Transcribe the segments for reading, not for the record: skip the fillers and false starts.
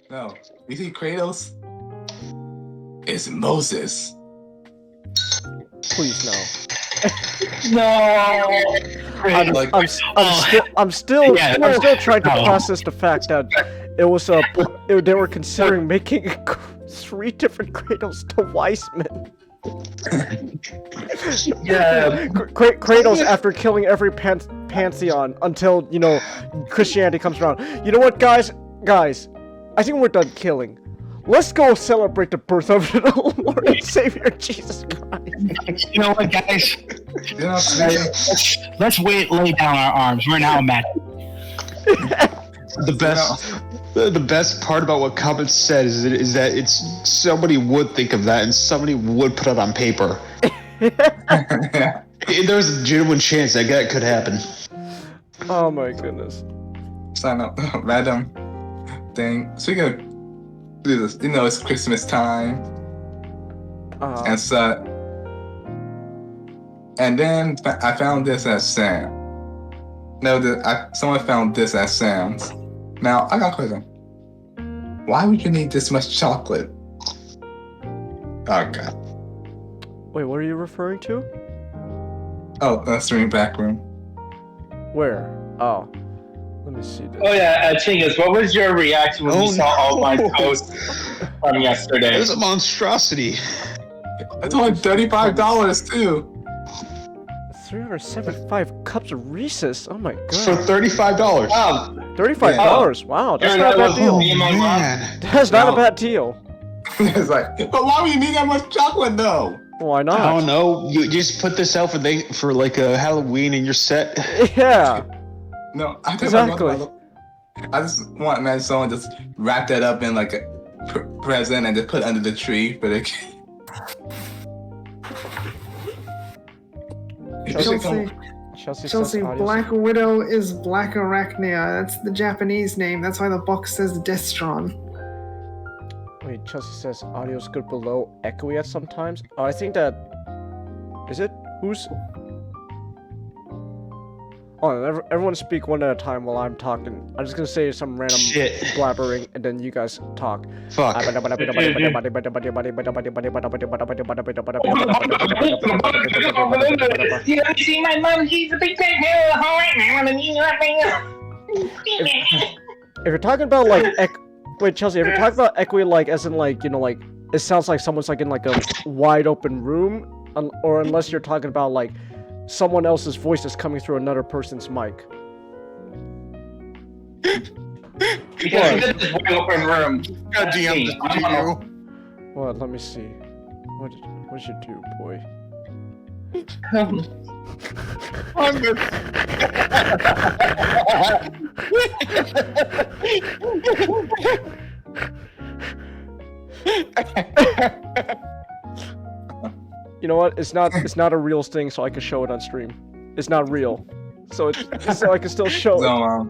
No. You see Kratos? It's Moses. Please no. No. I'm still trying to process the fact that it was they were considering making 3 different Kratos to Weissman. Yeah. Kratos after killing every pantheon until Christianity comes around. You know what, guys? I think we're done killing. Let's go celebrate the birth of the Lord and Savior Jesus Christ. You know what, guys? Let's lay down our arms. We're now mad. The best part about what Comet said is that it's somebody would think of that and somebody would put it on paper. There's a genuine chance that could happen. Oh my goodness. Sign up. Random thing. So we're gonna do this. It's Christmas time. And so. And then I found this at Sam. Someone found this at Sam's. Now, I got a question. Why would you need this much chocolate? Oh, God. Wait, what are you referring to? Oh, the stream back room. Where? Oh. Let me see this. Oh, yeah, Chingus, what was your reaction when you saw all my posts from yesterday? It was a monstrosity. It's only $35, too. 375 cups of Reese's. Oh my god. For $35. Wow. $35. Wow, that's not a bad deal. That's not a bad deal. It's like, but why would you need that much chocolate though? Why not? I don't know. You just put this out for like a Halloween and you're set. Yeah. No, exactly. I just want someone just wrap that up in like a present and just put it under the tree for the kid. Chelsea, Black Widow is Black Arachnia. That's the Japanese name. That's why the box says Destron. Wait, Chelsea says audio's good below, echoey at sometimes. Oh, I think that... Is it? Who's... Oh, everyone speak one at a time while I'm talking. I'm just gonna say some random blabbering, and then you guys talk. Fuck. You see my mom? She's a big fan. If you're talking about like wait, Chelsea, if you're talking about echoey like as in like like it sounds like someone's like in like a wide open room, or unless you're talking about like someone else's voice is coming through another person's mic. Because this is wide open room. God damn, What? Let me see. What did you do, boy? You know what? It's not a real thing, so I can show it on stream. It's not real, so I can still show it. Oh,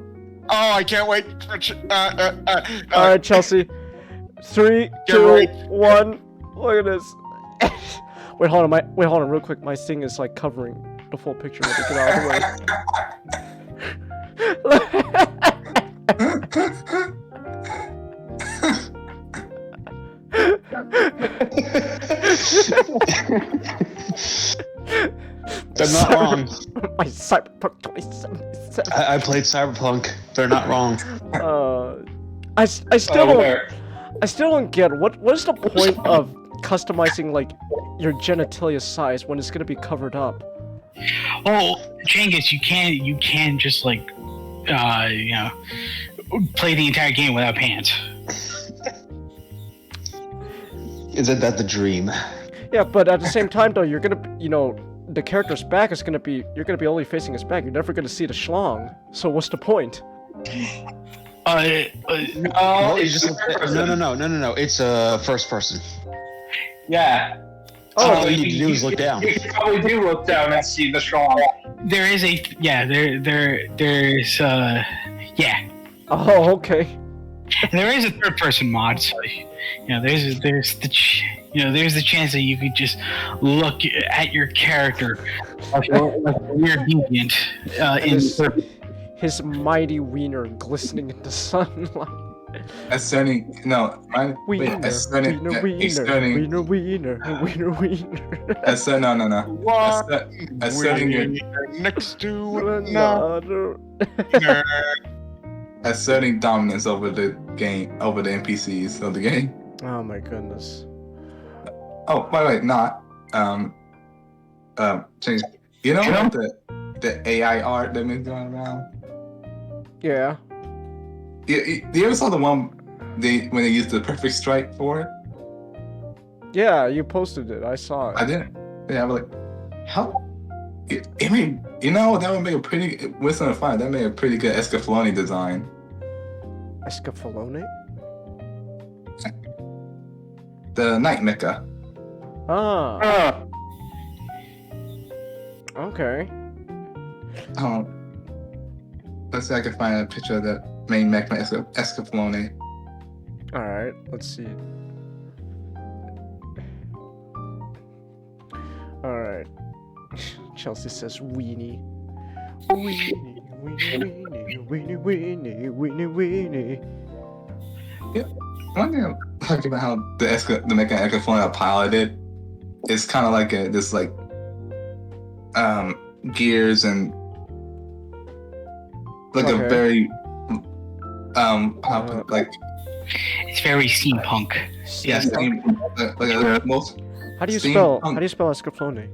I can't wait for All right, Chelsea. 3, 2, 1. Look at this. Wait, hold on, real quick. My thing is like covering the full picture. Let me get out of They're not wrong. My Cyberpunk 2077. I played Cyberpunk. They're not wrong. I still don't get what is the point of customizing like your genitalia size when it's gonna be covered up. Oh, Changus, you can just like play the entire game without pants. Isn't that the dream? Yeah, but at the same time though, you're gonna the character's back is gonna be you're gonna be only facing his back. You're never gonna see the schlong. So what's the point? No, it's just no. It's first person. Yeah. All you need to do is look down. You probably do look down and see the schlong. There is there's yeah. Oh, okay. There is a third person mod, so there's the chance that you could just look at your character like a weird deviant in third. his mighty wiener glistening in the sunlight. Asserting, no, mine, wait, Wiener, asserting, wiener, asserting, wiener, wiener, wiener, wiener. no. Asserting your, next to Another. asserting dominance over the game, over the NPCs of the game. Oh my goodness. Oh, wait, not. Change. You know like the AI art that been going around? Yeah. You ever saw the one when they used the perfect strike for it? Yeah, you posted it. I saw it. I didn't. Yeah, but like, how? I mean, that would make a pretty. What's on fire? That made a pretty good Escaflowne design. Escaflowne? The Night Mecha. Ah. Okay. Let's see if I can find a picture of the main mech from Escaflowne. Alright, let's see. Alright. Chelsea says weenie. Weenie, weenie, weenie, weenie, weenie, weenie. Yeah. One thing I'm talking about how the Mecha Escaflowne are piloted is kind of like this like gears and like a very like It's very steampunk. yeah, like a most. How do you spell Escaflowne?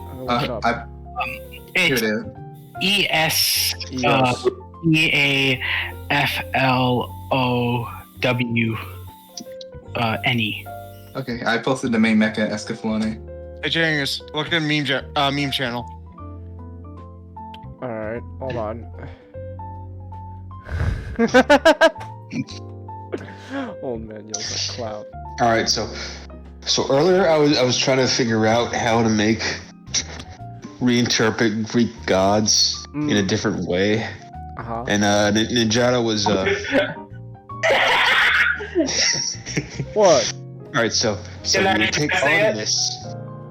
I'll look it up. Here it is. ESCAFLOWNE. Okay, I posted the main mecha Escaflowne. Hey, Jangus, look at meme channel. Alright, hold on. Old man yells at cloud. All right, so earlier I was trying to figure out how to reinterpret Greek gods in a different way, and Ninjata was What? All right, so we would take Artemis.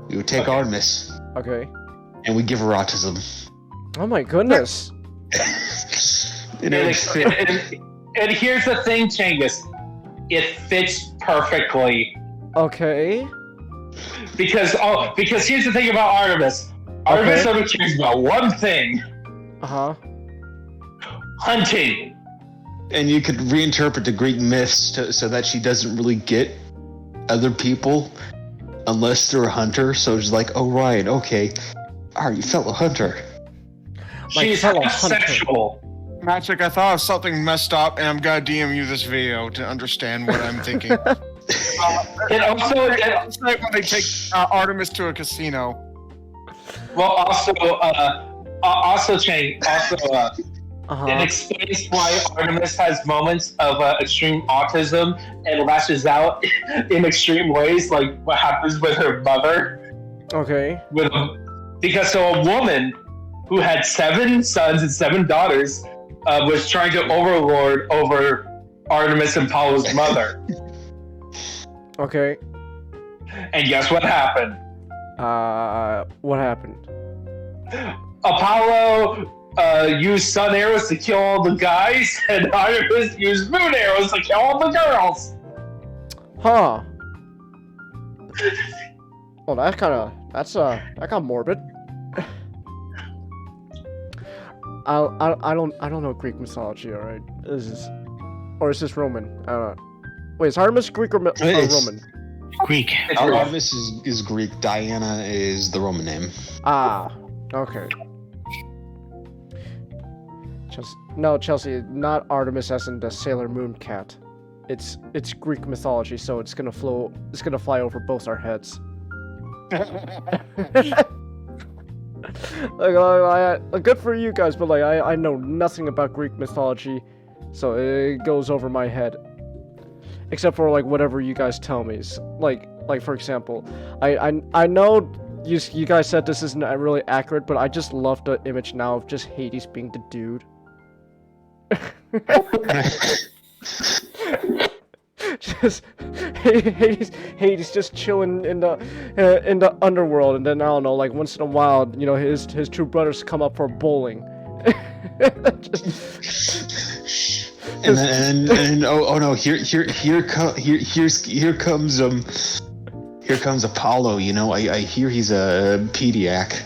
We would take Artemis, Okay. and we give her autism. Oh my goodness. And it would fit. And here's the thing, Changus. It fits perfectly. Okay. Because here's the thing about Artemis. Artemis only cares about one thing. Hunting. And you could reinterpret the Greek myths so that she doesn't really get other people unless they're a hunter. So it's like, oh right, okay, are you fellow hunter? She's sexual. Magic, I thought of something messed up, and I'm gonna DM you this video to understand what I'm thinking. And also, it's like when they take Artemis to a casino. Well, it explains why Artemis has moments of extreme autism and lashes out in extreme ways, like what happens with her mother. Okay. Because a woman who had 7 sons and 7 daughters was trying to overlord over Artemis and Apollo's mother. Okay. And guess what happened? What happened? Apollo used sun arrows to kill all the guys, and Artemis used moon arrows to kill all the girls. Huh. Well, that kind of morbid. I don't know Greek mythology. All right, is this Roman? I don't know. Wait, is Artemis Greek or Roman? Greek. Artemis is Greek. Diana is the Roman name. Ah, okay. Chelsea, not Artemis as in the Sailor Moon cat. It's Greek mythology, so it's gonna fly over both our heads. Like, good for you guys, but like I know nothing about Greek mythology, so it goes over my head. Except for like whatever you guys tell me. Like for example, I know you guys said this isn't really accurate, but I just love the image now of just Hades being the dude. Just Hades just chilling in the underworld, and then I don't know, like once in a while, his two brothers come up for bowling. and oh no, here comes Apollo. You know, I hear he's a pediac.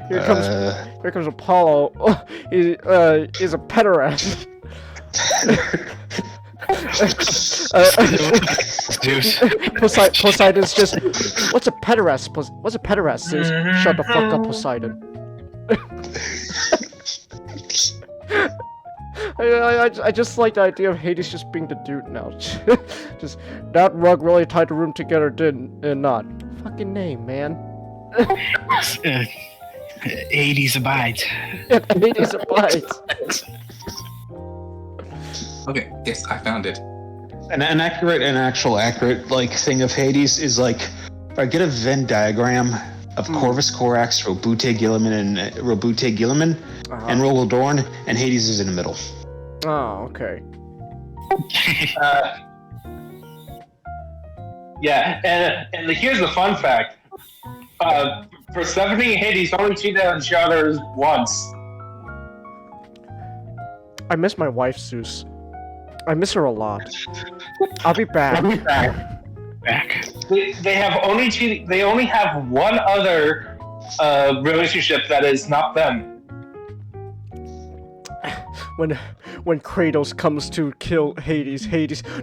Here comes Apollo. He's a pederast. Poseidon's just. What's a pederast? What's a pederast? Zeus, shut the fuck up, Poseidon. I just like the idea of Hades just being the dude now. Just that rug really tied the room together, did not? Fucking name, man. Hades abides. Hades abides. Okay, yes, I found it. An actual accurate like thing of Hades is like, if I get a Venn diagram of Corvus Corax, Robute Gilliman, and Roald Dorn, and Hades is in the middle. Oh, okay. Yeah, and here's the fun fact. Persephone and Hades only cheated on each other once. I miss my wife, Zeus. I miss her a lot. I'll be back. They have only cheated. They only have one other relationship that is not them. When Kratos comes to kill Hades,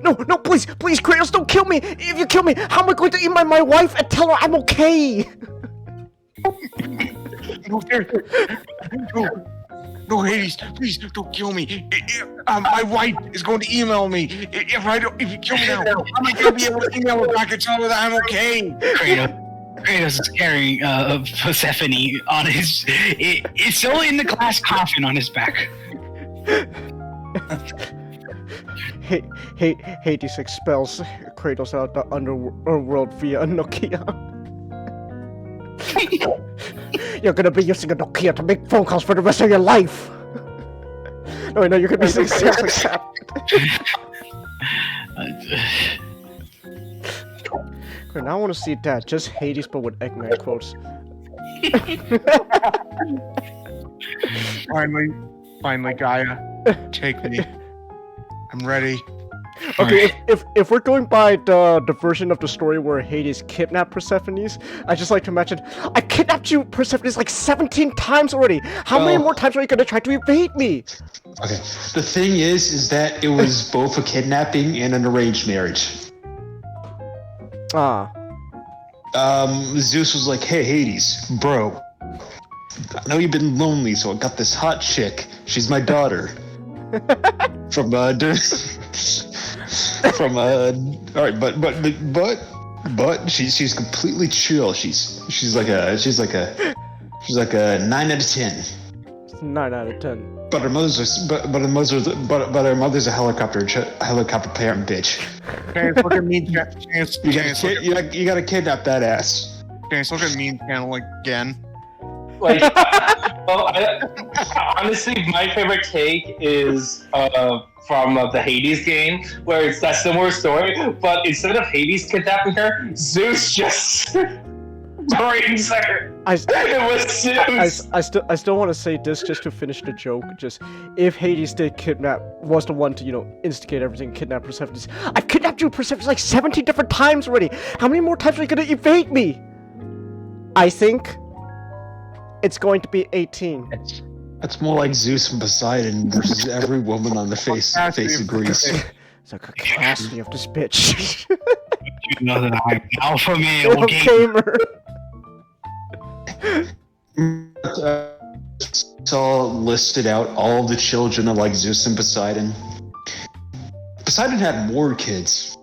no, please, Kratos, don't kill me! If you kill me, how am I going to email my wife and tell her I'm okay? No, Hades, please don't kill me. My wife is going to email me. If you kill me now, I'm not going to be able to email her back and tell her that I'm okay. Kratos is carrying Persephone on his. It's only in the glass coffin on his back. Hades expels Kratos out of the underworld via a Nokia. You're gonna be using a Nokia to make phone calls for the rest of your life. No, you're gonna be using stuff like that. Great, now I want to see that. Just Hades, but with Eggman quotes. Finally, Gaia, take me. I'm ready. Okay, if we're going by the version of the story where Hades kidnapped Persephone, I just like to imagine, I kidnapped you, Persephone, like 17 times already. How many more times are you gonna try to evade me? Okay, the thing is that it was both a kidnapping and an arranged marriage. Zeus was like, hey, Hades, bro, I know you've been lonely, so I got this hot chick. She's my daughter. Alright, but she's completely chill. She's like a 9 out of 10. 9 out of 10. But her mother's a helicopter parent bitch. Chance, look at me. Chance, you gotta kidnap that ass. Chance, look at me channel again. Like, well, honestly, my favorite take is from the Hades game, where it's that similar story, but instead of Hades kidnapping her, Zeus just brings her. It was Zeus. I still want to say this just to finish the joke. Just if Hades was the one to instigate everything, kidnap Persephone. I've kidnapped you, Persephone, like 17 different times already. How many more times are you gonna evade me? I think it's going to be 18. That's more like Zeus and Poseidon versus every woman on the face of Greece. It's like a capacity of this bitch. You know that I'm alpha male gamer. It's all listed out, all the children of like Zeus and Poseidon. Poseidon had more kids.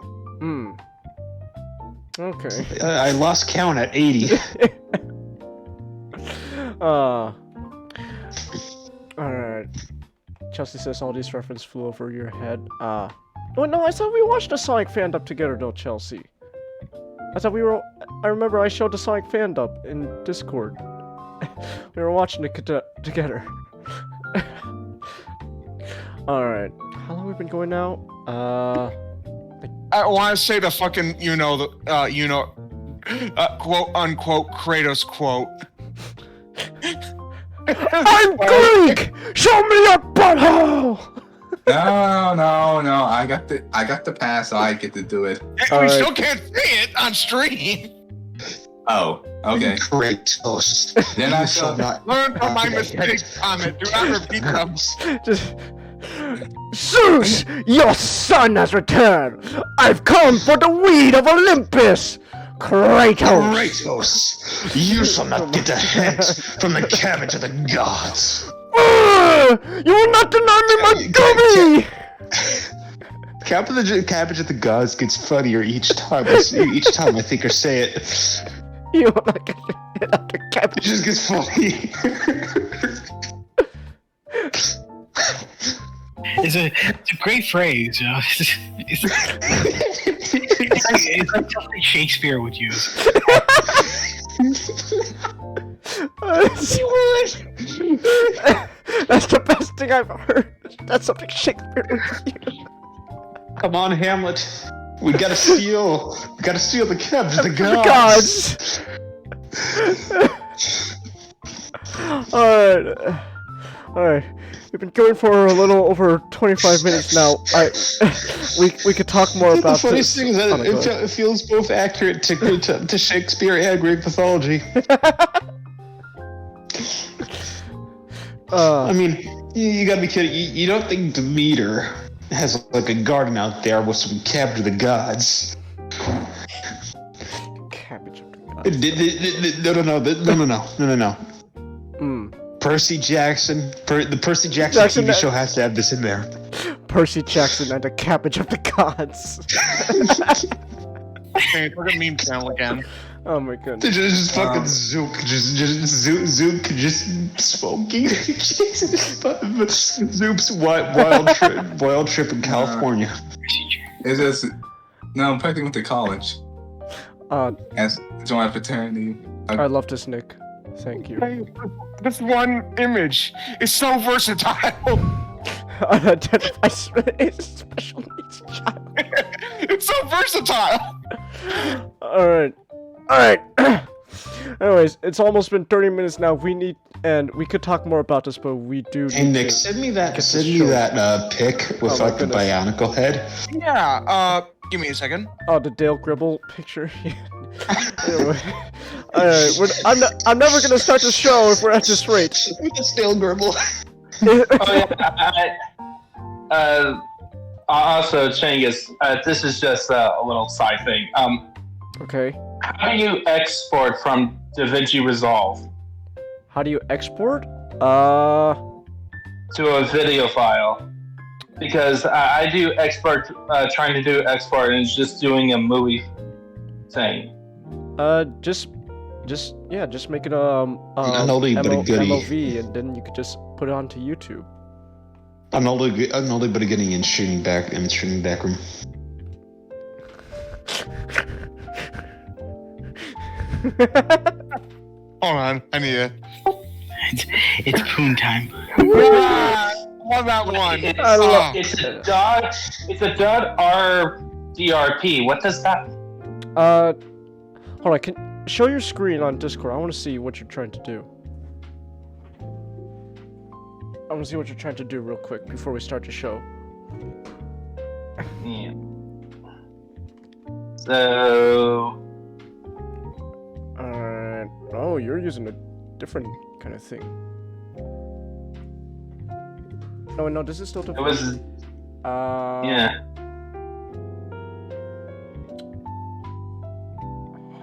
Okay. I lost count at 80. Alright. Chelsea says all these references flew over your head. Oh no, I thought we watched the Sonic fan dub together though, Chelsea. I remember I showed the Sonic fan dub in Discord. We were watching it together. Alright. How long have we been going now? I want to say the fucking, quote unquote Kratos quote. I'm Greek! Show me your butthole! No. I got the pass, so I get to do it. We still can't see it on stream. Oh, okay. Kratos. Then I shall shall not Learn from my mistakes, Comment. Do not repeat them. Just... Zeus, your son has returned! I've come for the weed of Olympus! Kratos! Kratos, you shall not get a hint from the cabbage of the gods. You will not deny me my gummy! Cabbage of the gods gets funnier each time I think or say it. You will not get the It cabbage. just gets funny. It's a great phrase, you know. It's like something Shakespeare would use. That's the best thing I've heard. That's something Shakespeare would use. Come on, Hamlet. We gotta steal the cabbage of the Gods. Alright. We've been going for a little over 25 minutes now. We could talk more about the this. funniest thing is that it feels both accurate to Shakespeare and Greek mythology. I mean, you gotta be kidding. You don't think Demeter has like a garden out there with some cabbage of the gods? Cabbage of the gods. No. Percy Jackson. The Percy Jackson TV show has to have this in there. Percy Jackson and the cabbage of the gods. Okay, look at meme channel again. Oh my goodness. Just fucking Zook, Zook just smoking. Zoop's wild trip in California. It's just no. I'm practically went to college. As joined a fraternity. I love this, Nick. Thank you. This one image is so versatile. Unidentified special needs child. It's so versatile. Alright. Anyways, it's almost been 30 minutes now. We could talk more about this, but we do. Hey Nick, send me that pic with like the bionicle head. Yeah. Give me a second. Oh, the Dale Gribble picture. Anyway, alright. I'm never gonna start the show if we're at this rate. With the Dale Gribble. Also, Chinggis, this is just a little side thing. Okay. How do you export from DaVinci Resolve How do you export? to a video file? Because I do export, trying to do export, and it's just doing a movie thing. Just make it an oldie but a goodie. MOV, and then you could just put it onto YouTube. An oldie but a goodie in streaming back room. Hold on, I need it. It's poon time. Love that one. It's a .rdrp. What does that? Hold on. Can show your screen on Discord. I want to see what you're trying to do. I want to see what you're trying to do real quick before we start the show. Yeah. So. Oh, you're using a different kind of thing. No, this is still It was. Yeah.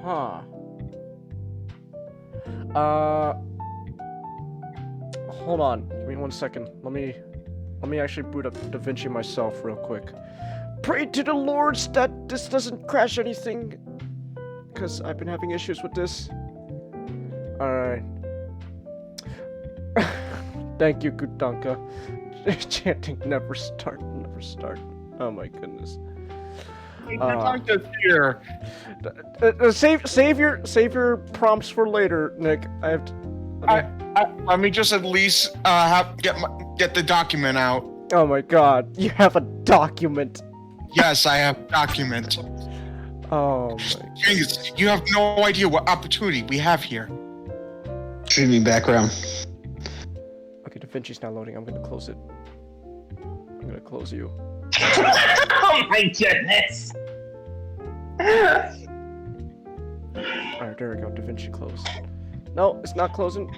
Huh. Hold on. Give me 1 second. Let me actually boot up DaVinci myself real quick. Pray to the Lords that this doesn't crash anything, because I've been having issues with this. Alright. Thank you, Gudanka. Chanting never start. Oh my goodness. Here. Save your prompts for later, Nick. I have to. Let me just at least get the document out. Oh my god, you have a document. Yes, I have document. Oh my. Jeez, you have no idea what opportunity we have here. Streaming background. DaVinci's not loading. I'm gonna close it. I'm gonna close you. Oh my goodness! Alright, there we go. DaVinci closed. No, it's not closing.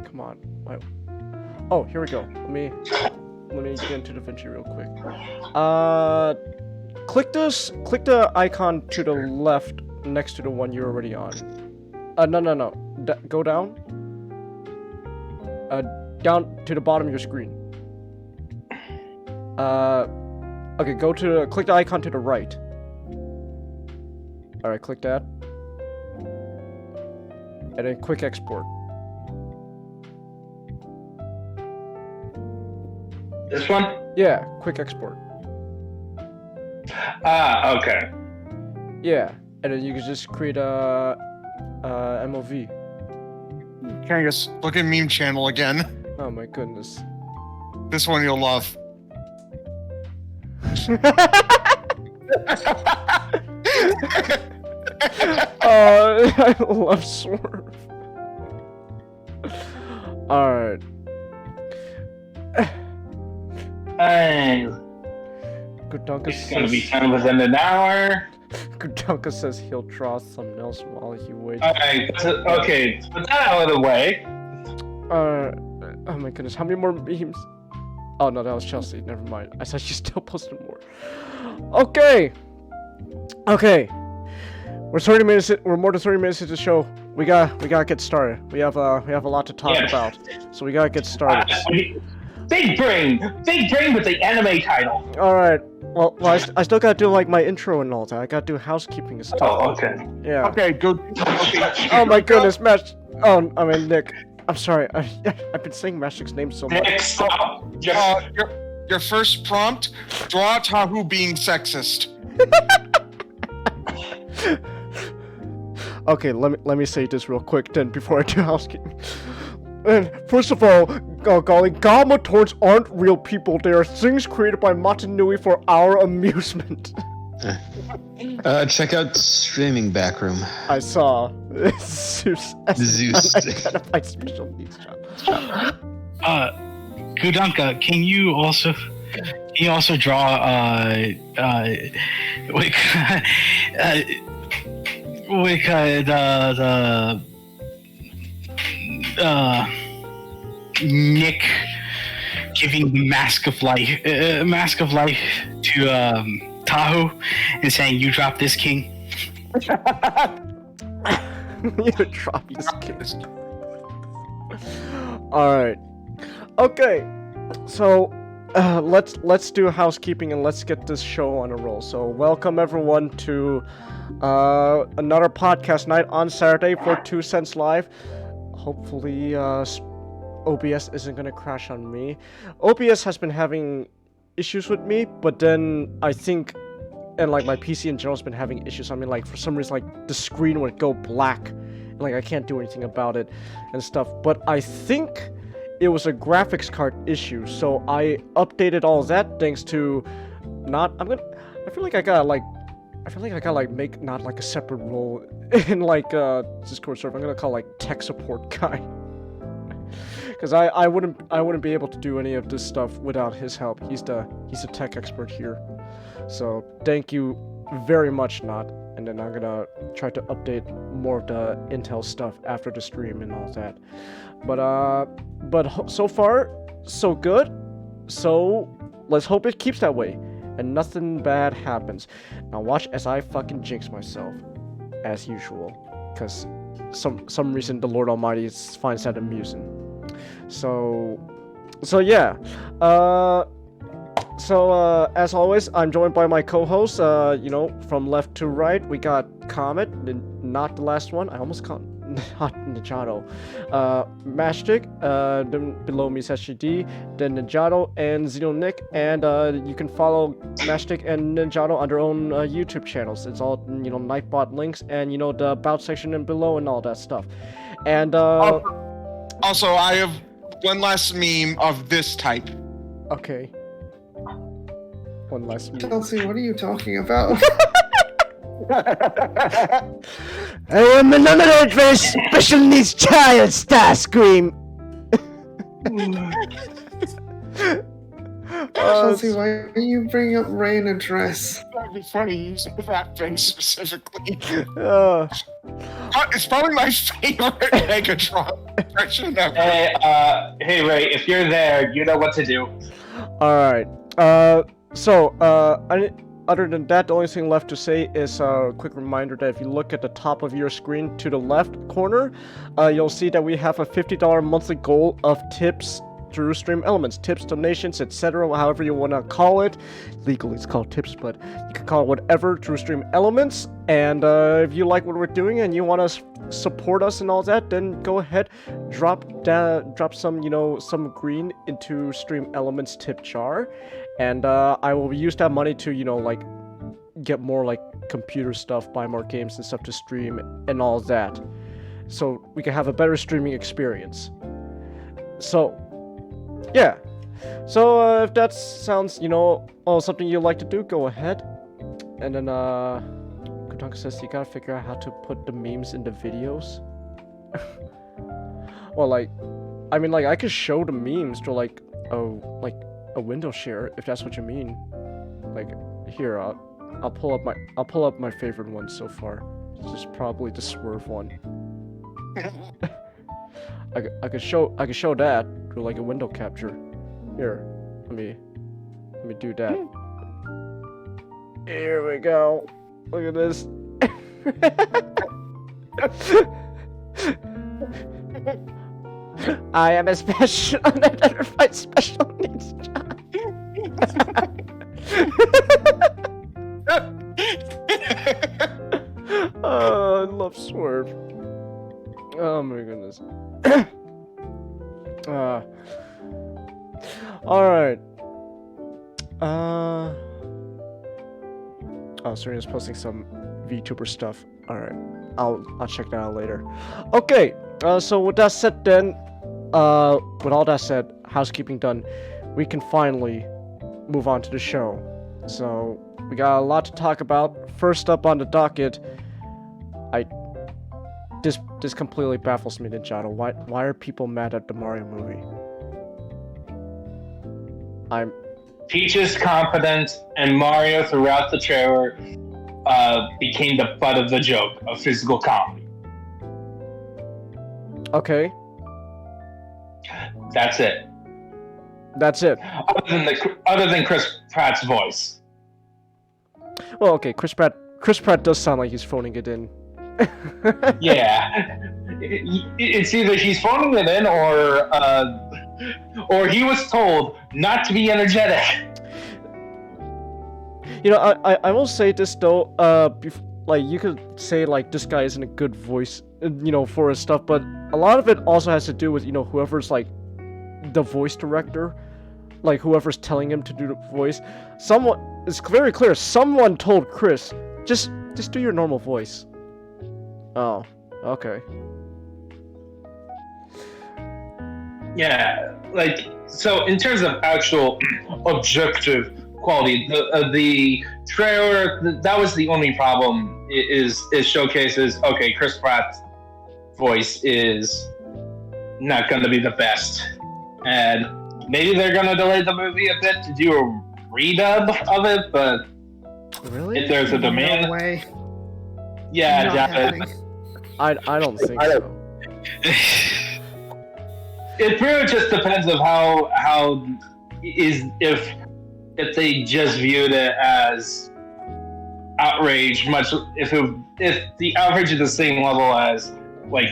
Come on. Wait. Oh, here we go. Let me get into DaVinci real quick. Click the icon to the left next to the one you're already on. No. Go down. Down to the bottom of your screen. Okay, click the icon to the right. Alright, click that. And then quick export. This one? Yeah, quick export. Okay. Yeah, and then you can just create a MOV. Kangas, look at meme channel again. Oh my goodness. This one you'll love. I love Swerve. Alright. Hey, Gudunka it's gonna be says, done within an hour. Gudunka says he'll draw thumbnails while he waits. Alright, okay, put that out of the way. Oh my goodness, how many more memes? Oh no, that was Chelsea, never mind. I said she's still posting more. Okay. We're more than 30 minutes into the show. We gotta get started. We have a lot to talk about. So we gotta get started. Big brain with the anime title. Alright. Well, I still gotta do like my intro and all that. I gotta do housekeeping and stuff. Oh, okay. Yeah. Okay, go. Okay. Oh my goodness, Mash. Oh, I mean Nick. I'm sorry. I've been saying Mashik's name so much. Nick, stop. Your first prompt: draw Tahu being sexist. Okay, let me say this real quick then before I do housekeeping. And first of all, golly, Galmatorns aren't real people. They are things created by Matanui for our amusement. Check out streaming backroom. I saw Zeus. Zeus. Unidentified special needs child. Gudunka, can you also draw Nick giving the mask of life to Tahu and saying, "You drop this king." You drop this kid. Alright. Okay. So let's do housekeeping and let's get this show on a roll. So welcome everyone to another podcast night on Saturday for 2 Cents Live. Hopefully OBS isn't gonna crash on me. OBS has been having issues with me, but then I think, and like my PC in general has been having issues. I mean, like for some reason, like the screen would go black, and like I can't do anything about it and stuff. But I think it was a graphics card issue, so I updated all that thanks to I feel like I gotta make not like a separate role in like Discord server. I'm gonna call like tech support guy. Because I wouldn't be able to do any of this stuff without his help. He's the tech expert here. So thank you very much, Not. And then I'm gonna try to update more of the Intel stuff after the stream and all that. But so far so good. So let's hope it keeps that way and nothing bad happens. Now watch as I fucking jinx myself, as usual, because some reason the Lord Almighty finds that amusing. So yeah. As always, I'm joined by my co-hosts. From left to right, we got Comet, not the last one. I almost called not Nijato. Mashtik, then below me is SGD, then Nijato and Xeno Nick, and you can follow Mashtik and Nijato on their own YouTube channels. It's all Nightbot links and the about section and below and all that stuff. And also, I have one last meme of this type. Okay. One last meme. Chelsea, what are you talking about? I am another very special needs child, Starscream. Chelsea, why do you bring up Ray in a dress? That'd be funny. You say that thing specifically. Uh, It's probably my favorite Megatron impression ever. Hey Ray, if you're there, you know what to do. Alright. Other than that, the only thing left to say is a quick reminder that if you look at the top of your screen to the left corner, you'll see that we have a $50 monthly goal of tips through Stream Elements. Tips, donations, etc., however you want to call it. Legally it's called tips, but you can call it whatever through Stream Elements. And if you like what we're doing and you want to support us and all that, then go ahead, drop some, some green into Stream Elements tip jar. And I will use that money to, get more, computer stuff, buy more games and stuff to stream and all that. So we can have a better streaming experience. So, yeah. So, if that sounds, something you'd like to do, go ahead. And then, Kutanka says you gotta figure out how to put the memes in the videos. Well, I could show the memes to, a window share, if that's what you mean. Here, I'll pull up my favorite one so far. This is probably the Swerve one. I could show that through a window capture. Here, let me do that. Here we go. Look at this. I am a special unidentified special needs child. Oh, I love Swerve. Oh my goodness. Alright. Oh, Serena's posting some VTuber stuff. Alright. I'll check that out later. Okay, so with that said then, with all that said, housekeeping done, we can finally move on to the show. So, we got a lot to talk about. First up on the docket, this completely baffles me, Ninjato. Why are people mad at the Mario movie? Peach is confident, and Mario throughout the trailer became the butt of the joke of physical comedy. Okay. That's it. That's it. Other than Chris Pratt's voice. Well, okay, Chris Pratt does sound like he's phoning it in. Yeah. It's either he's phoning it in or he was told not to be energetic. I will say this though, you could say this guy isn't a good voice, for his stuff, but a lot of it also has to do with, whoever's the voice director, whoever's telling him to do the voice. It's very clear, someone told Chris, just do your normal voice. Oh, okay. Yeah, so in terms of actual objective quality, the trailer, that was the only problem, is showcases, okay, Chris Pratt's voice is not going to be the best, and maybe they're going to delay the movie a bit to do a redub of it, but really? If there's a demand, No way. yeah, Not definitely. happening. I don't think so. It really just depends of how is if they just viewed it as outrage, much if the outrage is the same level as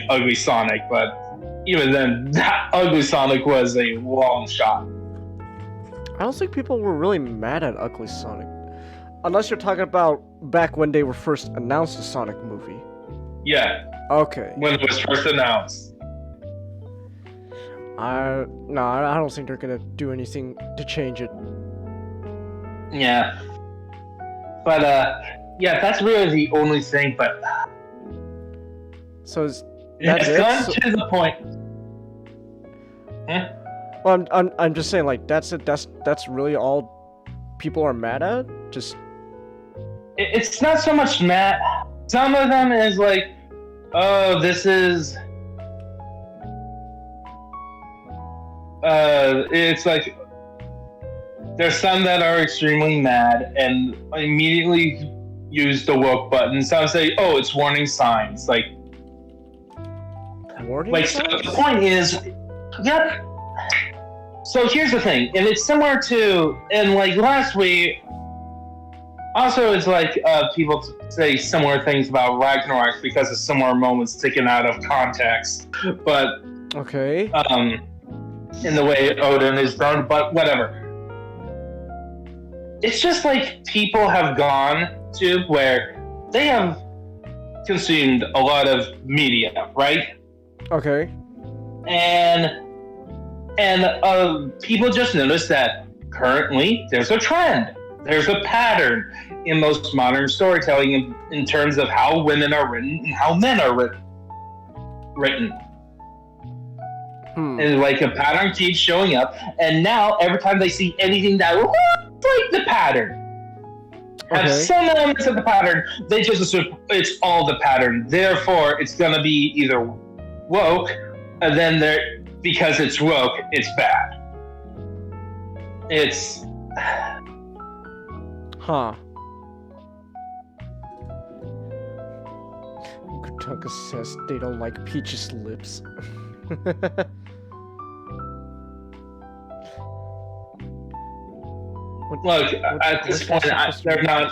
Ugly Sonic, but even then, that Ugly Sonic was a long shot. I don't think people were really mad at Ugly Sonic, unless you're talking about back when they were first announced the Sonic movie. Yeah. Okay. When it was first announced. I don't think they're gonna do anything to change it. Yeah. But yeah, that's really the only thing. But so it's done to the point. Huh? Well, I'm just saying, that's it. That's really all people are mad at. Just it's not so much mad. Some of them is like, oh, this is. It's like there's some that are extremely mad and immediately use the woke button. Some say, "Oh, it's warning signs." Like, Warning so signs? the point is, yep. So here's the thing, and it's similar to, and like last week. Also, it's like people say similar things about Ragnarok because of similar moments taken out of context. But Okay. in the way Odin is done, but whatever. It's just like people have gone to where they have consumed a lot of media, right? Okay. And people just notice that currently there's a trend. There's a pattern in most modern storytelling in terms of how women are written and how men are written. And like a pattern keeps showing up, and now every time they see anything that looks like the pattern, have some elements of the pattern, they just assume it's all the pattern. Therefore, it's gonna be either woke, and then because it's woke, it's bad. It's Kutanka says they don't like Peach's lips. Look, at this point, they're not.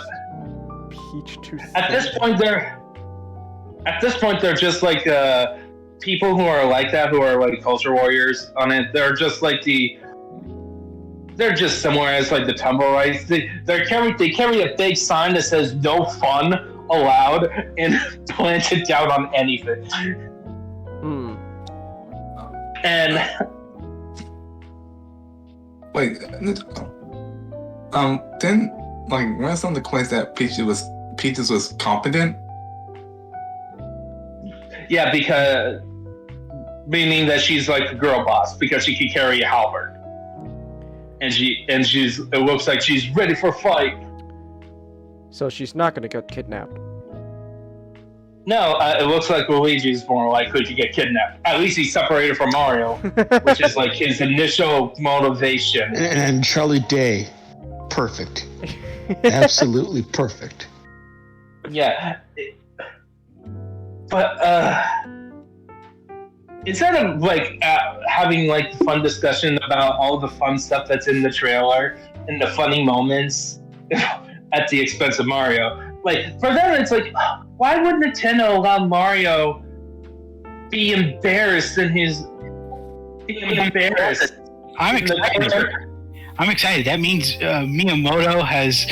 Peach tooth. At this point, they're just like people who are like that, who are like culture warriors on it. They're just like they're just somewhere as like the Tumblrites. They carry a big sign that says "No fun allowed" and planted down on anything. And wait, didn't like one of some of the claims that Peaches was competent? Yeah, because meaning that she's like a girl boss because she can carry a halberd. And she's it looks like she's ready for a fight. So she's not gonna get kidnapped. No, it looks like Luigi's more likely to get kidnapped. At least he's separated from Mario, which is like his initial motivation. And Charlie Day, perfect. Absolutely perfect. Yeah. But instead of like having like fun discussion about all the fun stuff that's in the trailer and the funny moments at the expense of Mario, like for them it's like, why would Nintendo allow Mario be embarrassed in his embarrassed? I'm excited. That means Miyamoto has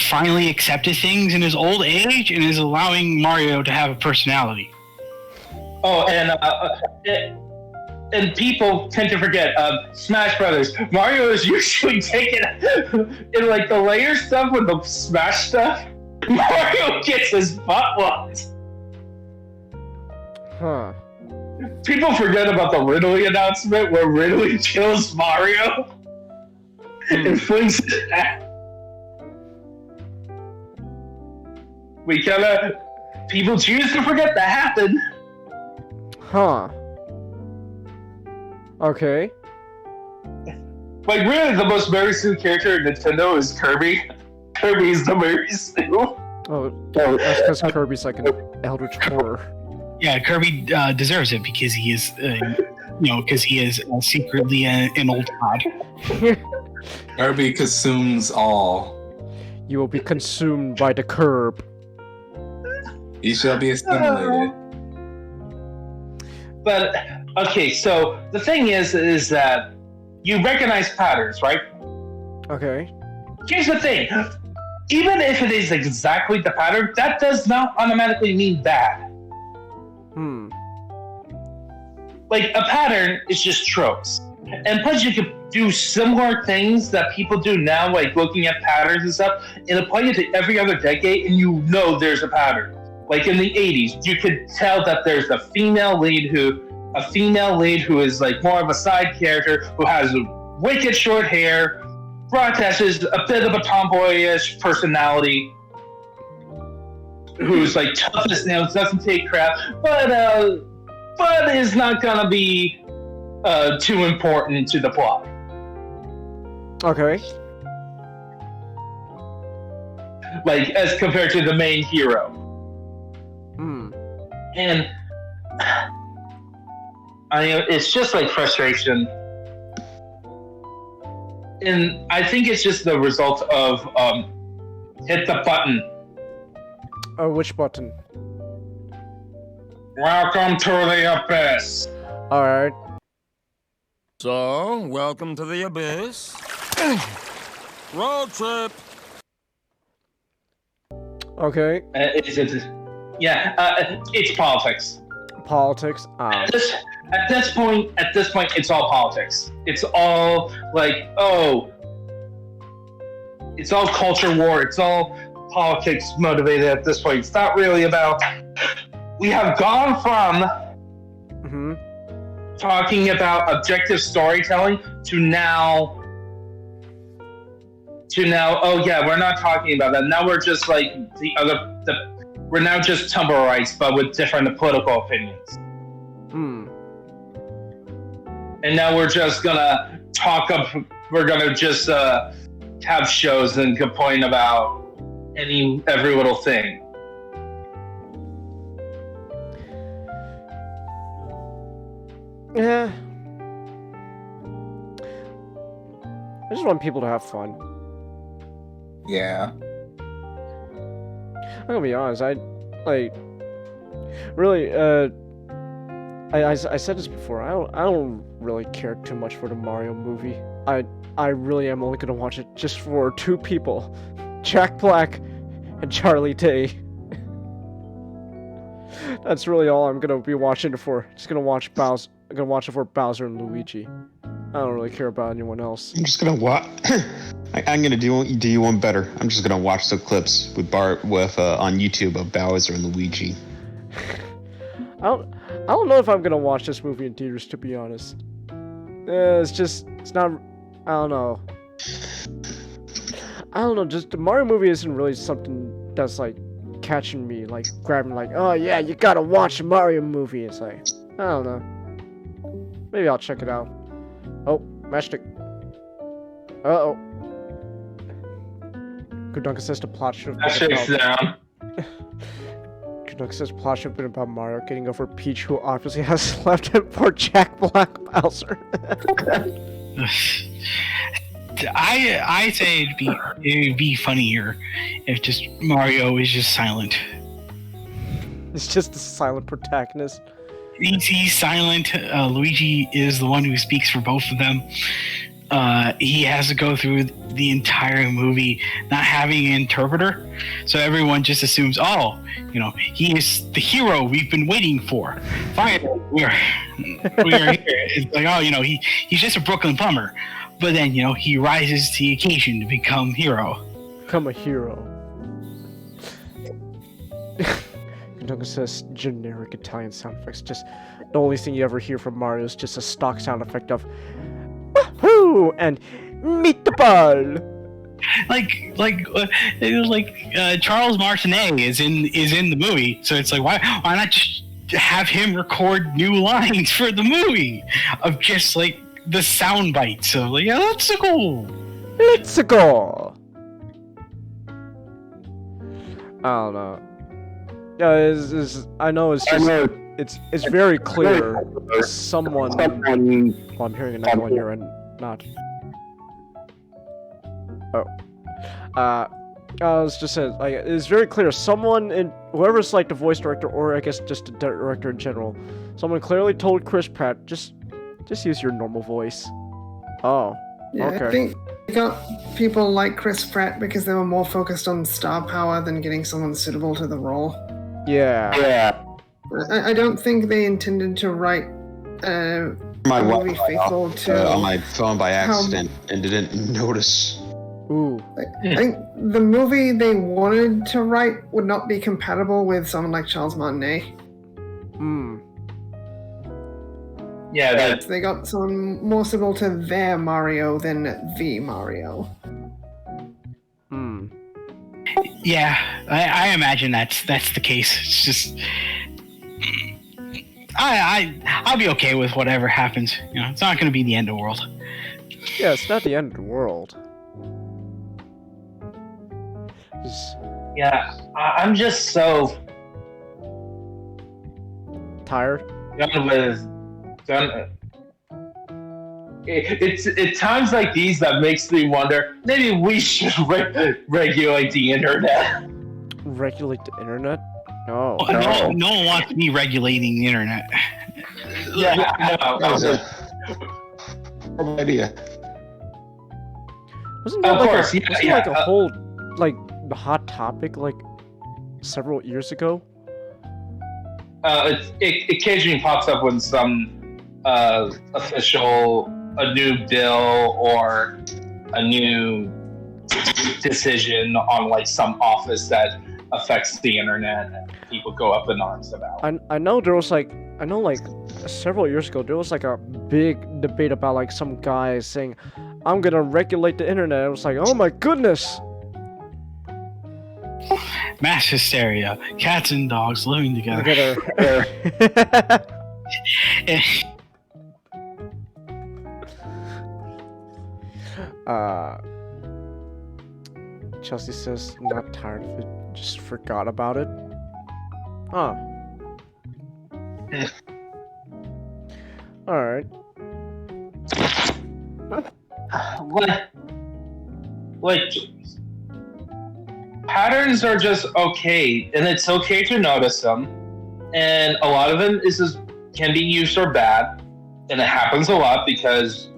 finally accepted things in his old age and is allowing Mario to have a personality. Oh, and people tend to forget Smash Brothers. Mario is usually taken in like the layer stuff with the Smash stuff. Mario gets his butt whooped. People forget about the Ridley announcement where Ridley kills Mario and flings his hat. People choose to forget that happened. Okay. Like really, the most Mary Sue character in Nintendo is Kirby. Kirby is the Mary Sue. Oh, that's because Kirby's like an eldritch horror. Yeah, Kirby deserves it because he is, because he is secretly an old god. Kirby consumes all. You will be consumed by the curb. You shall be assimilated. But okay, so the thing is that you recognize patterns, right? Okay. Here's the thing. Even if it is exactly the pattern, that does not automatically mean bad. Like, a pattern is just tropes. And plus, you could do similar things that people do now, like looking at patterns and stuff, and apply it to every other decade, and you know there's a pattern. Like in the 80s, you could tell that there's a female lead who is like more of a side character who has wicked short hair, broadcasts a bit of a tomboyish personality, who's like tough as nails, doesn't take crap, but is not gonna be too important to the plot. Okay. Like as compared to the main hero. And it's just like frustration. And I think it's just the result of hit the button. Oh, which button? Welcome to the abyss. Alright. So, welcome to the abyss. Road trip. Okay. It's politics. Politics. At this point, it's all politics. It's all like, it's all culture war. It's all politics motivated at this point. It's not really about. We have gone from talking about objective storytelling to now. Oh yeah, we're not talking about that. Now we're just like we're now just Tumblrites, but with different political opinions. And now we're just gonna we're gonna just have shows and complain about every little thing. Yeah. I just want people to have fun. Yeah. I'm gonna be honest, I said this before, I don't really care too much for the Mario movie. I really am only gonna watch it just for two people. Jack Black and Charlie Day. That's really all I'm gonna be watching it for. Just gonna watch I'm gonna watch it for Bowser and Luigi. I don't really care about anyone else. I'm just gonna watch. I'm gonna do you one better. I'm just gonna watch the clips with on YouTube of Bowser and Luigi. I don't know if I'm gonna watch this movie in theaters, to be honest. It's not. I don't know. Just the Mario movie isn't really something that's like catching me, like grabbing, like, oh yeah, you gotta watch a Mario movie. It's like, I don't know. Maybe I'll check it out. Oh, matchstick. Uh-oh. Kudunka says the plot should have been down. Kudunka says plot should have been about Mario getting over Peach, who obviously has left him for Jack Black Bowser. I say it'd be funnier if just Mario is just silent. It's just the silent protagonist. He's silent. Luigi is the one who speaks for both of them. He has to go through the entire movie not having an interpreter, so everyone just assumes, he is the hero we've been waiting for. Finally, we are here. It's like, he's just a Brooklyn plumber, but then he rises to the occasion to become hero. Become a hero. Kudunka says generic Italian sound effects. Just the only thing you ever hear from Mario is just a stock sound effect of woohoo and meatball. Charles Martinet is in the movie, so it's like why not just have him record new lines for the movie of just like the sound bites. So like, yeah, let's go. I don't know. Yeah, I know it's just it's very clear. Someone. Well, I'm hearing an echo on your end. Not. Oh. I was just saying, like, it's very clear. Someone in whoever's like the voice director, or I guess just the director in general, someone clearly told Chris Pratt, just use your normal voice. Oh. Yeah, okay. I think they got people like Chris Pratt because they were more focused on star power than getting someone suitable to the role. Yeah. I don't think they intended to write a movie faithful to on my phone by accident and didn't notice. Ooh. I think the movie they wanted to write would not be compatible with someone like Charles Martinet. Yeah, they got someone more suitable to their Mario than the Mario. Yeah, I imagine that's the case. It's just I'll be okay with whatever happens. You know, it's not going to be the end of the world. Yeah, it's not the end of the world. Just Yeah, I'm just so tired. done with done. It's times like these that makes me wonder. Maybe we should regulate the internet. Regulate the internet? No. No one wants me regulating the internet. Yeah, I That know. was a horrible idea. Wasn't that Of like course, a, yeah, wasn't yeah, like a whole like hot topic like several years ago? It occasionally pops up when some official, a new bill or a new decision on like some office that affects the internet, and people go up in arms about. I know there was like several years ago there was like a big debate about like some guy saying, "I'm gonna regulate the internet." It was like, oh my goodness. Mass hysteria, cats and dogs living together. Chelsea says not tired of it, just forgot about it. Huh. Alright. Like patterns are just okay, and it's okay to notice them. And a lot of them can be used or bad, and it happens a lot because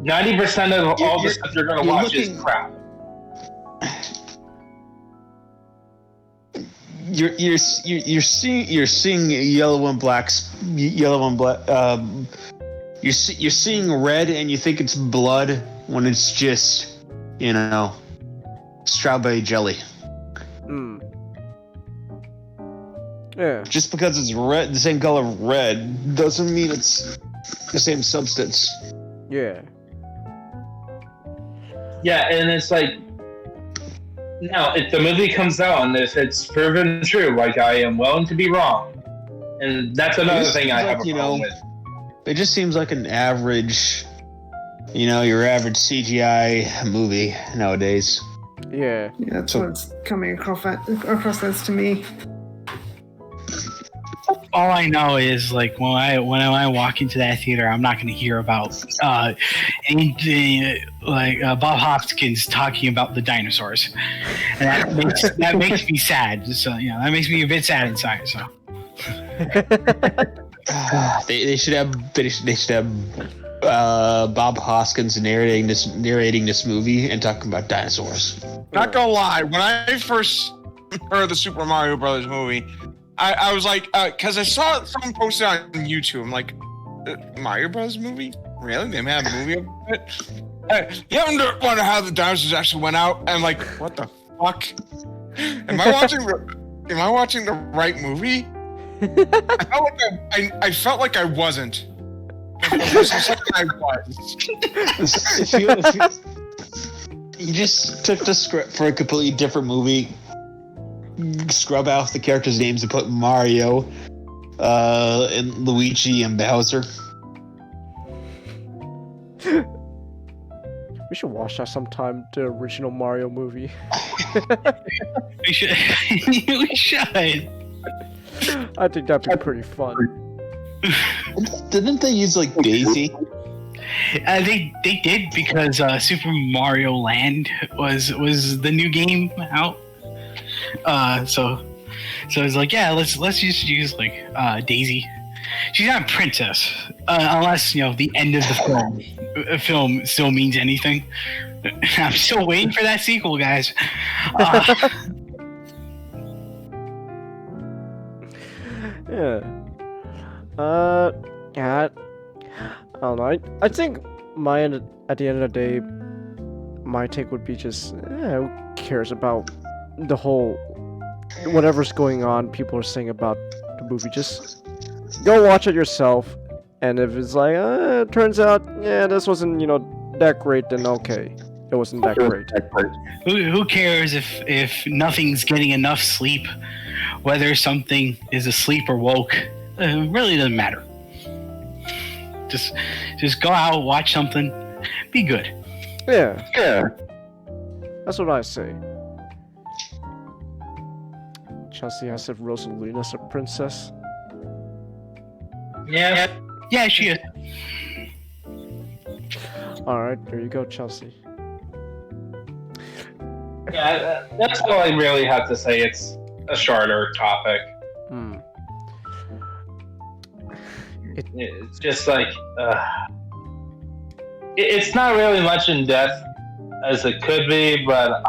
90% of all the stuff you're gonna watch is crap. You're seeing yellow and black. You're seeing red and you think it's blood when it's just, strawberry jelly. Yeah. Just because it's red, the same color of red, doesn't mean it's the same substance. Yeah. Yeah, and it's like, now if the movie comes out and if it's proven true, like I am willing to be wrong, and that's another thing I have a problem with. It just seems like an average, your average CGI movie nowadays. Yeah. Yeah, that's what it's coming across as to me. All I know is like when I walk into that theater, I'm not going to hear about anything like Bob Hopkins talking about the dinosaurs, and that makes me sad. So that makes me a bit sad inside. So they should have Bob Hoskins narrating this movie and talking about dinosaurs. Not gonna lie, when I first heard the Super Mario Brothers movie, I was like, because I saw someone posted on YouTube. I'm like, Mario Brothers movie? Really? They made a movie of it? You ever wonder how the dinosaurs actually went out? And I'm like, what the fuck? Am I watching the right movie? I felt like I wasn't. I was. You just took the script for a completely different movie, scrub out the characters' names and put Mario, and Luigi and Bowser. We should watch that sometime, the original Mario movie. we should. We should. I think that'd be pretty fun. Didn't they use like Daisy? They did because Super Mario Land was the new game out. So it's like, yeah, let's just use like Daisy. She's not a princess unless the end of the film still means anything. I'm still waiting for that sequel, guys. Yeah. Yeah. I don't know. I think at the end of the day, my take would be just, who cares about the whole whatever's going on people are saying about the movie. Just go watch it yourself, and if it's like, it turns out, this wasn't, that great, then okay. It wasn't that great. Who cares if nothing's getting enough sleep? Whether something is asleep or woke, really doesn't matter. Just go out, watch something, be good. Yeah. That's what I say. Chelsea, I said Rosalina's a princess. Yeah. Yeah, she is. Alright, there you go, Chelsea. Yeah, that's all I really have to say. It's a shorter topic. It's just like it's not really much in depth as it could be, but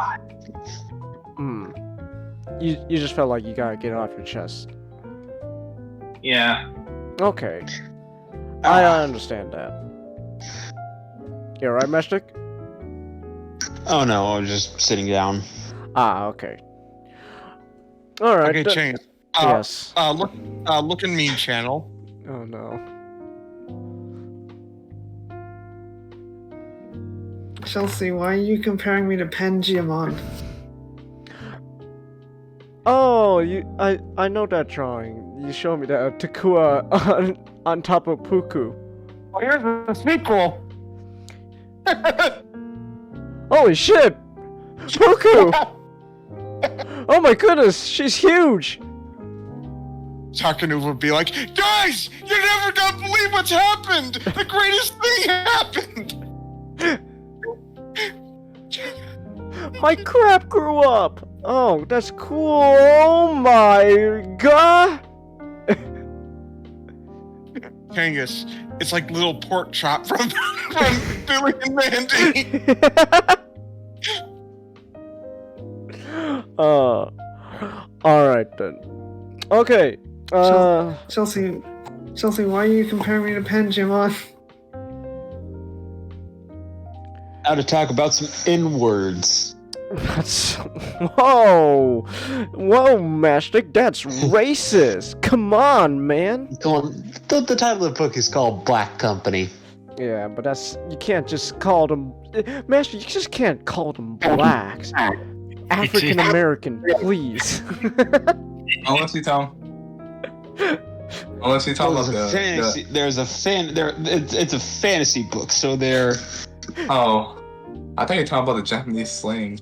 you just felt like you gotta get it off your chest. yeah. Okay, I understand that. You alright, Meshtik? Oh no, I was just sitting down. Ah, okay. Alright. Okay, change. Yes. Look in meme channel. Oh no. Chelsea, why are you comparing me to pngtuber? Oh, I know that drawing. You showed me that Takua on top of Puku. Oh, here's the sequel. Holy shit! Puku! Oh my goodness, she's huge! Takanu would be like, guys, you're never gonna believe what's happened! The greatest thing happened! My crap grew up! Oh, that's cool! Oh my god! Kangas, it's like little pork chop from Billy and Mandy. Alright then. Okay, Chelsea, why are you comparing me to pngtuber? Now to talk about some N-words. that's... Whoa! Whoa, Mashtik, that's racist! Come on, man! Come on, the title of the book is called Black Company. Yeah, but that's... You can't just call them... Master, you just can't call them blacks. African American, please. Unless you tell about It's a fantasy book, so they're... Oh, I thought you were talking about the Japanese slang.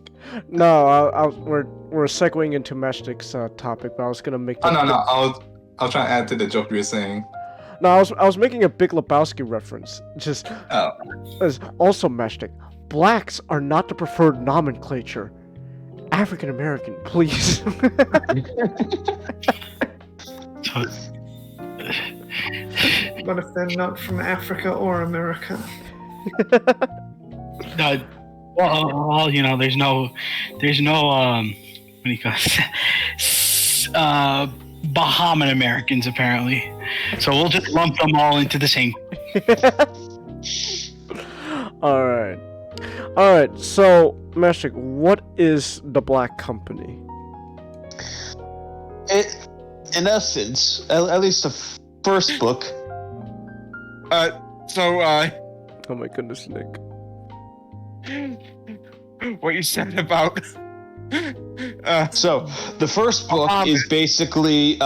No, we're segueing into Mashtik's topic, but I was gonna make... Oh, no, I was trying to add to the joke you were saying. No, I was making a Big Lebowski reference. Just... Oh. Also, Mashtik, blacks are not the preferred nomenclature. African American, please. But if they're not from Africa or America? Well, you know, there's no, what do you call it? Bahamian Americans apparently. So we'll just lump them all into the same. Alright, so, Meshik, what is the Black Company? In essence, at least the first book. Oh my goodness, Nick. What you said about... So, the first book is basically,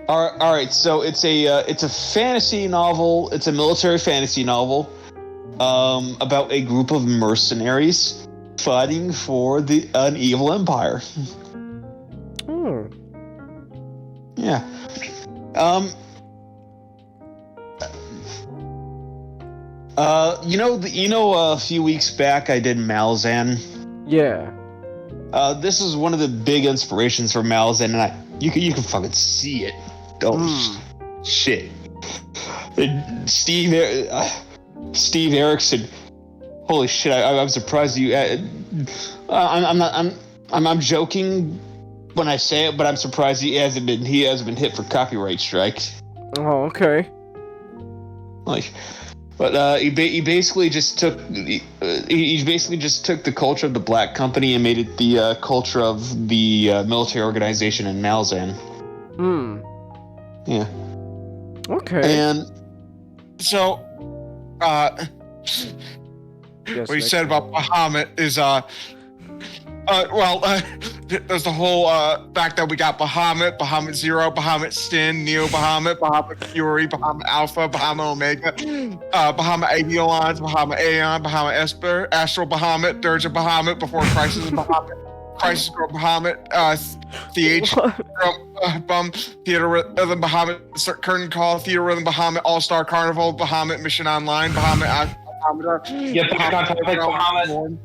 Alright, so it's a fantasy novel, it's a military fantasy novel, about a group of mercenaries fighting for an evil empire. Yeah. A few weeks back I did Malzahn. Yeah. This is one of the big inspirations for Malzahn, and you can fucking see it. Oh shit! And Steve Erickson. Holy shit! I'm surprised you. I'm joking when I say it, but I'm surprised he hasn't been hit for copyright strikes. Oh, okay. But he basically just took the culture of the Black Company and made it the culture of the military organization in Malzahn. Yeah. Okay. So, Yes, what he Nick. said about Bahamut is there's the whole fact that we got Bahamut, Bahamut Zero, Bahamut Sin, Neo Bahamut, Bahamut Fury, Bahamut Alpha, Bahamut Omega, Bahamut Aeons, Bahamut Aeon, Bahamut Esper, Astral Bahamut, Dirge of Bahamut, Before Crisis of Bahamut, Crisis Girl Bahamut, Bum, Theater Rhythm Bahamut, Curtain Call, Theater Rhythm Bahamut, All Star Carnival, Bahamut Mission Online, Bahamut Get back on topic, Bahamut.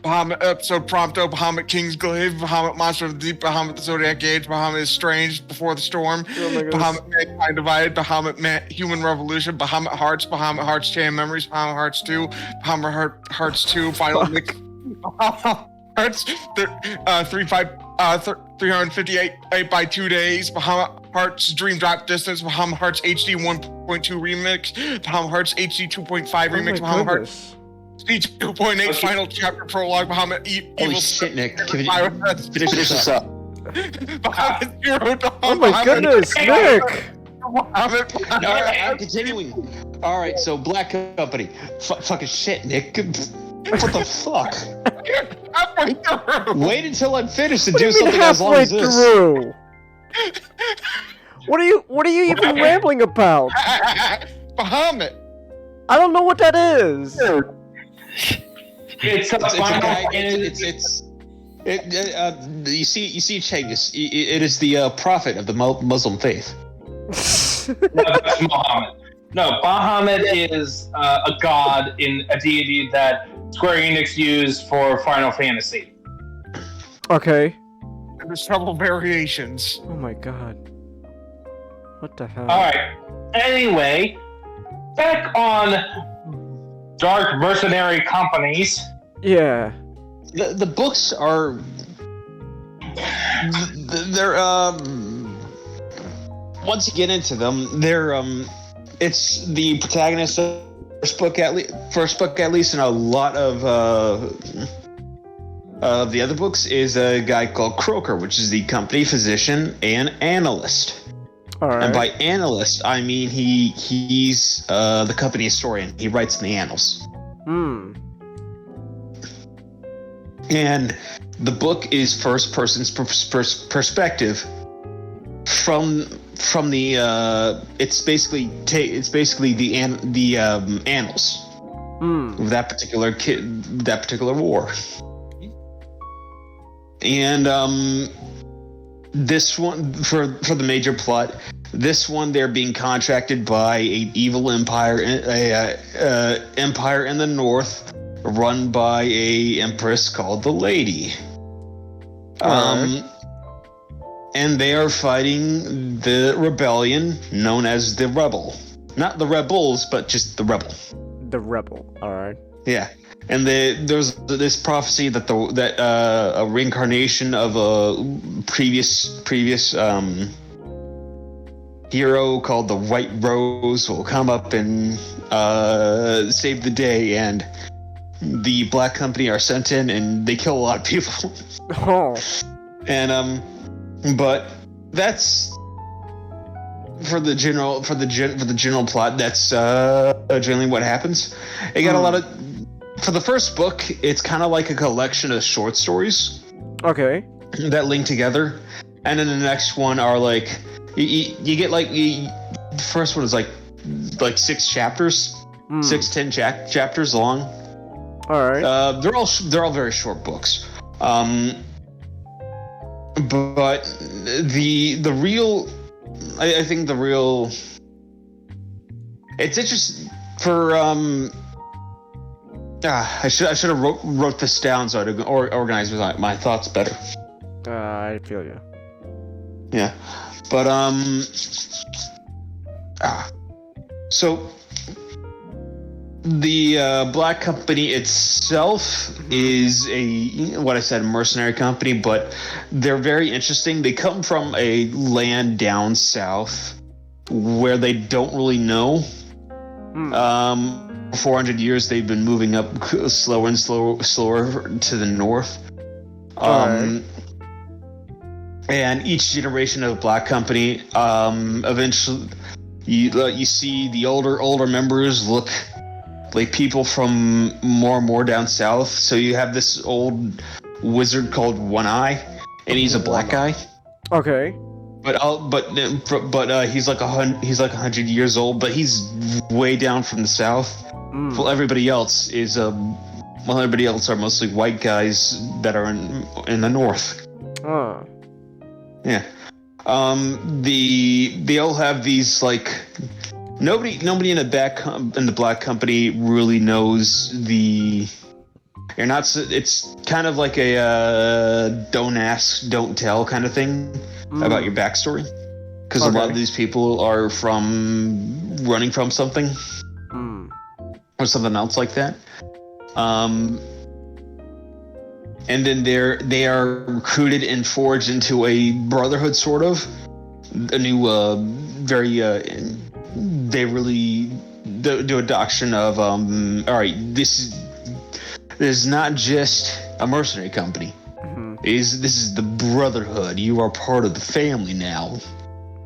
Bahamut Episode Prompto, Bahamut King's Glaive, Bahamut Monster of the Deep, Bahamut the Zodiac Age, Bahamut is Strange, Before the Storm, Bahamut Mankind Divided, Bahamut Human Revolution, Bahamut Hearts Chain Memories, Bahamut Hearts 2, Bahamut Hearts 2, Final Mix, Bahamut Hearts 358 8 by 2 days, Bahamut Hearts Dream Drop Distance, Bahamut Hearts HD 1.2 Remix, Bahamut Hearts HD 2.5 Remix, Bahamut Hearts Speech 2.8 Final Chapter Prologue, Bahamut Evil. Holy shit, Nick. Finish this up. Bahamut Zero Dawn. Oh my goodness, Nick! Bahamut. Alright, I'm continuing. Alright, so Black Company. Fucking shit, Nick. What the fuck? Halfway through. Wait until I'm finished and What do do you mean something as long halfway as this. through? What are you even rambling about? Bahamut. I don't know what that is. It's a It's a final. guy. You see, Changus. It is the prophet of the Muslim faith. No, that's Muhammad. No, Bahamut is a god in a deity that Square Enix used for Final Fantasy. Okay. There's several variations. Oh my god. What the hell? Alright. Anyway, back on Dark Mercenary Companies. Yeah. The books are. They're once you get into them, they're it's the protagonist of first book at least, and a lot of the other books is a guy called Croker, which is the company physician and analyst. All right. And by analyst, I mean he's the company historian. He writes in the annals. Hmm. And the book is first person's perspective from the it's basically the annals of that particular war. And this one for the major plot, this one they're being contracted by an evil empire, empire in the north, run by a empress called the Lady. And they are fighting the rebellion known as the Rebel. Not the rebels, but just the Rebel. The Rebel. All right. Yeah. And there's this prophecy that a reincarnation of a previous hero called the White Rose will come up and save the day, and the Black Company are sent in and they kill a lot of people. Oh. And but that's for the general plot. That's generally what happens. It got a lot of. For the first book, it's kind of like a collection of short stories. Okay. That link together, and then the next one are like you get like the first one is like 6 chapters, 10 chapters long. All right. They're all very short books. But the real, I think the real, it's interesting for I should have wrote this down so I'd organize my thoughts better. I feel you. Yeah, but so the Black Company itself is what I said, a mercenary company, but they're very interesting. They come from a land down south where they don't really know. 400 years they've been moving up slower and slower to the north. And each generation of Black Company, eventually you see the older members look like people from more down south. So you have this old wizard called One Eye, and he's a black guy. Okay. But he's like 100 years old, but he's way down from the south. Well, everybody else are mostly white guys that are in the north. Oh. Yeah. They all have these like nobody in the black company really knows the. You're not. It's kind of like a don't ask, don't tell kind of thing about your backstory, because a lot of these people are running from something or something else like that. And then they are recruited and forged into a brotherhood, sort of a new they really do adoption of all right, this is not just a mercenary company. This is the brotherhood. You are part of the family now.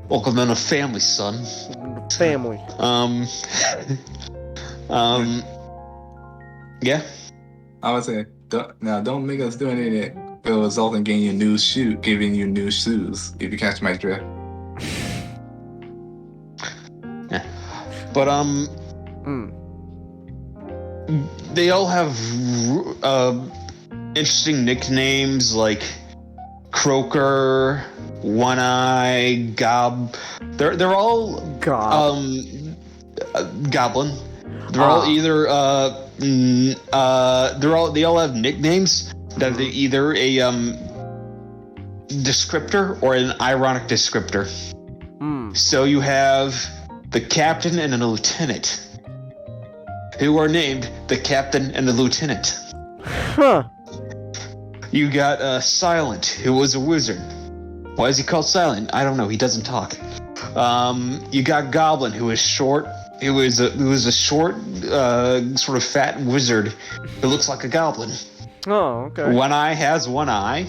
Welcome to the family, son. Family. Yeah. I would say, don't make us do anything that will result in giving you new shoes, if you catch my drift. Yeah. But they all have interesting nicknames like Croaker, One Eye, Gob. They're all Goblin. They're all either they all have nicknames that are either a descriptor or an ironic descriptor. So you have the captain and the lieutenant, who are named the captain and the lieutenant. Huh. You got Silent, who was a wizard. Why is he called Silent? I don't know. He doesn't talk. You got Goblin, who is short. It was a short, sort of fat wizard who looks like a goblin. Oh, okay. One Eye has one eye.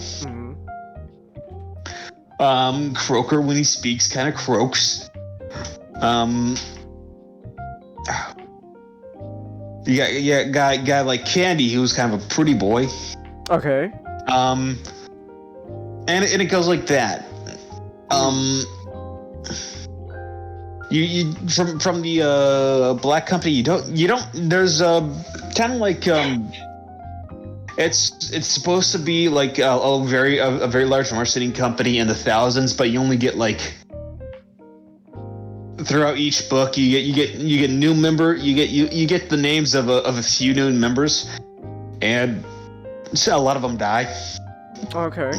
Croaker, when he speaks, kind of croaks. You got guy like Candy, who was kind of a pretty boy. Okay. And it goes like that. You from the black company, you don't there's kind of like it's supposed to be like a very large marketing company in the thousands, but you only get like throughout each book you get new member, you get the names of a few new members, and so a lot of them die. Okay.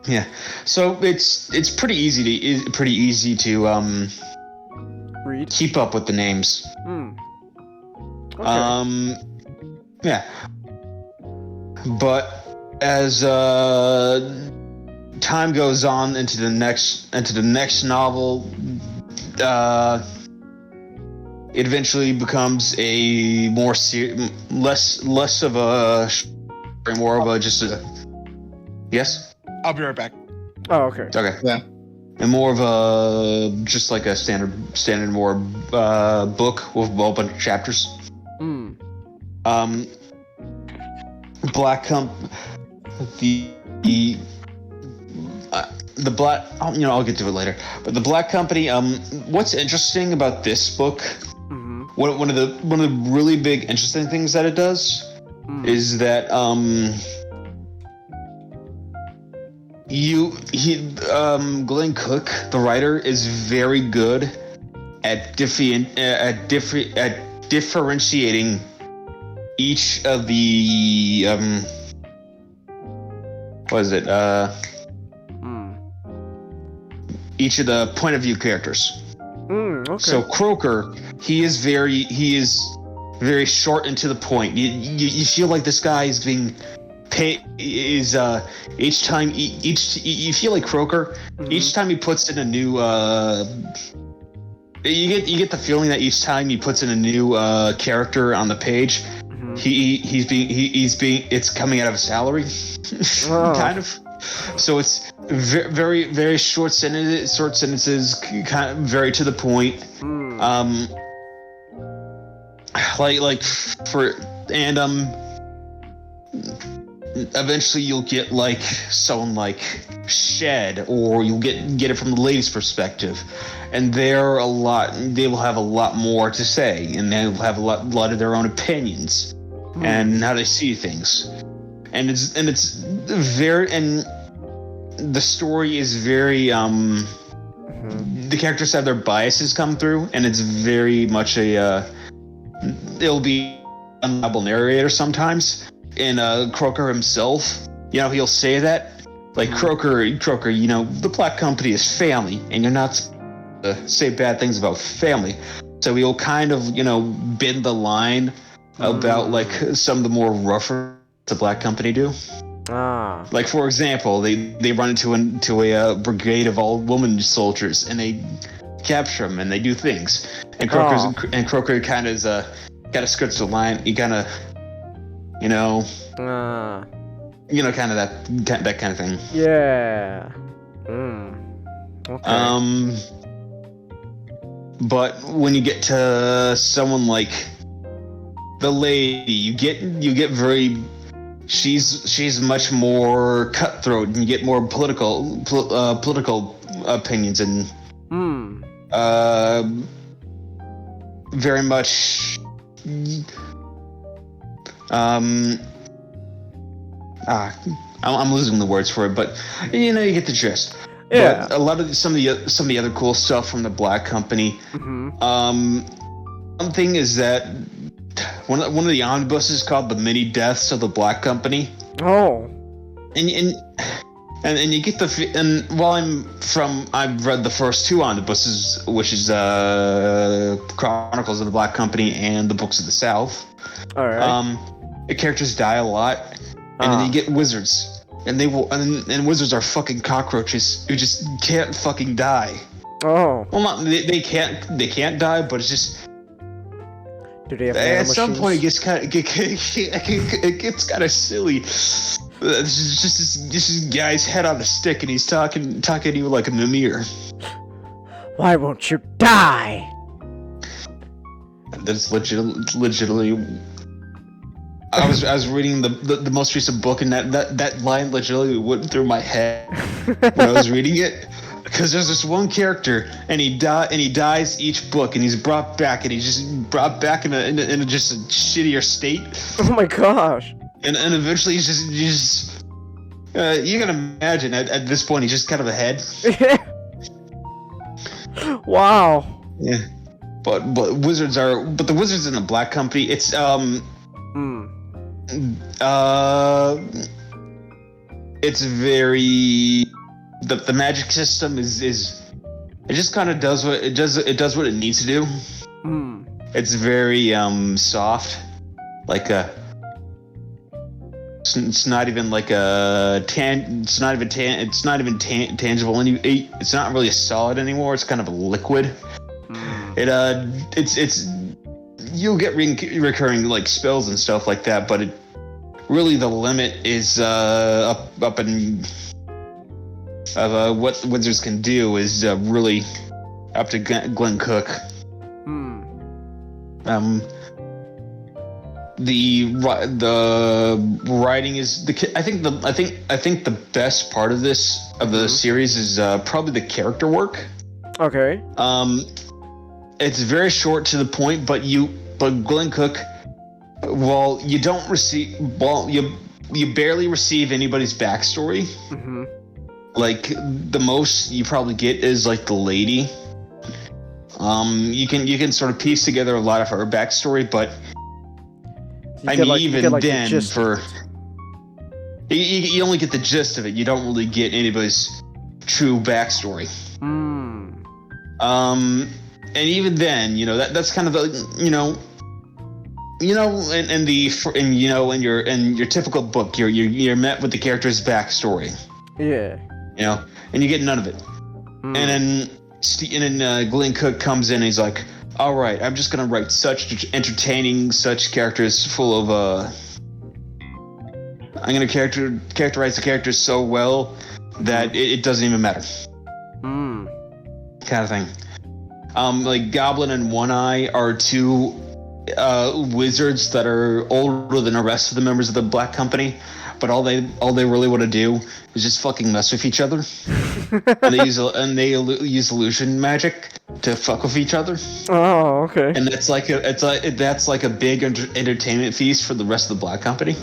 Yeah, so it's pretty easy to read, keep up with the names. Okay. Yeah, but as time goes on into the next novel, it eventually becomes a more less of a more of a just a yes. I'll be right back. Oh, okay. Okay. Yeah. And more of a just like a standard more book with a whole bunch of chapters. Black the black, I'll get to it later. But the Black Company. What's interesting about this book? One of the really big interesting things that it does is that Glenn Cook, the writer, is very good at differentiating each of the each of the point of view characters. Okay. So Croaker, he is very short and to the point. You feel like this guy is being paid. Each time you feel like Croaker. Each time he puts in a new you get the feeling that each time he puts in a new character on the page, he's being it's coming out of a salary, kind of. So it's very very short sentences, kind of very to the point. like for and eventually you'll get like someone like Shed, or you'll get it from the lady's perspective, and they will have a lot more to say, and they'll have a lot of their own opinions and how they see things, and it's very, and the story is very the characters have their biases come through, and it's very much it'll be a unreliable narrator sometimes. And Croker himself, he'll say that, like, Croker, the Black Company is family, and you're not supposed to say bad things about family. So he'll kind of, bend the line about, like, some of the more rougher the Black Company do. Like, for example, they run into a brigade of all-woman soldiers, and they capture them, and they do things. And Croker kind of skirts the line. He kind of, kind of that kind of thing. Yeah. Okay. But when you get to someone like the lady, you get very. She's much more cutthroat, and you get more political opinions, and very much. I'm losing the words for it, but you get the gist. Yeah. But a lot of some of the other cool stuff from the Black Company. One thing is that one of the omnibuses called the Many Deaths of the Black Company. Oh. And you get and I've read the first two omnibuses, which is Chronicles of the Black Company and the Books of the South. All right. The characters die a lot, and then you get wizards, and and wizards are fucking cockroaches who just can't fucking die. Oh. Well, they can't die, but it's just. Do they have at some machines? point, it gets kind of silly. It's just this guy's head on a stick, and he's talking to you like a mimir. Why won't you die? That's legitimately. I was reading the most recent book, and that line legitimately went through my head when I was reading it. Because there's this one character, and he dies each book, and he's brought back, and he's just brought back in a just a shittier state. Oh my gosh. And eventually he's just you can imagine at this point he's just kind of a head. Wow. Yeah. But the wizards in the Black Company, it's it's very the magic system is it just kind of does what it does what it needs to do. It's very soft, like it's not even like it's not even tangible, and it's not really a solid anymore. It's kind of a liquid. It's you'll get recurring like spells and stuff like that, but really the limit is up in what wizards can do is really up to Glenn Cook. The writing is I think the best part of the series is probably the character work. Okay. It's very short to the point, but Glenn Cook, you barely receive anybody's backstory. Like the most you probably get is like the lady. You can sort of piece together a lot of her backstory, but you only get the gist of it. You don't really get anybody's true backstory. And even then, that's kind of the in your typical book, you're met with the character's backstory. Yeah. And you get none of it. And then Glenn Cook comes in and he's like, all right, I'm just gonna write such entertaining, such characters full of I'm gonna characterize the characters so well that it doesn't even matter. Kind of thing. Like Goblin and One Eye are two wizards that are older than the rest of the members of the Black Company, but all they really want to do is just fucking mess with each other, and they use illusion magic to fuck with each other. Oh, okay. And that's like a big entertainment feast for the rest of the Black Company.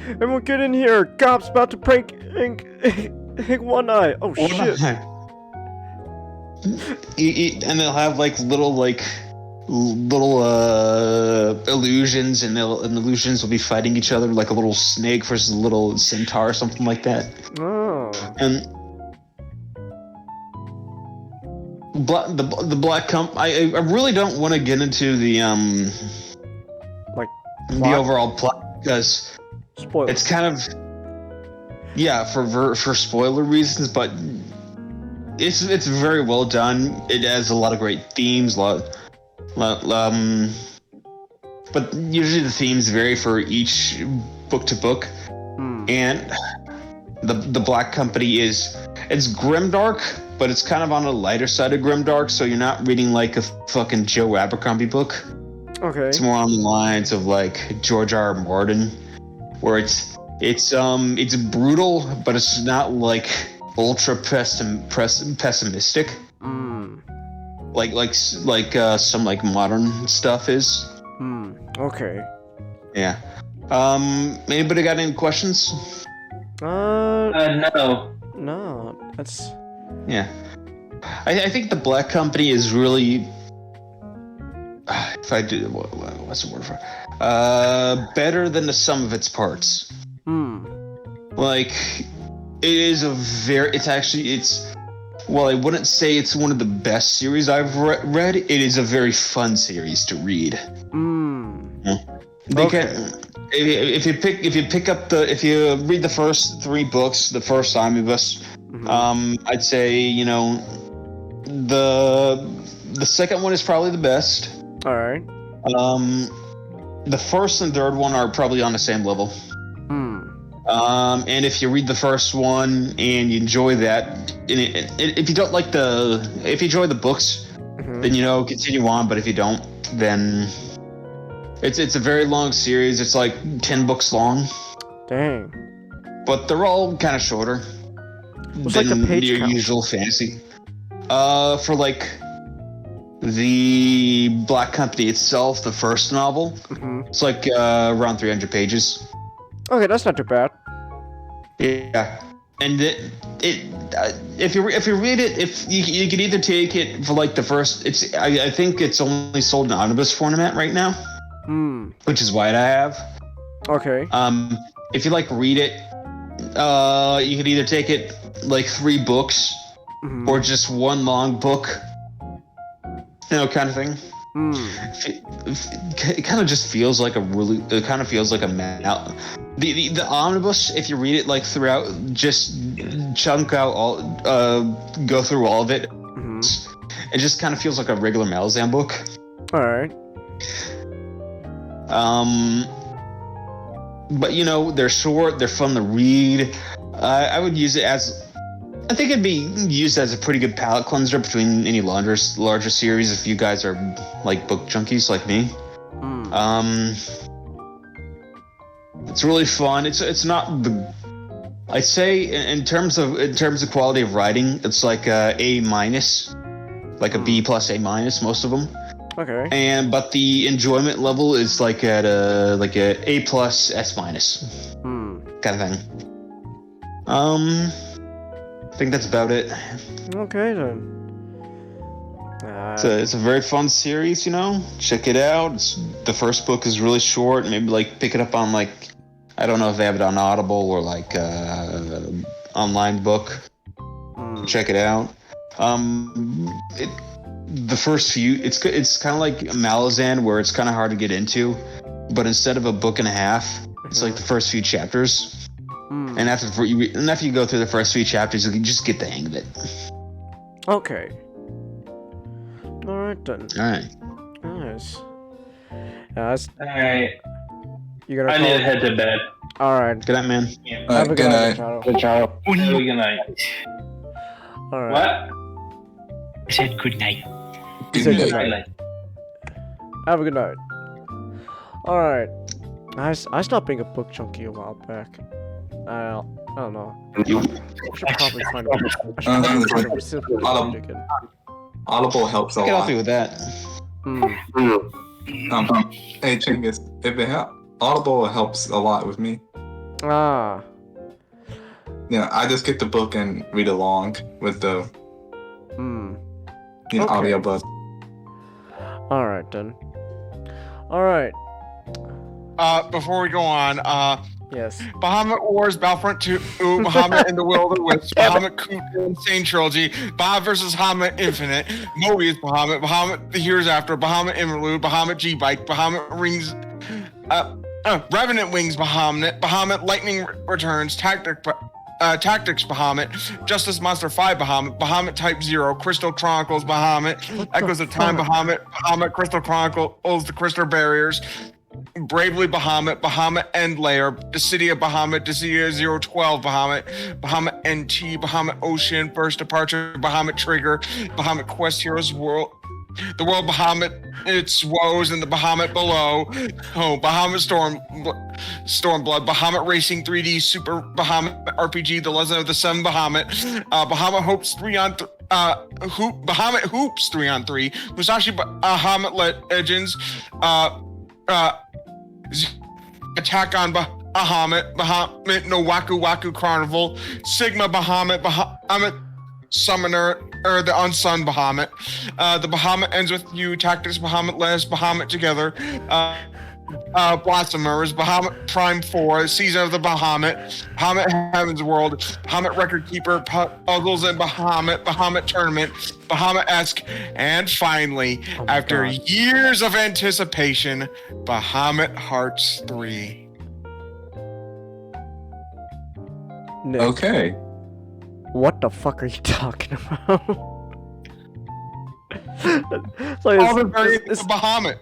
Everyone get in here! Cop's about to prank Hank One Eye. Oh shit! And they'll have like little illusions, and illusions will be fighting each other, like a little snake versus a little centaur or something like that. Oh. And the Black Company. I really don't want to get into the like the overall plot, because spoilers. it's kind of for spoiler reasons, but it's very well done. It has a lot of great themes, but usually the themes vary for each book to book. And the Black Company it's grimdark, but it's kind of on the lighter side of grimdark, so you're not reading like a fucking Joe Abercrombie book. Okay. It's more on the lines of like George R. R. Martin, where it's brutal, but it's not like ultra pessimistic. Like some like modern stuff is. Okay. Yeah. Anybody got any questions? No. No. That's. Yeah. I think the Black Company is really. If I do, what's the word for? Better than the sum of its parts. Like, it is well, I wouldn't say it's one of the best series I've read. It is a very fun series to read. If you read the first 3 books, the first omnibus, I'd say, the second one is probably the best. All right. The first and third one are probably on the same level. And if you read the first one and you enjoy that, if you don't like if you enjoy the books, then continue on. But if you don't, then it's a very long series. It's like 10 books long. Dang. But they're all kind of shorter than your usual fantasy. For like the Black Company itself, the first novel, it's like around 300 pages. Okay, that's not too bad. Yeah, and if you read it, if you can either take it for like the first, I think it's only sold in omnibus format right now, which is why I have. Okay. If you read it, you could either take it like 3 books, or just one long book, kind of thing. It kind of just feels like the omnibus, if you read it like throughout, just chunk out go through all of it, it just kind of feels like a regular Malazan book. All right. But they're short, they're fun to read. I would use it I think it'd be used as a pretty good palate cleanser between any larger series if you guys are like book junkies like me. It's really fun. It's not I'd say in terms of quality of writing, it's like a A-, like a B+, A-, most of them. Okay. But the enjoyment level is like at a A+, S-, kind of thing. I think that's about it. Okay then. It's a very fun series, Check it out. The first book is really short. Maybe pick it up on I don't know if they have it on Audible or online book. Check it out. The first few, it's kind of like Malazan, where it's kind of hard to get into, but instead of a book and a half, it's like the first few chapters. And after you go through the first 3 chapters, you can just get the hang of it. Okay. All right then. All right. Nice. Alright. You gotta. I need to head to bed. All right. Good night, man. Have a good night. Good night. Have a good night. All right. What? I said good night. You said good I night. like. Have a good night. Alright. I stopped being a book junkie a while back. I don't know. I should probably find a read again. Audible helps a I can help you lot. with that. Hey, Chinggis, if it Audible helps a lot with me. Ah. I just get the book and read along with the Okay. audiobook. Alright then. Alright. Before we go on, Yes. Bahamut Wars, Battlefront 2, Bahamut and the Will of the Wisps, Bahamut Coop Insane Trilogy, Bahamut vs. Bahamut Infinite, Mobius Bahamut, Bahamut The Here's After, Bahamut Interlude, Bahamut G-Bike, Bahamut Rings, Revenant Wings Bahamut, Bahamut Lightning Returns, Tactics Bahamut, Justice Monster 5 Bahamut, Bahamut Type 0, Crystal Chronicles Bahamut, Echoes of Time Bahamut, Bahamut Crystal Chronicles, The Crystal Barriers, Bravely Bahamut, Bahamut End Layer, Dissidia Bahamut, Dissidia 012 Bahamut, Bahamut NT, Bahamut Ocean, First Departure, Bahamut Trigger, Bahamut Quest Heroes World, The World Bahamut, Its Woes, and the Bahamut Below, Bahamut Stormblood, Bahamut Racing 3D, Super Bahamut RPG, The Legend of the Seven Bahamut, Bahamut Hopes 3 on Bahamut Hoops 3 on 3, Musashi Bahamut Legends, Attack on Bahamut, Bahamut no Waku Waku Carnival, Sigma Bahamut, Bahamut Summoner, or the Unsung Bahamut. The Bahamut Ends With You, Tactics Bahamut, Last Bahamut Together, Blossomers, Bahamut Prime 4, Season of the Bahamut, Bahamut Heaven's World, Bahamut Record Keeper, Puzzles and Bahamut Tournament, Bahamut-esque, and finally, after years of anticipation, Bahamut Hearts 3. Nick, Okay. what the fuck are you talking about? It's like, All the variants of Bahamut.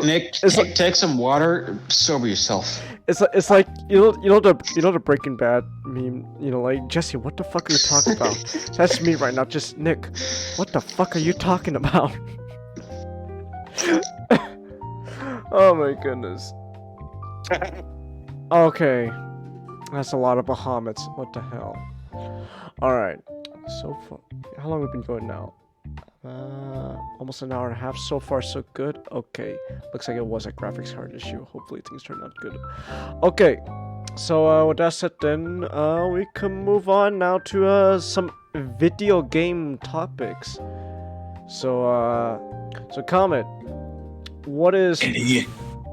Nick, take some water, sober yourself. It's like you know the Breaking Bad meme, like Jesse, what the fuck are you talking about? That's me right now, just Nick. What the fuck are you talking about? Oh my goodness. Okay, that's a lot of Bahamuts. What the hell? All right, so far, how long have we been going now? Almost an hour and a half. So far, so good. Okay, looks like it was a graphics card issue. Hopefully things turned out good. Okay, so with that said, then we can move on now to some video game topics. So Comet, what is?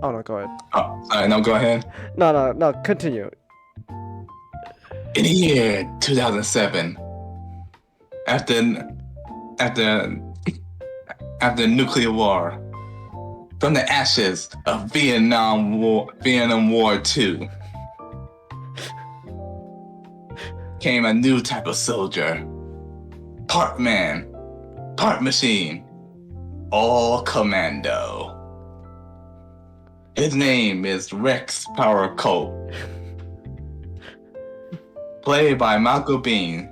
Oh no, go ahead. Oh, sorry. No, go ahead. No, continue. In the year 2007, after nuclear war, from the ashes of Vietnam War II, came a new type of soldier. Part man, part machine, all commando. His name is Rex Power Colt. Played by Michael Biehn.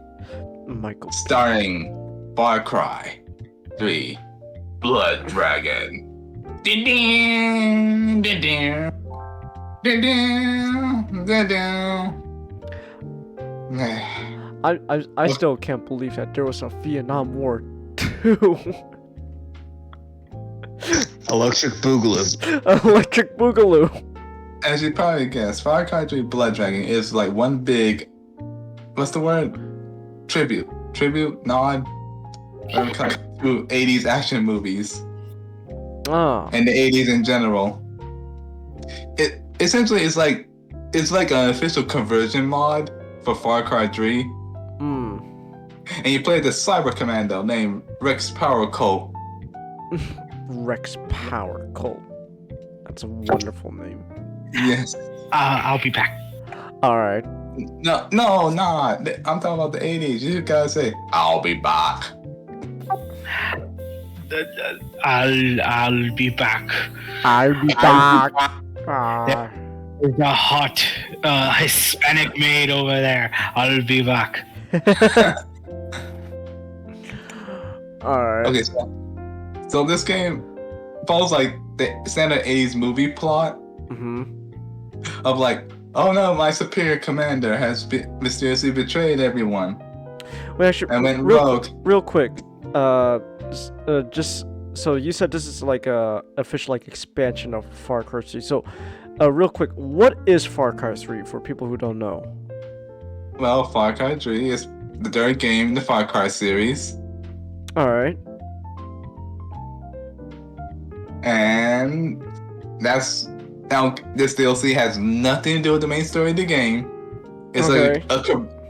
Michael. Starring Far Cry 3 Blood Dragon. Ding-ding, ding-ding, ding-ding, ding-ding. I still can't believe that there was a Vietnam War 2. Electric Boogaloo. Electric Boogaloo. As you probably guessed, Far Cry 3 Blood Dragon is like one big, what's the word? Tribute, nod, to 80s action movies. And the 80s in general. It essentially is like an official conversion mod for Far Cry 3. And you play the cyber commando named Rex Power Colt. Rex Power Colt. That's a wonderful name. Yes. I'll be back. Alright. No, I'm talking about the 80s. You gotta say, I'll be back. I'll be back. I'll be back. There's a hot Hispanic maid over there. I'll be back. All right. Okay, so this game follows like the standard 80s movie plot Mm-hmm. of like, oh no, my superior commander has mysteriously betrayed everyone Wait, actually, and went real rogue. real quick. Just so you said this is like a official like expansion of Far Cry 3. So, real quick, what is Far Cry 3 for people who don't know? Well, Far Cry 3 is the third game in the Far Cry series, All right. and that's now this DLC has nothing to do with the main story of the game. It's Okay. like it's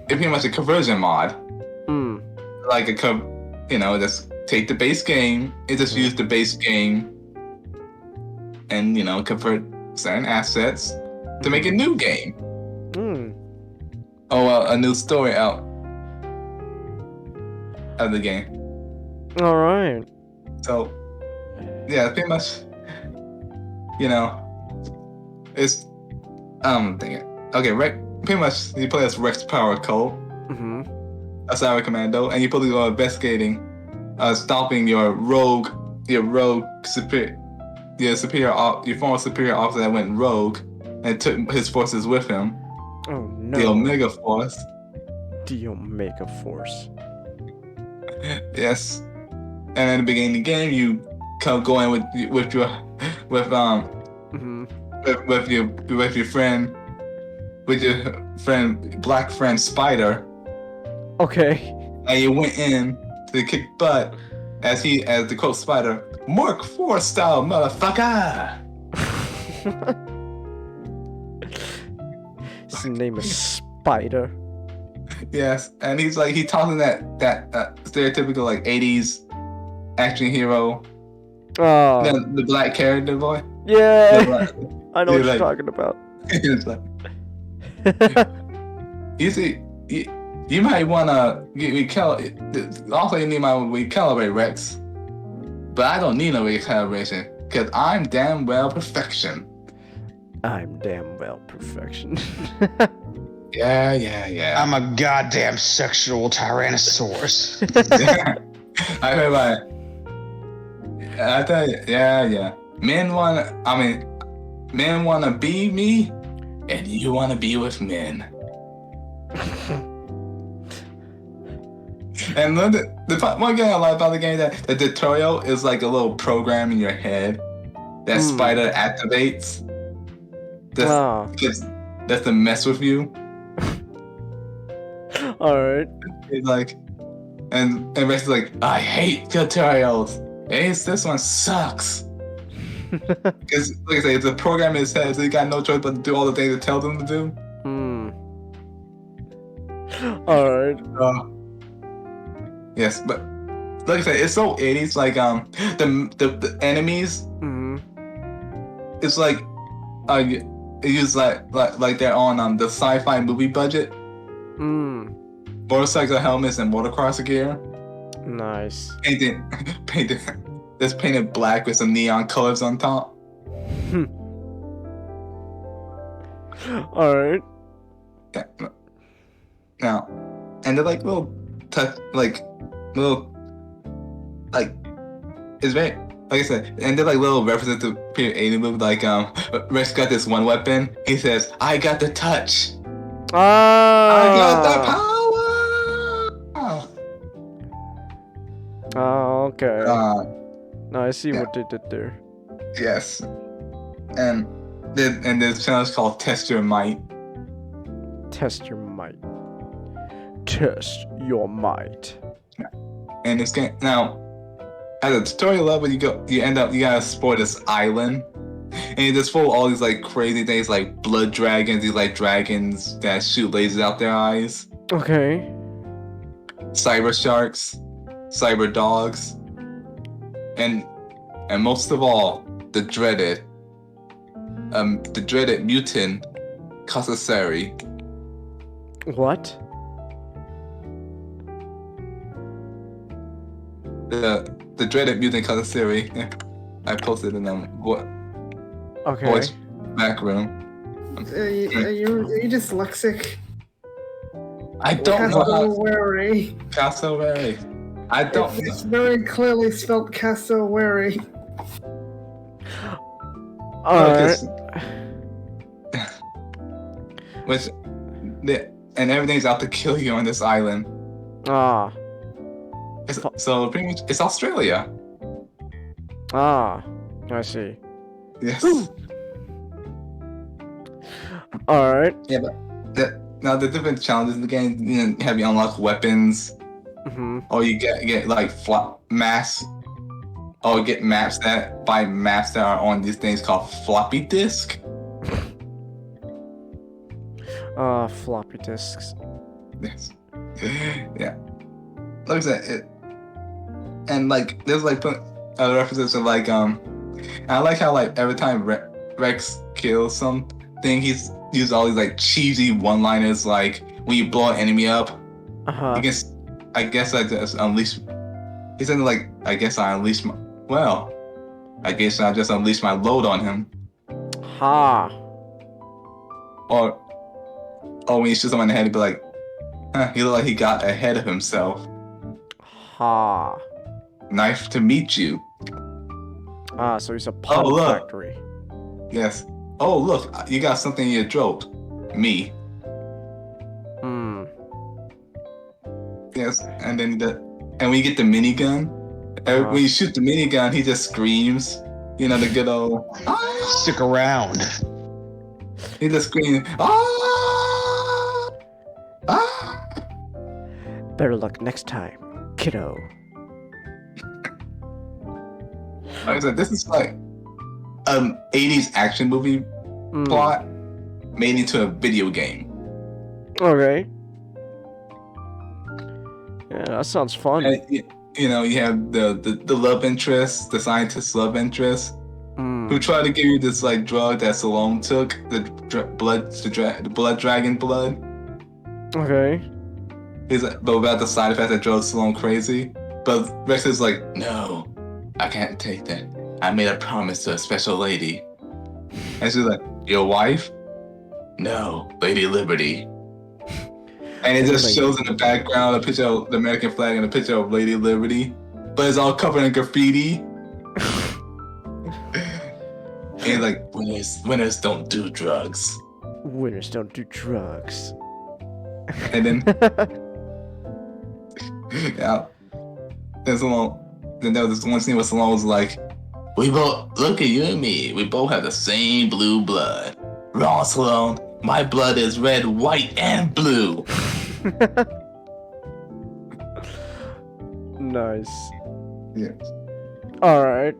pretty much a conversion mod. Hmm. Like just take the base game and just use the base game and convert certain assets to make a new game. Hmm. A new story out of the game. All right. So yeah, pretty much it's dang it. Okay, pretty much you play as Rex Power Cole, Mm-hmm. a cyber commando, and you probably go investigating, stopping your former superior officer that went rogue and took his forces with him. Oh no. The Omega Force. The Omega Force. Yes. And in the beginning of the game, you go in with your black friend Spider, Okay. and you went in to kick butt as the quote Spider, Mark 4 style motherfucker. His name is Spider. Yes, and he talks in that stereotypical like 80s action hero, Oh. the black character boy. Yeah. The black- I know You're what you're like- talking about. It's like, you see, you might wanna also you need my recalibrate Rex, but I don't need no recalibration because I'm damn well perfection. I'm damn well perfection. Yeah. I'm a goddamn sexual tyrannosaurus. I heard about it. I tell you, yeah. Men wanna be me, and you wanna be with men. And the one thing I like about the game is that the tutorial is like a little program in your head that Spider activates. That's to mess with you. Alright. It's like, and Rex is like, I hate tutorials. This one sucks. Because, like I say, it's a program in his head, so he got no choice but to do all the things it tells him to do. Alright. Yes, but like I said, it's so 80s. Like the enemies, it's like it uses like they're on the sci-fi movie budget. Motorcycle helmets and motocross gear. Nice. Painted. Just painted black with some neon colors on top. Alright. Yeah. Now, and they're like little it's very, like I said, and they're like little references to period alien movie. Like Rex got this one weapon. He says, "I got the touch. I got the power." Oh, okay. Now I see what they did there. Yes, and this channel is called Test Your Might. Test your might. Test your might. And this game now, at the tutorial level, you gotta explore this island, and you just full of all these like crazy things like blood dragons, these like dragons that shoot lasers out their eyes. Okay. Cyber sharks, cyber dogs, and most of all, the dreaded mutant Kasasari. What? The dreaded mutant Kasasari. I posted in them Okay. voice back room. Are you dyslexic? I don't know how. Cassowary. Cassowary. I don't It's know. very clearly spelled cassowary. Alright. Which, and everything's out to kill you on this island. Ah. So pretty much, it's Australia. Ah. I see. Yes. Alright. Yeah, but now the different challenges in the game, you have you unlock weapons, Mm-hmm. or you get like maps, or get maps that are on these things called floppy disk. Floppy disks. Yes. Yeah. Like I said, and like there's like references to like I like how like every time Rex kills something, he's used all these like cheesy one-liners like when you blow an enemy up, Uh-huh. I guess I just unleash. He said like I guess I unleashed my I guess I just unleashed my load on him. Ha. Or when you shoot someone in the head, he'd be like, he looked like he got ahead of himself. Ha. Nice to meet you. Ah, so he's a pun look. factory. Yes. Oh, look, you got something in your throat. Me. Hmm. Yes. And then when you get the minigun, when you shoot the minigun, he just screams. You know, the good old, Stick around. he just screams, ah! Ah! Better luck next time, kiddo. Like I said, this is like 80s action movie plot made into a video game. Okay. Yeah, that sounds fun. And, you know, you have the love interest, the scientist love interest, who tried to give you this like drug that Salome took, the blood dragon blood. Okay. He's like, but about the side effects that drove Salome crazy. But Rex is like, no, I can't take that. I made a promise to a special lady. And she's like, your wife? No, Lady Liberty. And it just shows in the background a picture of the American flag and a picture of Lady Liberty. But it's all covered in graffiti. And he's like, winners don't do drugs. Winners don't do drugs. And then, yeah. Then there was this one scene where Stallone was like, we both, look at you and me, we both have the same blue blood. Wrong, Stallone. My blood is red, white, and blue. Nice. Yeah. Alright.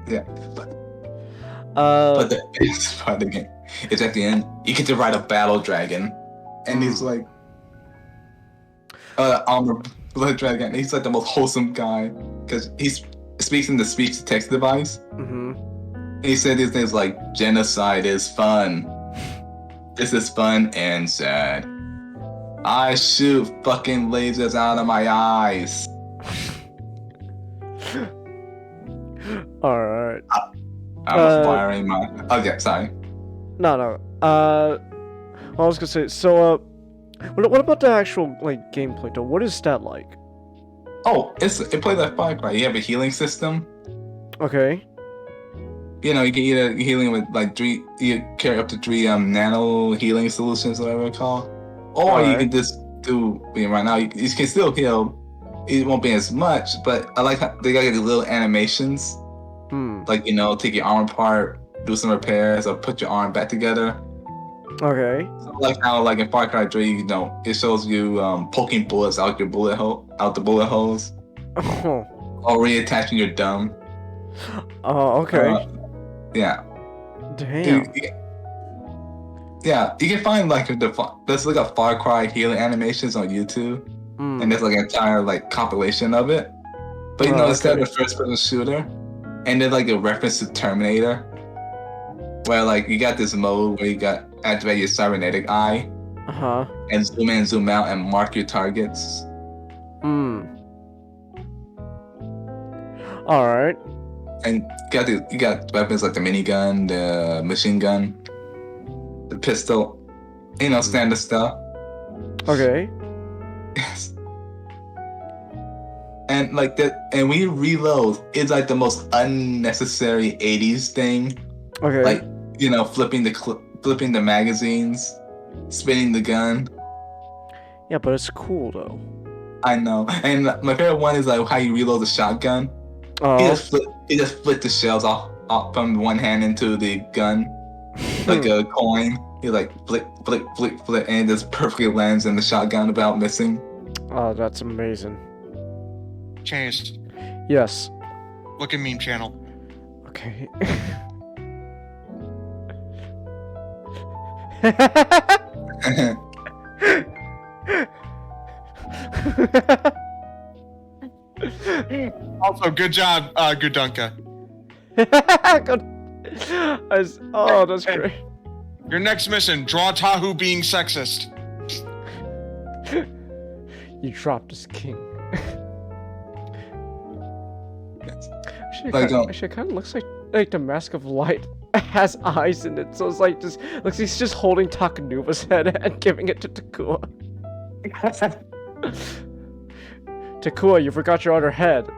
Yeah. But the best part of the game is at the end, you get to ride a battle dragon. And he's like, armor blood dragon. He's like the most wholesome guy. Because he speaks in the speech-to-text device. Mm-hmm. And he said his name's like, genocide is fun. This is fun and sad. I shoot fucking lasers out of my eyes. Alright. I'm firing my... Oh, yeah, sorry. No. I was gonna say, so, what about the actual, like, gameplay, though? What is that like? Oh, it plays like Far Cry. You have a healing system. Okay. You know, you can either healing with like you carry up to 3 nano healing solutions, whatever it's called. Or you can just do, right now, you can still heal. It won't be as much, but I like how they got these little animations. Like, you know, take your arm apart, do some repairs, or put your arm back together. Okay. So like how, like in Far Cry 3, you know, it shows you poking bullets out the bullet holes. Oh. Or reattaching your thumb. Oh, okay. Yeah. Damn. Yeah, you can find like let's look at Far Cry healing animations on YouTube, and there's like an entire like compilation of it. But you know, instead of a first-person shooter, and then like a reference to Terminator, where like you got this mode where you got activate your cybernetic eye, and zoom in, zoom out, and mark your targets. All right. And you got weapons like the minigun, the machine gun, the pistol, you know, standard stuff. Okay. Yes. and like that, and when you reload, it's like the most unnecessary '80s thing. Okay. Like flipping the magazines, spinning the gun. Yeah, but it's cool though. I know, and my favorite one is like how you reload the shotgun. Oh. He just flipped the shells off from one hand into the gun, like a coin. He like flick, flick, flick, flick, and it just perfectly lands in the shotgun without missing. Oh, that's amazing. Chase, Yes. look at meme channel. Okay. Also, good job, Gudunka. Oh, that's great. Your next mission: draw Tahu being sexist. You dropped as king. Actually, Like, it kind of looks like the Mask of Light has eyes in it, so it's like just looks he's just holding Takanuba's head and giving it to Takua. Takua, you forgot your other head.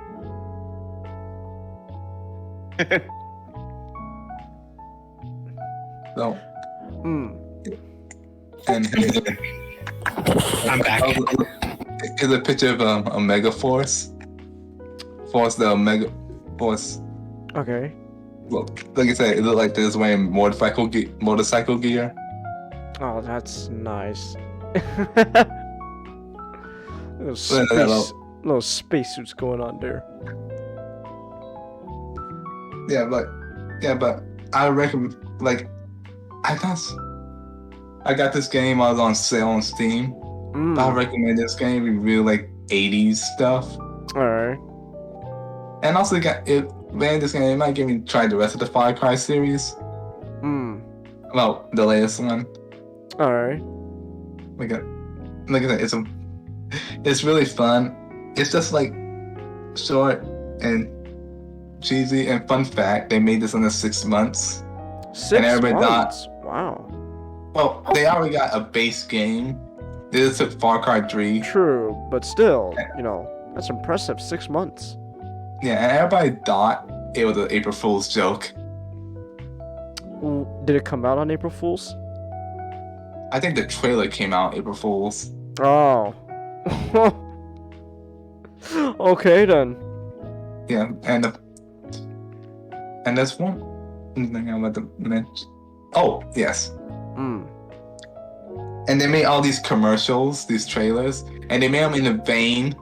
So, Hmm. and I'm back. here's a picture of a Mega Force. The Mega Force. Okay. Well, like I said, it looked like they're wearing motorcycle gear. Oh, that's nice. little spacesuits going on there. Yeah, but I recommend I got this game. I was on sale on Steam. Mm. I recommend this game. We really like '80s stuff, All right. and also this game. It might give me try the rest of the Far Cry series. Hmm. Well, the latest one. All right. Like I said, it's really fun. It's just like short and cheesy. And fun fact, they made this under 6 months. 6 everybody months. Wow. Well, they already got a base game. They just took Far Cry 3. True, but still, that's impressive. 6 months. Yeah, and everybody thought it was an April Fool's joke. Did it come out on April Fool's? I think the trailer came out April Fool's. Oh. Okay then. Yeah, and there's one thing I'm about to mention. Oh, yes. Hmm. And they made all these commercials, these trailers, and they made them in the vein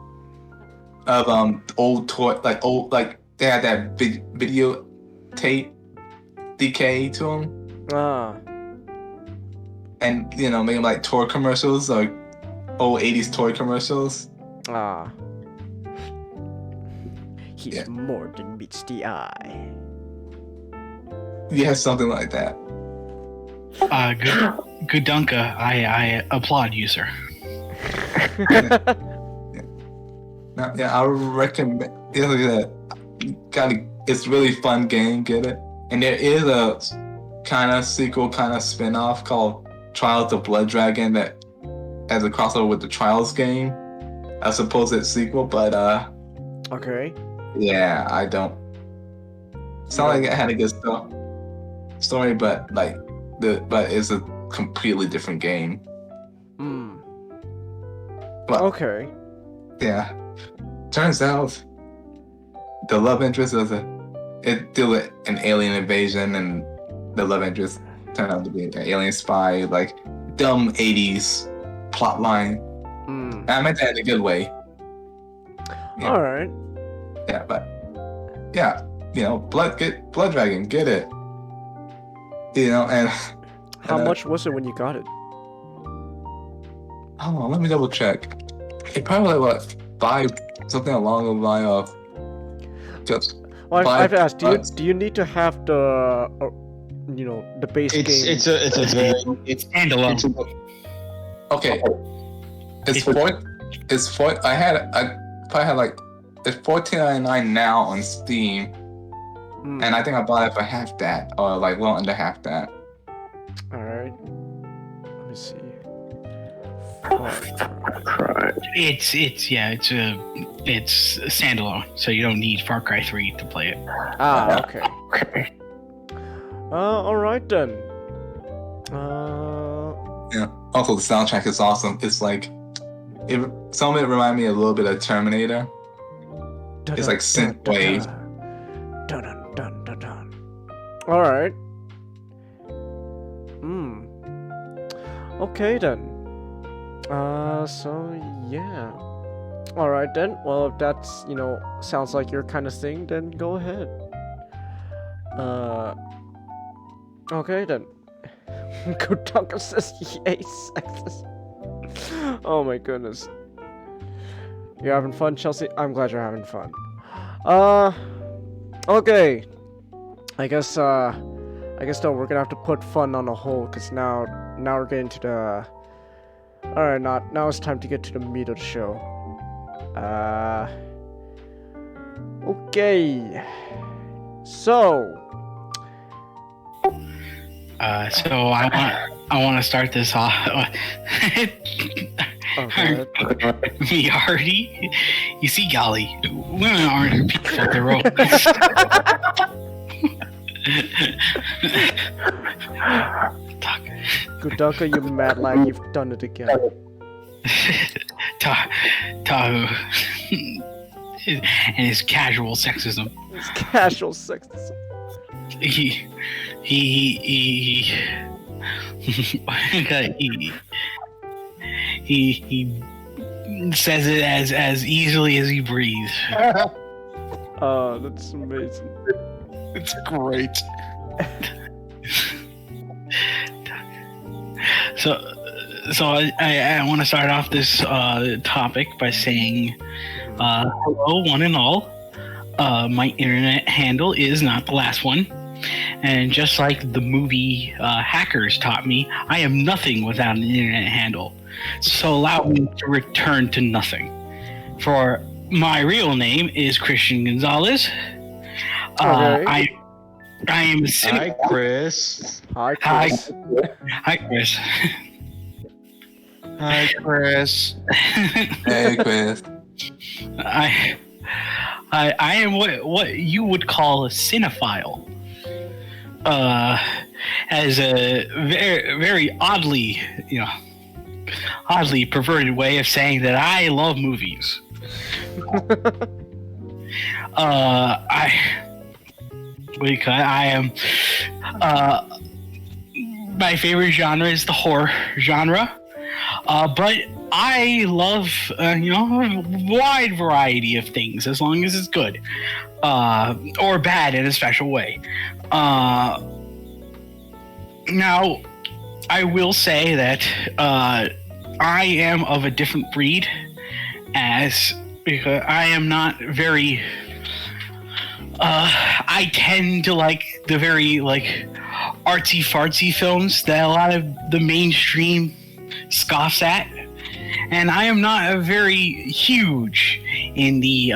of old toy, they had that video tape decay to them, Ah. and made them like toy commercials or old '80s toy commercials. Ah. He's Yeah. more than meets the eye. Yeah, something like that. Good Dunka. I applaud you, sir. Now, yeah, I would recommend. It's really fun game. Get it? And there is a kind of sequel, kind of spin-off called Trials of Blood Dragon that has a crossover with the Trials game. I suppose it's sequel, but Okay. yeah, I don't. Sound like it had a good story, but but it's a completely different game. Hmm. But Okay. yeah, turns out the love interest it deal with an alien invasion, and the love interest turned out to be an alien spy, like dumb '80s plot line. Hmm. And I meant that in a good way. Yeah. All right. Yeah, but yeah, blood dragon, get it. And How much was it when you got it? hold on, let me double check. It probably like something along the line of just. Well, I have to ask. $5. Do you need to have the the base game? It's a very It's standalone. Okay, it's it's $14.99 now on Steam, Hmm. and I think I bought it for half that, or like well under half that. All right. Let me see. It's standalone, so you don't need Far Cry 3 to play it. Ah, okay. All right then. Yeah. Also, the soundtrack is awesome. It's like, some of it remind me a little bit of Terminator. It's like synthwave. Dun dun dun dun dun. All right. Okay then. So yeah. All right then. Well, if that's sounds like your kind of thing, then go ahead. Okay then. Kutaka says yay, sexist. Oh my goodness. You're having fun, Chelsea? I'm glad you're having fun. Okay. I guess though we're gonna have to put fun on a hold, because now we're getting to the... Alright, now it's time to get to the meat of the show. Okay. So I want to start this off. okay. Me, Hardy. You see, golly, women aren't people, they're robots. Kutaka, you mad lad, you've done it again. Tahu. And his casual sexism. It's casual sexism. He says it as easily as he breathes. Oh, that's amazing. It's great. So I want to start off this topic by saying hello, one and all. My internet handle is not the last one. And just like the movie Hackers taught me, I am nothing without an internet handle. So allow me to return to nothing. For my real name is Christian Gonzalez. Okay. I am a Hi, Chris. Hi, Chris. Hi, Chris. Hi, Chris. Hey, Chris. I am what you would call a cinephile. As a very, very oddly perverted way of saying that I love movies. I am. My favorite genre is the horror genre, but I love a wide variety of things as long as it's good, or bad in a special way. Now, I will say that I am of a different breed, because I am not very. I tend to like the very artsy fartsy films that a lot of the mainstream scoffs at, and I am not very huge in the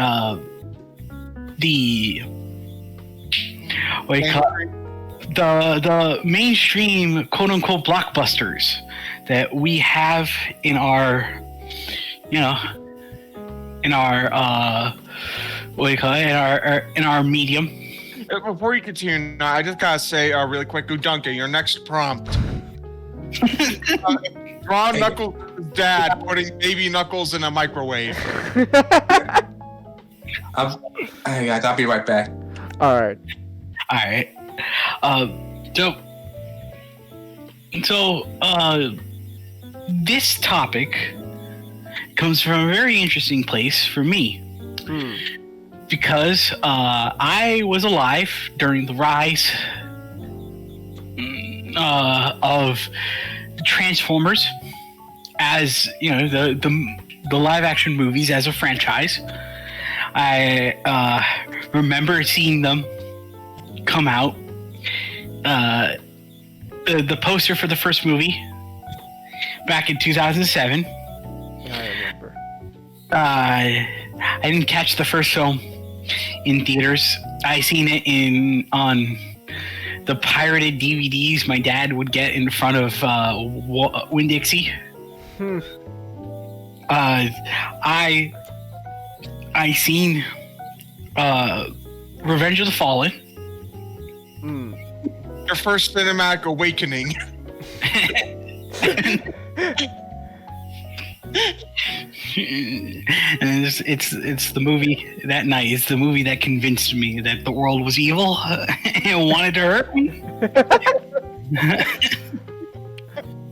what do you call it? The mainstream quote unquote blockbusters that we have in our what do you call it? In our medium. Before you continue, I just gotta say really quick, Udunka, your next prompt. Draw Knuckles' dad putting baby Knuckles in a microwave. I'll be right back. All right. So this topic comes from a very interesting place for me. Because I was alive during the rise of Transformers, as the live action movies as a franchise. I remember seeing them come out. The poster for the first movie back in 2007. Yeah, I remember. I didn't catch the first film in theaters. I seen it on the pirated DVDs my dad would get in front of Winn-Dixie. I seen Revenge of the Fallen. Your first cinematic awakening. And it's the movie that night. It's the movie that convinced me that the world was evil and wanted to hurt me.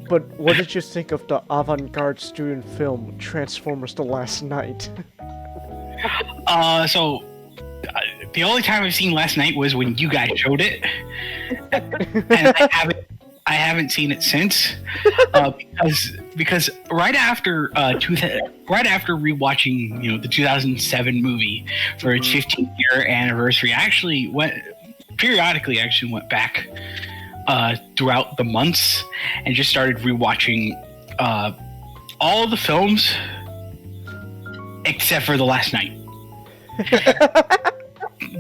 But what did you think of the avant-garde student film Transformers: The Last Night? So the only time I've seen Last Night was when you guys showed it, and I haven't seen it since, because right after rewatching the 2007 movie for its 15th year anniversary, I actually went back throughout the months and just started rewatching all the films except for The Last Night.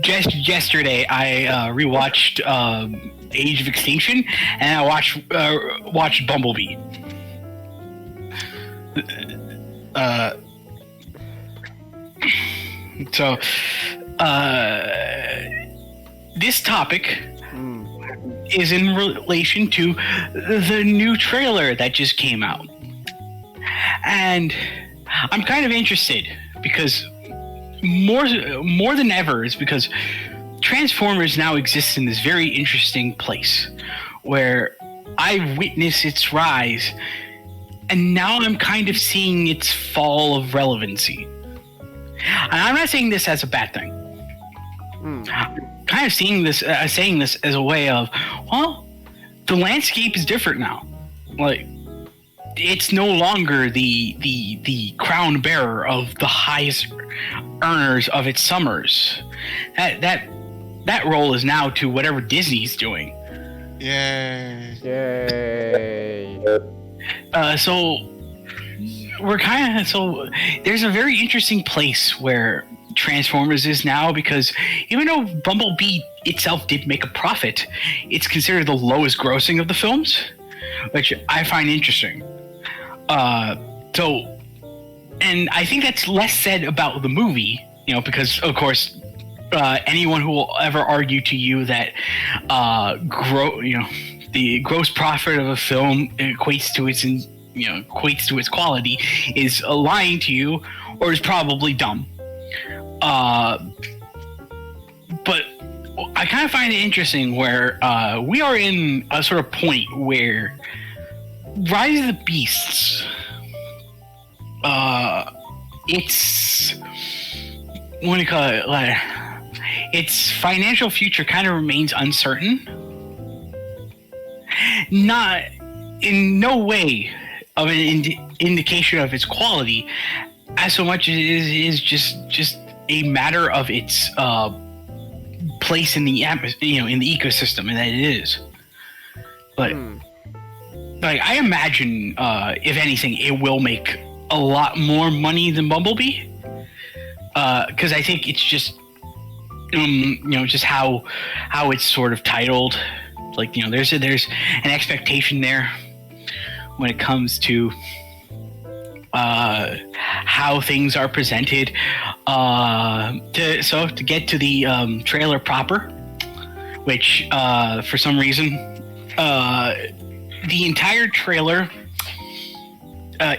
Just yesterday, I rewatched Age of Extinction, and I watched Bumblebee. So, this topic is in relation to the new trailer that just came out, and I'm kind of interested because more than ever is because Transformers now exists in this very interesting place where I witness its rise, and now I'm kind of seeing its fall of relevancy. And I'm not saying this as a bad thing. I'm kind of saying this as a way of, well, the landscape is different now. Like, it's no longer the crown bearer of the highest earners of its summers. That role is now to whatever Disney's doing. Yay. So there's a very interesting place where Transformers is now, because even though Bumblebee itself did make a profit, it's considered the lowest grossing of the films, which I find interesting. And I think that's less said about the movie, because of course, anyone who will ever argue to you that the gross profit of a film equates to its quality is lying to you, or is probably dumb. But I kind of find it interesting where we are in a sort of point where Rise of the Beasts, its what do you call it? Like, its financial future kind of remains uncertain. Not in no way of an indication of its quality, as so much as it is just a matter of its place in the atmosphere, in the ecosystem, and that it is. But like, I imagine, if anything, it will make a lot more money than Bumblebee, because I think it's just, just how it's sort of titled. Like, there's an expectation there when it comes to how things are presented. To get to the trailer proper, which for some reason the entire trailer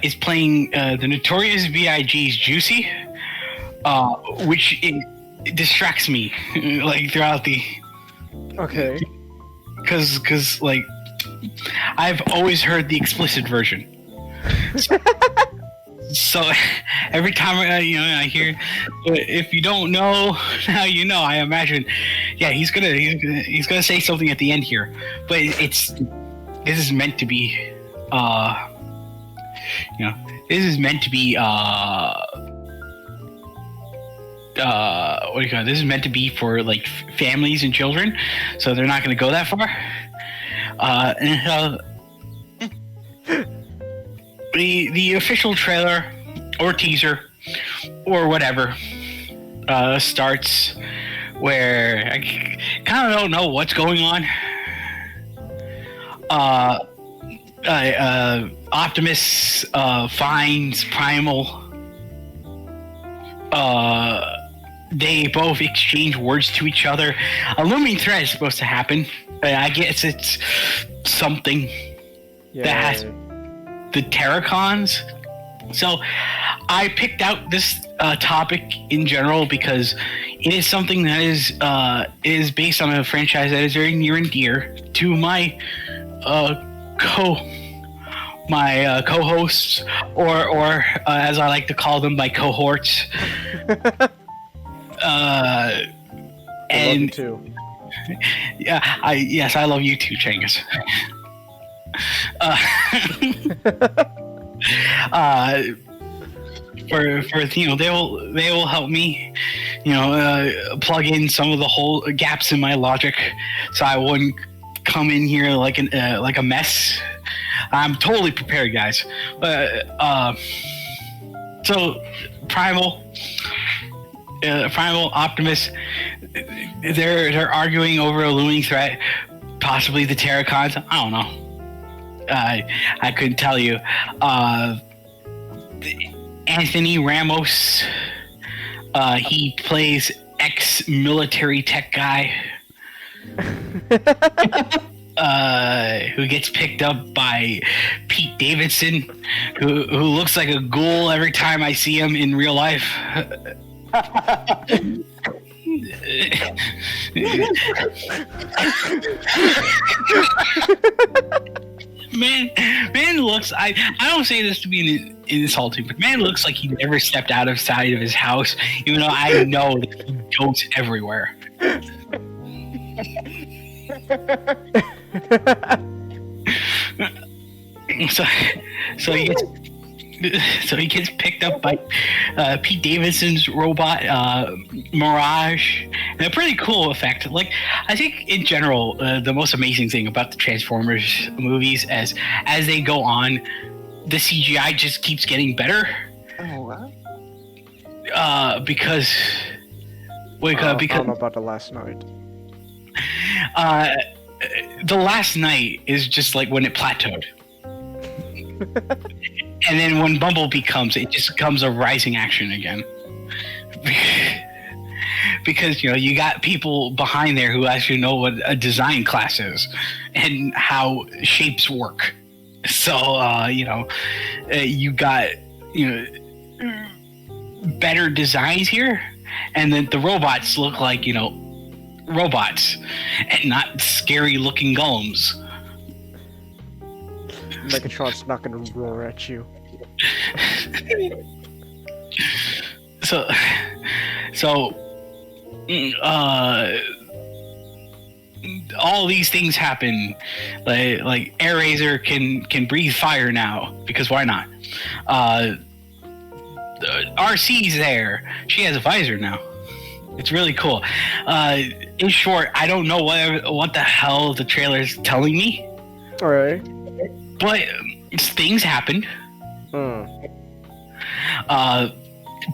is playing the Notorious B.I.G.'s Juicy, which it distracts me like throughout the. Okay. Because like, I've always heard the explicit version. So every time I hear, if you don't know, now you know. I imagine, yeah, he's gonna say something at the end here, but this is meant to be, this is meant to be, this is meant to be for like families and children, so they're not gonna go that far. The official trailer or teaser or whatever starts where I kind of don't know what's going on. Optimus finds Primal. They both exchange words to each other. A looming threat is supposed to happen. I guess it's something that has the Terracons. So I picked out this topic in general because it is something that is based on a franchise that is very near and dear to my co-hosts, or as I like to call them, my cohorts. I love you too. Yeah, I love you too, Changus. For they will help me, plug in some of the whole gaps in my logic, so I wouldn't come in here like a mess. I'm totally prepared, guys. So Primal, Optimus, they're arguing over a looming threat, possibly the Terracons. I don't know. I couldn't tell you. Anthony Ramos, he plays ex-military tech guy. Who gets picked up by Pete Davidson, who looks like a ghoul every time I see him in real life. Man looks. I don't say this to be insulting, but man looks like he never stepped outside of his house, even though I know that he goes everywhere. So he gets picked up by Pete Davidson's robot Mirage, and a pretty cool effect. Like, I think in general, the most amazing thing about the Transformers movies, as they go on, the CGI just keeps getting better. Oh wow! Because I don't know about the last night. The last night is just like when it plateaued. And then when Bumblebee comes, it just becomes a rising action again. Because, you got people behind there who actually know what a design class is and how shapes work. So, you got, better designs here. And then the robots look like, robots and not scary looking golems. Megatron's not gonna roar at you. So all these things happen. Like Airazor can breathe fire now, because why not? RC's there. She has a visor now. It's really cool. In short, I don't know what the hell the trailer is telling me. All right. But things happen.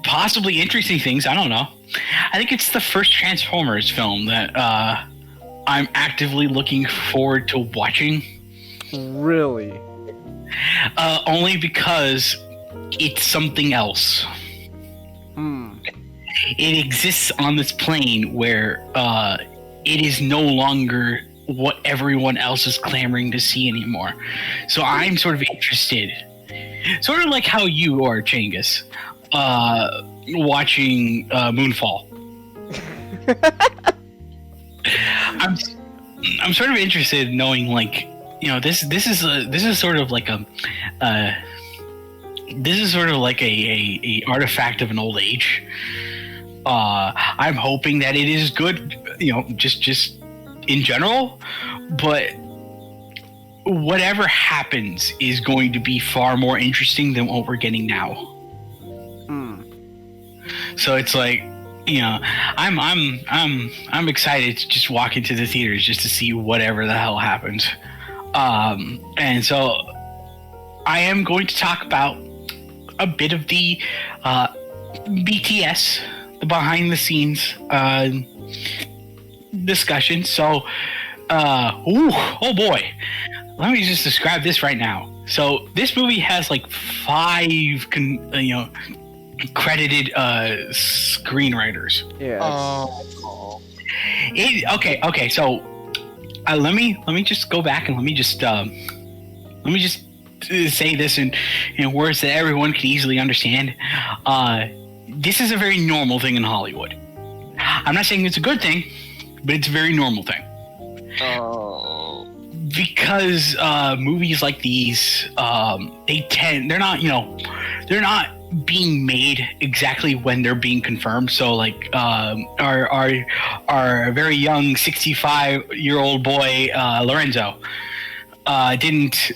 Possibly interesting things. I don't know. I think it's the first Transformers film that I'm actively looking forward to watching. Really? Only because it's something else. It exists on this plane where it is no longer what everyone else is clamoring to see anymore. So I'm sort of interested, sort of like how you are, Changus, watching Moonfall. I'm sort of interested in knowing, like, this is sort of like a artifact of an old age. I'm hoping that it is good, just in general, but whatever happens is going to be far more interesting than what we're getting now. So it's like, I'm excited to just walk into the theaters just to see whatever the hell happens. And so I am going to talk about a bit of the BTS, the behind the scenes discussion. So oh boy, let me just describe this right now. So this movie has like 5 credited screenwriters. Yeah. Okay. So let me just go back and let me just say this in words that everyone can easily understand. This is a very normal thing in Hollywood. I'm not saying it's a good thing, but it's a very normal thing. Because movies like these, they're not being made exactly when they're being confirmed. So like our very young 65-year-old boy Lorenzo didn't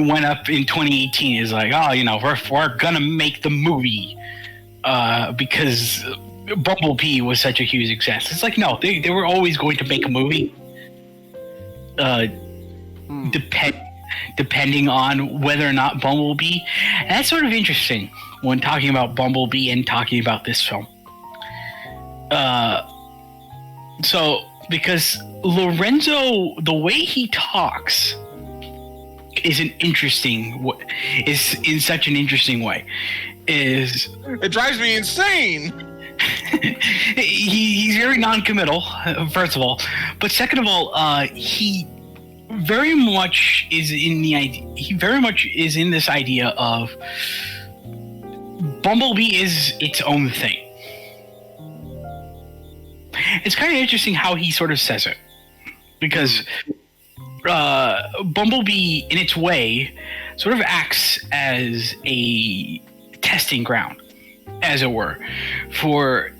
went up in 2018 is like, we're gonna make the movie because Bumblebee was such a huge success. It's like, no, they were always going to make a movie depending on whether or not Bumblebee. And that's sort of interesting when talking about Bumblebee and talking about this film. So because Lorenzo, the way he talks is in such an interesting way. It drives me insane. He's very non-committal, first of all, but second of all, he very much is in this idea of Bumblebee is its own thing. It's kind of interesting how he sort of says it, because Bumblebee, in its way, sort of acts as a testing ground, as it were, for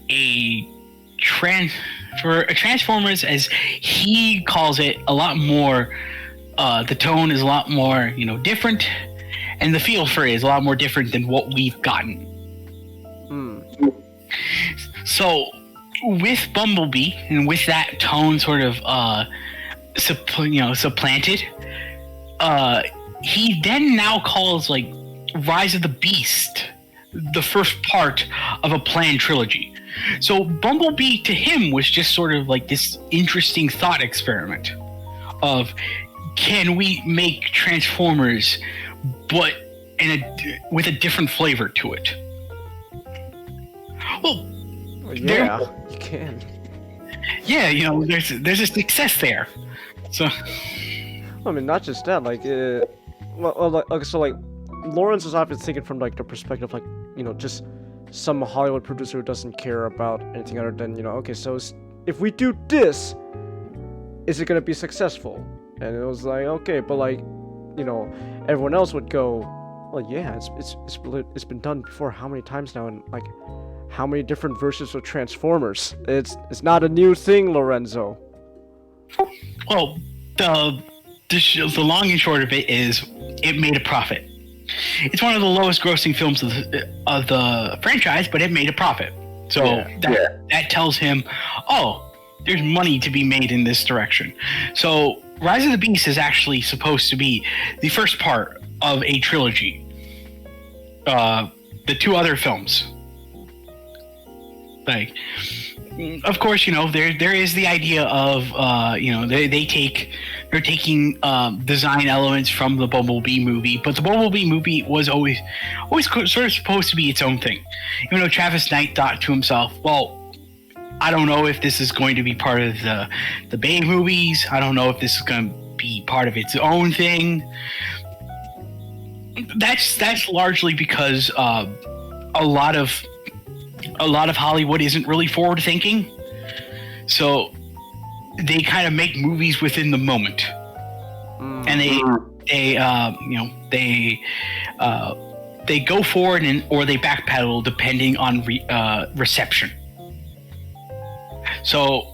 Transformers, as he calls it, a lot more. The tone is a lot more, different, and the feel for it is a lot more different than what we've gotten. So, with Bumblebee and with that tone sort of supplanted, he then now calls like Rise of the Beast the first part of a planned trilogy. So Bumblebee to him was just sort of like this interesting thought experiment of, can we make Transformers but with a different flavor to it? Well, yeah, you can. Yeah, there's a success there. So I mean, not just that, Lawrence is often thinking from like the perspective, like, just some Hollywood producer who doesn't care about anything other than, okay, so if we do this, is it gonna be successful? And it was like, okay, but like, everyone else would go, well, yeah, it's been done before how many times now, and like how many different versions of Transformers? It's not a new thing, Lorenzo. Well, the long and short of it is, it made a profit. It's one of the lowest grossing films of the franchise, but it made a profit. So that tells him, there's money to be made in this direction. So Rise of the Beast is actually supposed to be the first part of a trilogy. The 2 other films. Like, of course, there is the idea of, they're taking design elements from the Bumblebee movie, but the Bumblebee movie was always sort of supposed to be its own thing. Even though Travis Knight thought to himself, well, I don't know if this is going to be part of the Bay movies. I don't know if this is going to be part of its own thing. That's largely because a lot of Hollywood isn't really forward thinking, so they kind of make movies within the moment, and they go forward or they backpedal depending on reception. So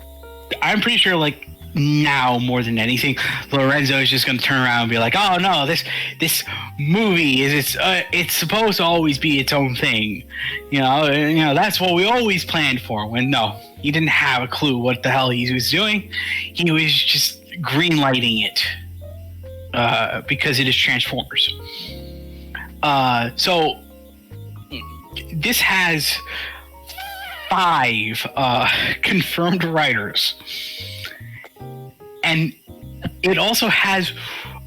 I'm pretty sure, like, now more than anything, Lorenzo is just going to turn around and be like, oh no, this movie is it's supposed to always be its own thing, that's what we always planned for. When no, he didn't have a clue what the hell he was doing. He was just greenlighting it because it is Transformers. So this has 5 confirmed writers. And it also has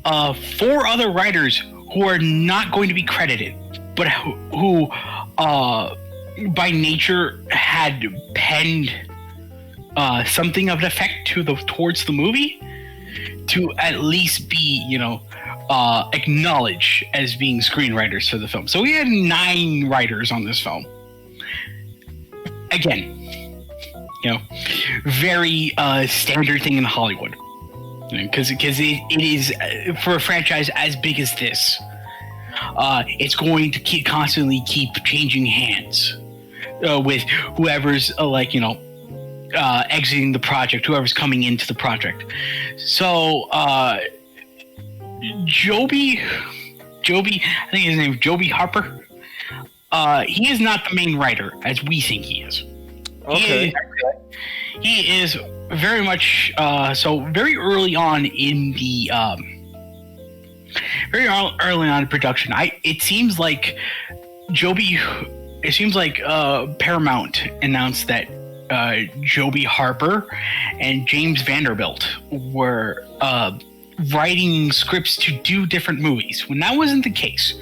4 other writers who are not going to be credited, but who by nature had penned something of an effect towards the movie to at least be, acknowledged as being screenwriters for the film. So we had 9 writers on this film. Again, very standard thing in Hollywood. Because it is, for a franchise as big as this, it's going to constantly keep changing hands with whoever's exiting the project, whoever's coming into the project. So Joby, I think his name is Joby Harper. He is not the main writer as we think he is. Okay. He is very much very early on in the production. It seems like Paramount announced that Joby Harper and James Vanderbilt were writing scripts to do different movies, when that wasn't the case.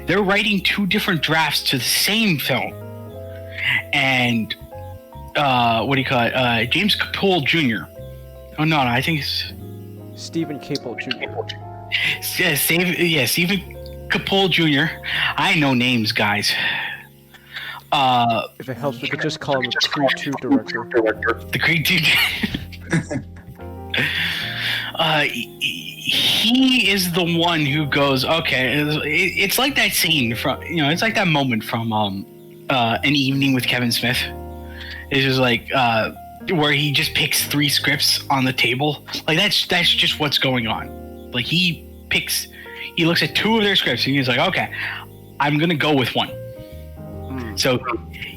They're writing 2 different drafts to the same film, and James Capel Jr. Oh no, I think it's Stephen Capel Jr. Stephen Capel Jr. I know names, guys. If it helps, we could just call him the Creed 2 director. The Creed 2. He is the one who goes, okay. It's like that scene from, it's like that moment from An Evening with Kevin Smith. It's just like where he just picks 3 scripts on the table. Like that's just what's going on. Like he looks at 2 of their scripts and he's like, okay, I'm gonna go with one. So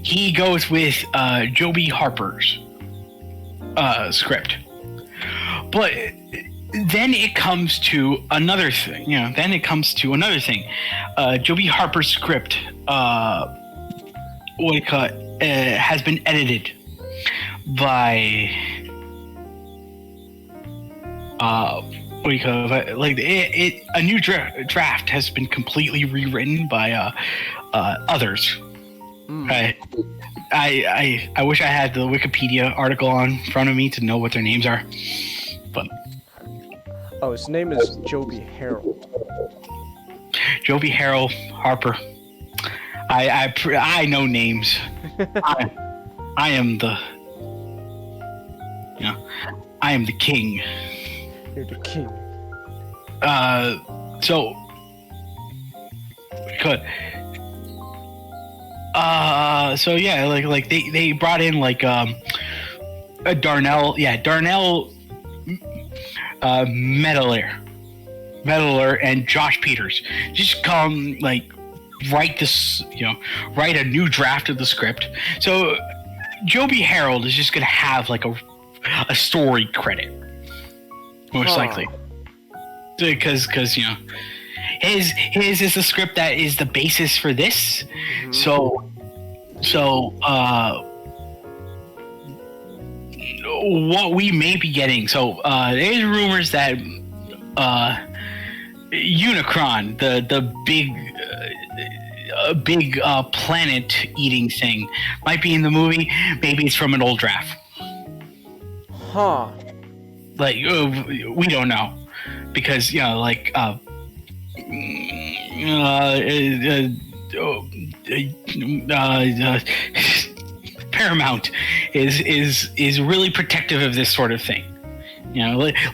he goes with Joby Harper's script. But then it comes to another thing. Joby Harper's script, has been edited by a new draft has been completely rewritten by others. I wish I had the Wikipedia article in front of me to know what their names are, but his name is Joby Harold. Joby Harold Harper. I know names. I am the king. You're the king. So good. They brought in Darnell Mettler and Josh Peters. Just come write a new draft of the script. So Joby Harold is just gonna have a story credit, most likely, because his is the script that is the basis for this. So what we may be getting. So there's rumors that Unicron, the big planet-eating thing, might be in the movie. Maybe it's from an old draft. Huh. We don't know, because Paramount is really protective of this sort of thing.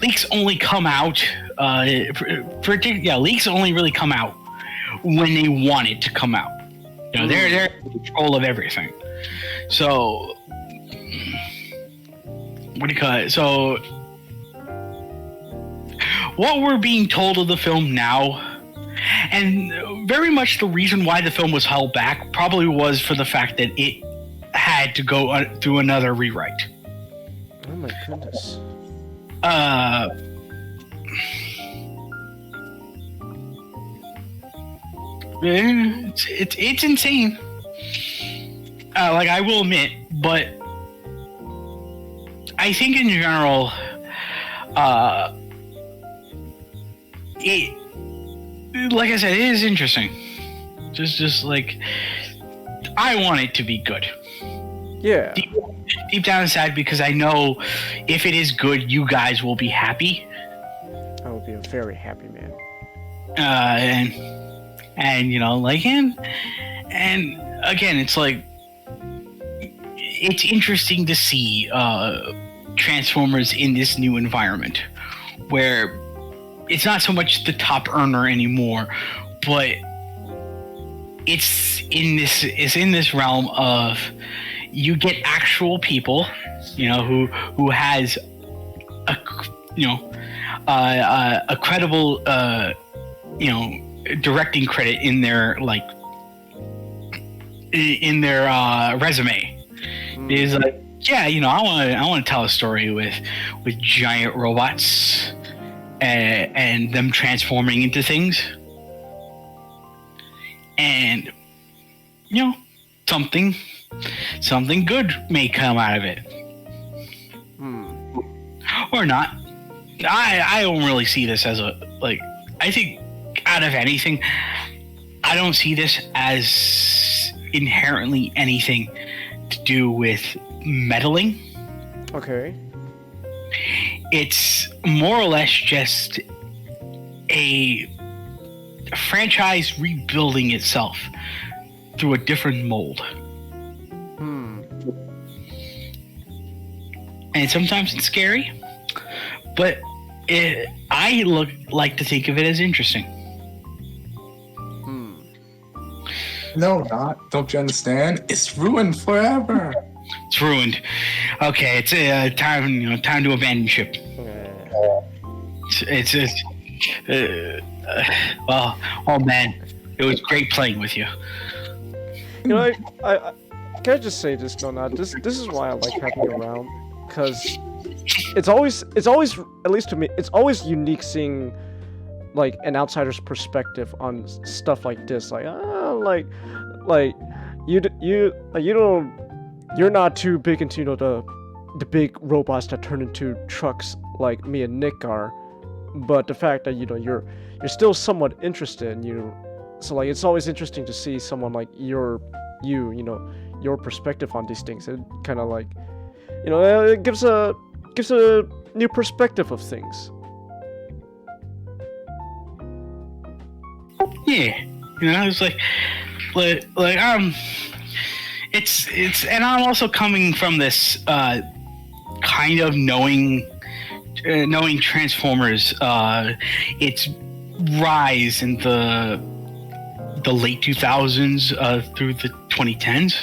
Leaks only come out. Leaks only really come out when they want it to come out. They're in control of everything. So So what we're being told of the film now, and very much the reason why the film was held back, probably was for the fact that it had to go through another rewrite. Oh my goodness. It's insane. I will admit, but I think in general, like I said, it is interesting. Just like I want it to be good. Yeah. Deep down inside, because I know if it is good, you guys will be happy. I would be a very happy man. And you know, like and again, it's like it's interesting to see Transformers in this new environment where it's not so much the top earner anymore, but it's in this realm of you get actual people, you know, who has a credible directing credit in their resume. Is like, yeah, you know, I want to tell a story with giant robots and them transforming into things, and you know, something good may come out of it, or not. I don't really see this as I think out of anything, I don't see this as inherently anything to do with meddling. Okay. It's more or less just a franchise rebuilding itself through a different mold. And sometimes it's scary, but I like to think of it as interesting. No, not. Don't you understand? It's ruined forever. It's ruined. Okay, it's time to abandon ship. Well, oh man, it was great playing with you. You know, I can I just say this, Nona? This is why I like having you around, because it's always at least to me, it's always unique seeing like an outsider's perspective on stuff like this. You're not too big into, you know, the big robots that turn into trucks like me and Nick are, but the fact that, you know, you're still somewhat interested in, you know, so like it's always interesting to see someone like you know, your perspective on these things. It kind of like, you know, it gives a new perspective of things. Yeah, you know, it's it's and I'm also coming from this kind of knowing Transformers, its rise in the late 2000s through the 2010s,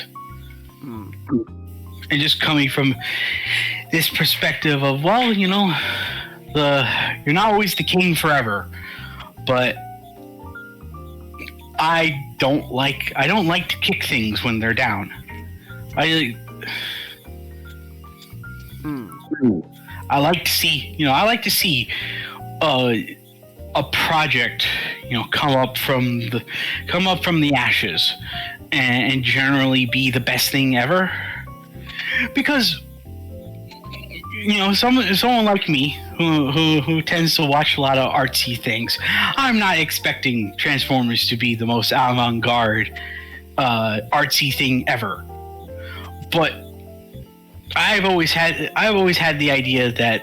and just coming from this perspective of, well, you know, you're not always the king forever, but I don't like to kick things when they're down. I like to see a project, you know, come up from the ashes and generally be the best thing ever. Because, you know, someone like me who tends to watch a lot of artsy things, I'm not expecting Transformers to be the most avant-garde artsy thing ever. But I've always had the idea that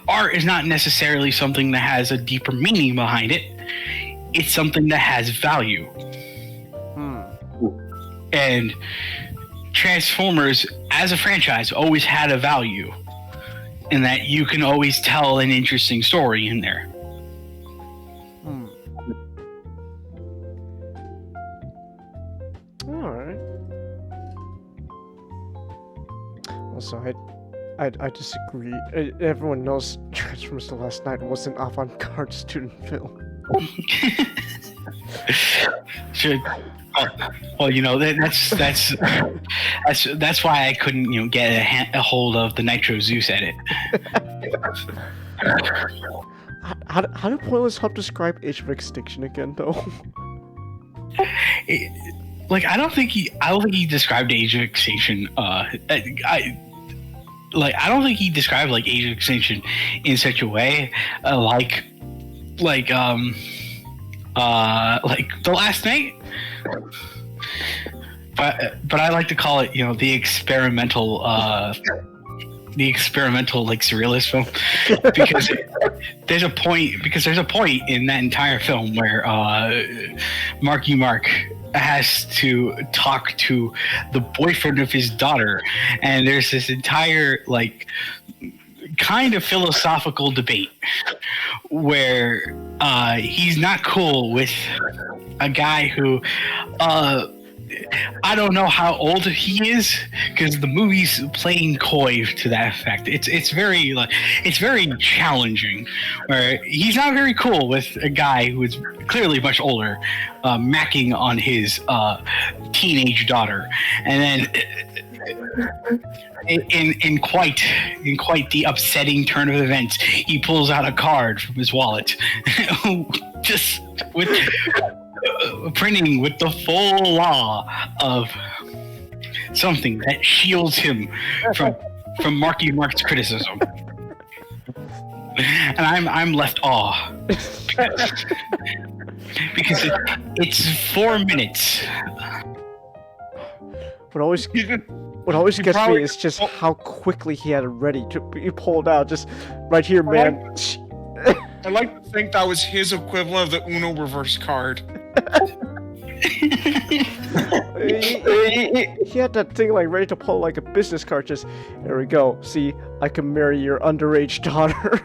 art is not necessarily something that has a deeper meaning behind it. It's something that has value. And Transformers as a franchise always had a value, in that you can always tell an interesting story in there. Alright. Also, I disagree. Everyone knows Transformers: The Last Night was an avant-garde student film. Well, you know, that's why I couldn't, you know, get a hold of the Nitro Zeus edit. How did Pointless Hub describe Age of Extinction again, though? I don't think he described Age of Extinction. I don't think he described like Age of Extinction in such a way like like The Last Night. But I like to call it, the experimental like surrealist film, because there's a point in that entire film where Marky Mark has to talk to the boyfriend of his daughter, and there's this entire like kind of philosophical debate where he's not cool with a guy who I don't know how old he is, because the movie's playing coy to that effect. It's very challenging. Where he's not very cool with a guy who is clearly much older, macking on his teenage daughter, and then in quite the upsetting turn of events, he pulls out a card from his wallet, just with. Printing with the full law of something that shields him from Marky Mark's criticism, and I'm left awe because it's 4 minutes. What always gets me is just how quickly he had it ready to be pulled out, just right here, man. I like to think that was his equivalent of the Uno reverse card. he had that thing like ready to pull like a business card. Just there we go. See, I can marry your underage daughter.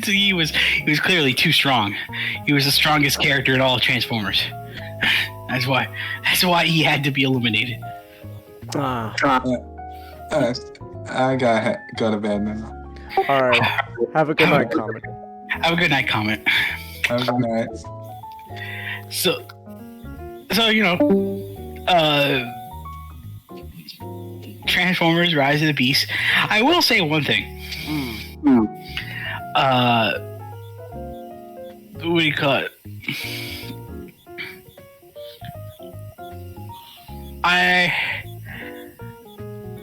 he was clearly too strong. He was the strongest character in all Transformers. That's why he had to be eliminated. I gotta go to bed now. All right. Have a good night, Comet. Have a good night, Comet. Have a good night. So Transformers: Rise of the Beast. I will say one thing. What do you call it? I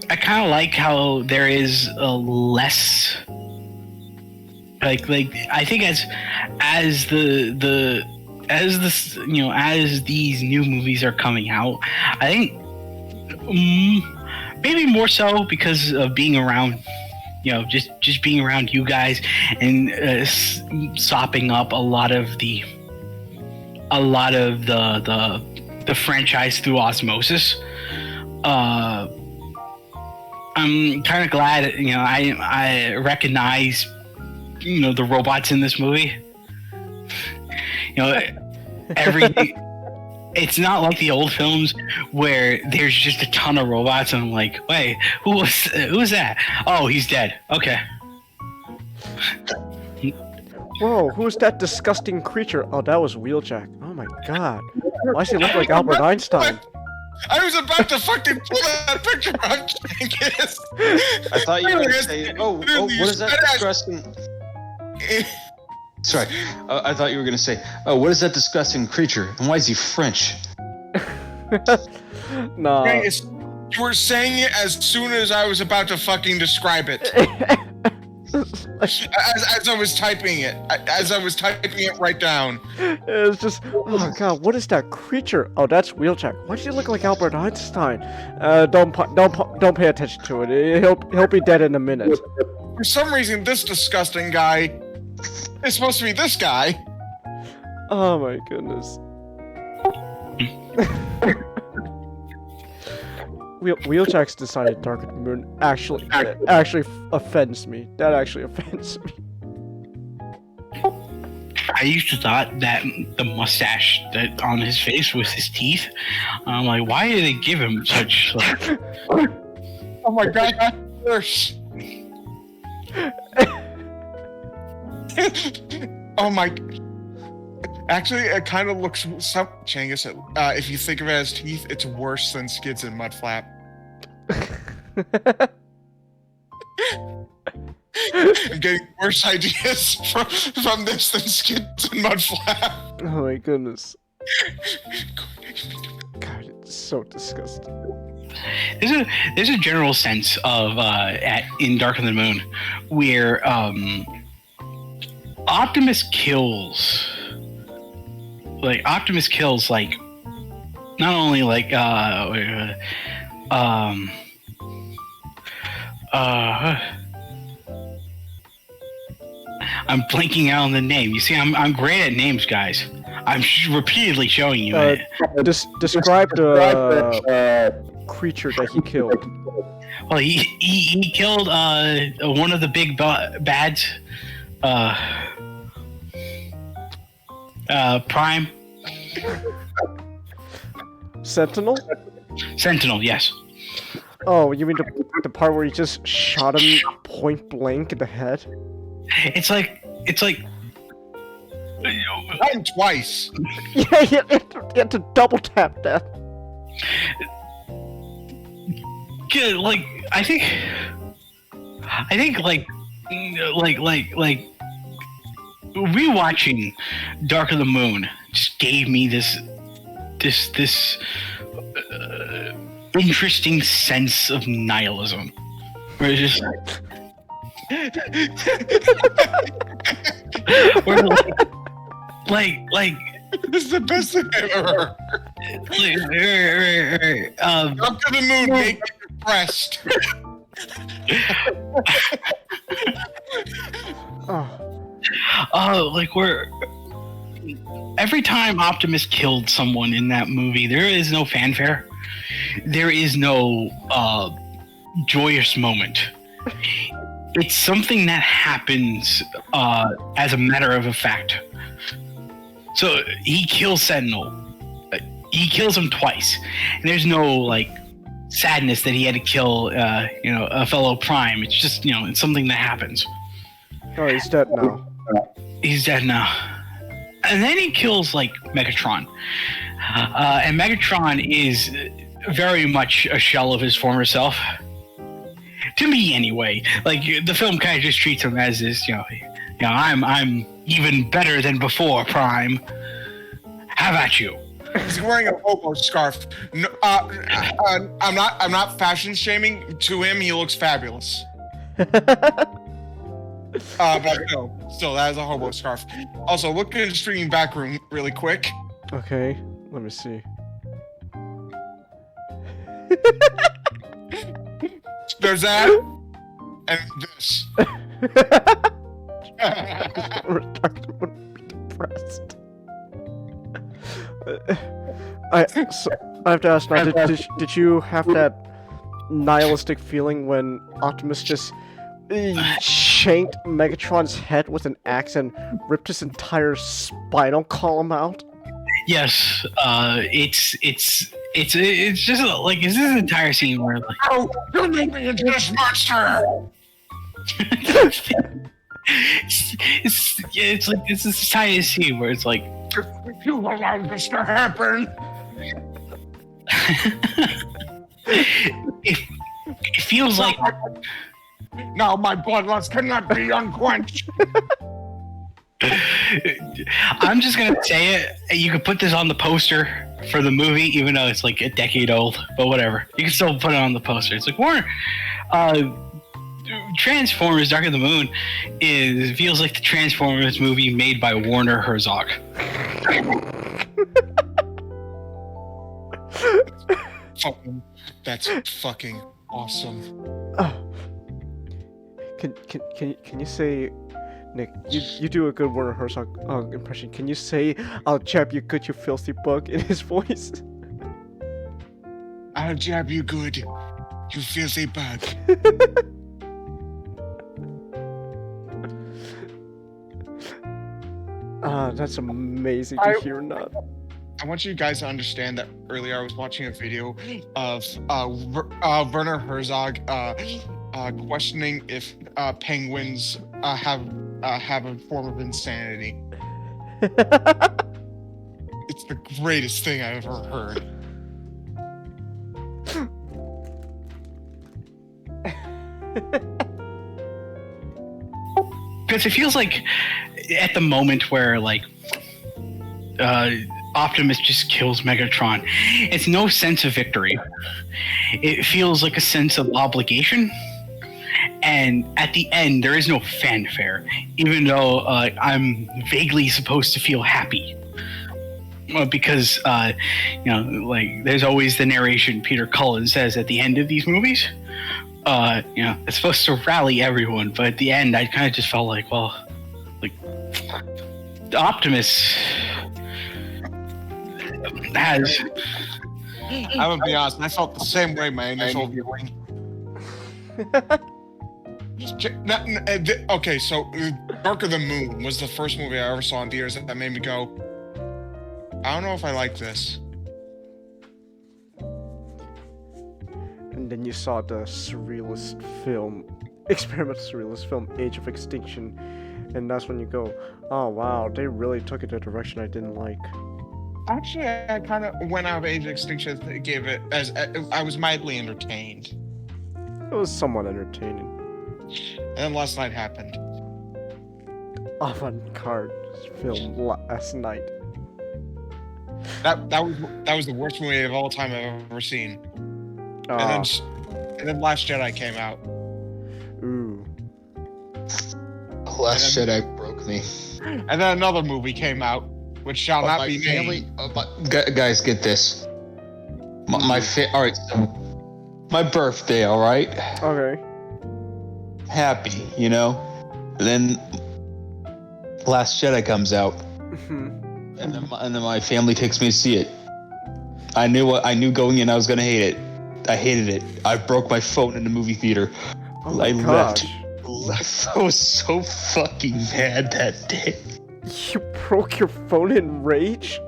kind of like how there is a less like I think as these new movies are coming out, I think maybe more so because of being around, just being around you guys and sopping up a lot of the franchise through osmosis. I'm kind of glad, I recognize, the robots in this movie. Everything. It's not like the old films where there's just a ton of robots and I'm like, wait, who was that? Oh, he's dead. Okay. Whoa, who's that disgusting creature? Oh, that was Wheeljack. Oh my god. Why does he look like Albert Einstein? I was about to fucking pull that picture up, Jenkins. I thought you were going to say, what is that disgusting... Sorry, I thought you were going to say, what is that disgusting creature? And why is he French? No. Jenkins, you were saying it as soon as I was about to fucking describe it. As I was typing it. As I was typing it right down. It's just, oh god, what is that creature? Oh, that's Wheeljack. Why does he look like Albert Einstein? Don't pay attention to it. He'll be dead in a minute. For some reason, this disgusting guy is supposed to be this guy. Oh my goodness. Wheeljack's decided Dark Moon actually offends me. That actually offends me. I used to thought that the mustache that on his face was his teeth. I'm like, why did they give him such like... Oh my god, that's worse. Oh my... Actually, it kind of looks... Changus, if you think of it as teeth, it's worse than Skids and Mudflap. I'm getting worse ideas from this than Skids and Mudflap. Oh my goodness. God, it's so disgusting. there's a general sense of in Dark of the Moon where Optimus kills like not only like I'm blanking out on the name. You see, I'm great at names, guys. I'm repeatedly showing you it. Describe the creature that he killed. Well, he killed one of the big bads, Prime. Sentinel? Sentinel, yes. Oh, you mean the part where he just shot him point blank in the head? It's like Shot him twice. Yeah, you had to double tap that. Good, like I think like rewatching Dark of the Moon just gave me this interesting sense of nihilism, where it's just where like This is the best thing I've ever heard. Dark of the Moon make you depressed. Like where every time Optimus killed someone in that movie, there is no fanfare. There is no joyous moment. It's something that happens as a matter of a fact. So he kills Sentinel. He kills him twice. And there's no like sadness that he had to kill a fellow Prime. It's just it's something that happens. Oh, he's dead now. He's dead now. And then he kills like Megatron. And Megatron is very much a shell of his former self. To me anyway. Like the film kind of just treats him as this, I'm even better than before, Prime. How about you? He's wearing a hobo scarf. No, I'm not fashion shaming. To him, he looks fabulous. But no, still, that is a hobo scarf. Also, look at his streaming back room really quick. Okay, let me see. There's that, and this. Depressed. I have to ask now, did you have that nihilistic feeling when Optimus just shanked Megatron's head with an axe and ripped his entire spinal column out? Yes, it's just like it's this entire scene where like, Oh, you made me into this monster. it's like this is a tiny scene where it's like If you allowed this to happen. it feels like Now my bloodlust cannot be unquenched. I'm just gonna say it. You could put this on the poster for the movie, even though it's like a decade old. But whatever, you can still put it on the poster. It's like Warner. Transformers: Dark of the Moon feels like the Transformers movie made by Warner Herzog. That's fucking awesome. Can you say, Nick? You do a good Werner Herzog impression. Can you say, "I'll jab you good, you filthy bug" in his voice? I'll jab you good, you filthy bug. That's amazing to hear. Not. I want you guys to understand that earlier I was watching a video of Werner Herzog questioning if penguins have a form of insanity. It's the greatest thing I've ever heard. Because it feels like at the moment where like Optimus just kills Megatron, it's no sense of victory. It feels like a sense of obligation. And at the end, there is no fanfare, even though I'm vaguely supposed to feel happy. Because, there's always the narration Peter Cullen says at the end of these movies. It's supposed to rally everyone, but at the end, I kind of just felt like, Optimus has. I'm gonna be honest, I felt the same way my initial viewing. Okay, so Dark of the Moon was the first movie I ever saw in theaters that made me go, I don't know if I like this. And then you saw the experimental surrealist film, Age of Extinction, and that's when you go, oh wow, they really took it a direction I didn't like. Actually, I kind of went out of Age of Extinction, gave it as I was mildly entertained. It was somewhat entertaining. And then last night happened. Avant-garde film last night. That was the worst movie of all time I've ever seen. And then Last Jedi came out. Ooh. Last Jedi broke me. And then another movie came out, which shall not be named. Guys, get this. All right, so my birthday, all right? Okay. Happy, And then Last Jedi comes out. And then my family takes me to see it. I knew going in I was gonna hate it. I hated it. I broke my phone in the movie theater. Oh my gosh. I was so fucking mad that day. You broke your phone in rage?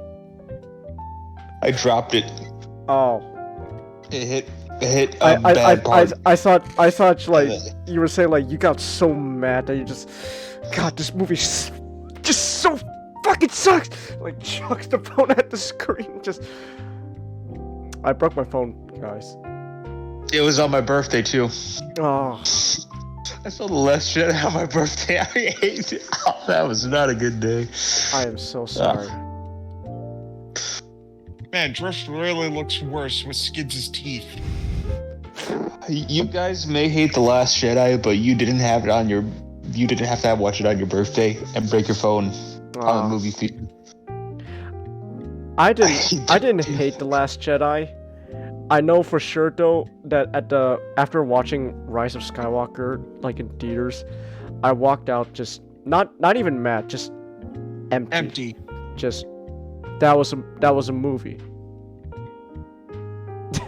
I dropped it. Oh. It hit a bad part. I thought like you were saying like you got so mad that you just, God, this movie just so fucking sucks. Like chucks the phone at the screen. I broke my phone, guys. It was on my birthday too. Oh. I saw The Last Jedi on my birthday. I hate it. Oh, that was not a good day. I am so sorry. Man, Drift really looks worse with Skids' teeth. You guys may hate The Last Jedi, but you didn't have to watch it on your birthday and break your phone on the movie theater. I didn't hate The Last Jedi. I know for sure though that after watching Rise of Skywalker like in theaters, I walked out just not even mad, just empty. Just that was a movie.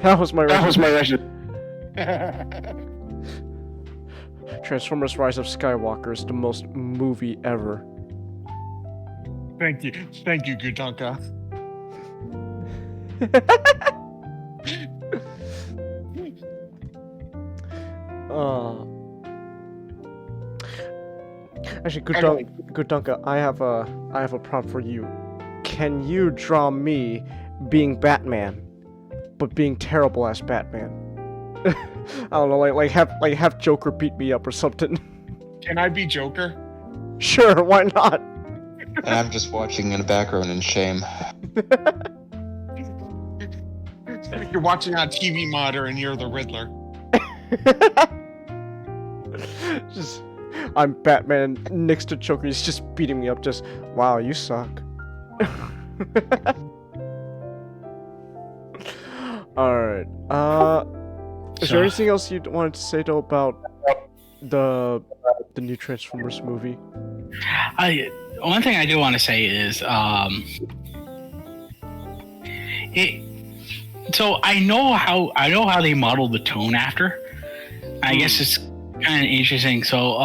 That was my reaction. Transformers Rise of Skywalker is the most movie ever. Thank you, Gutanka. Actually, Gutanka, I have a prompt for you. Can you draw me being Batman, but being terrible as Batman? I don't know, like have Joker beat me up or something. Can I be Joker? Sure, why not? And I'm just watching in the background in shame. You're watching on TV monitor and you're the Riddler. Just, I'm Batman next to Joker. He's just beating me up. Just, wow, you suck. Alright. Is there anything else you wanted to say though about the new Transformers movie? One thing I do want to say is so I know how they modeled the tone after. I guess it's kind of interesting. So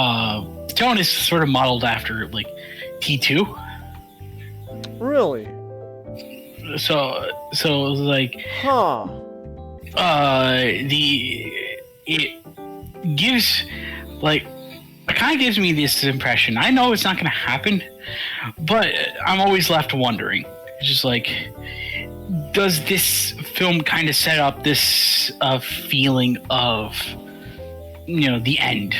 the tone is sort of modeled after like T2. Really? So it was like, it gives like, it kind of gives me this impression. I know it's not going to happen, but I'm always left wondering. It's just like, does this film kind of set up this feeling of, the end?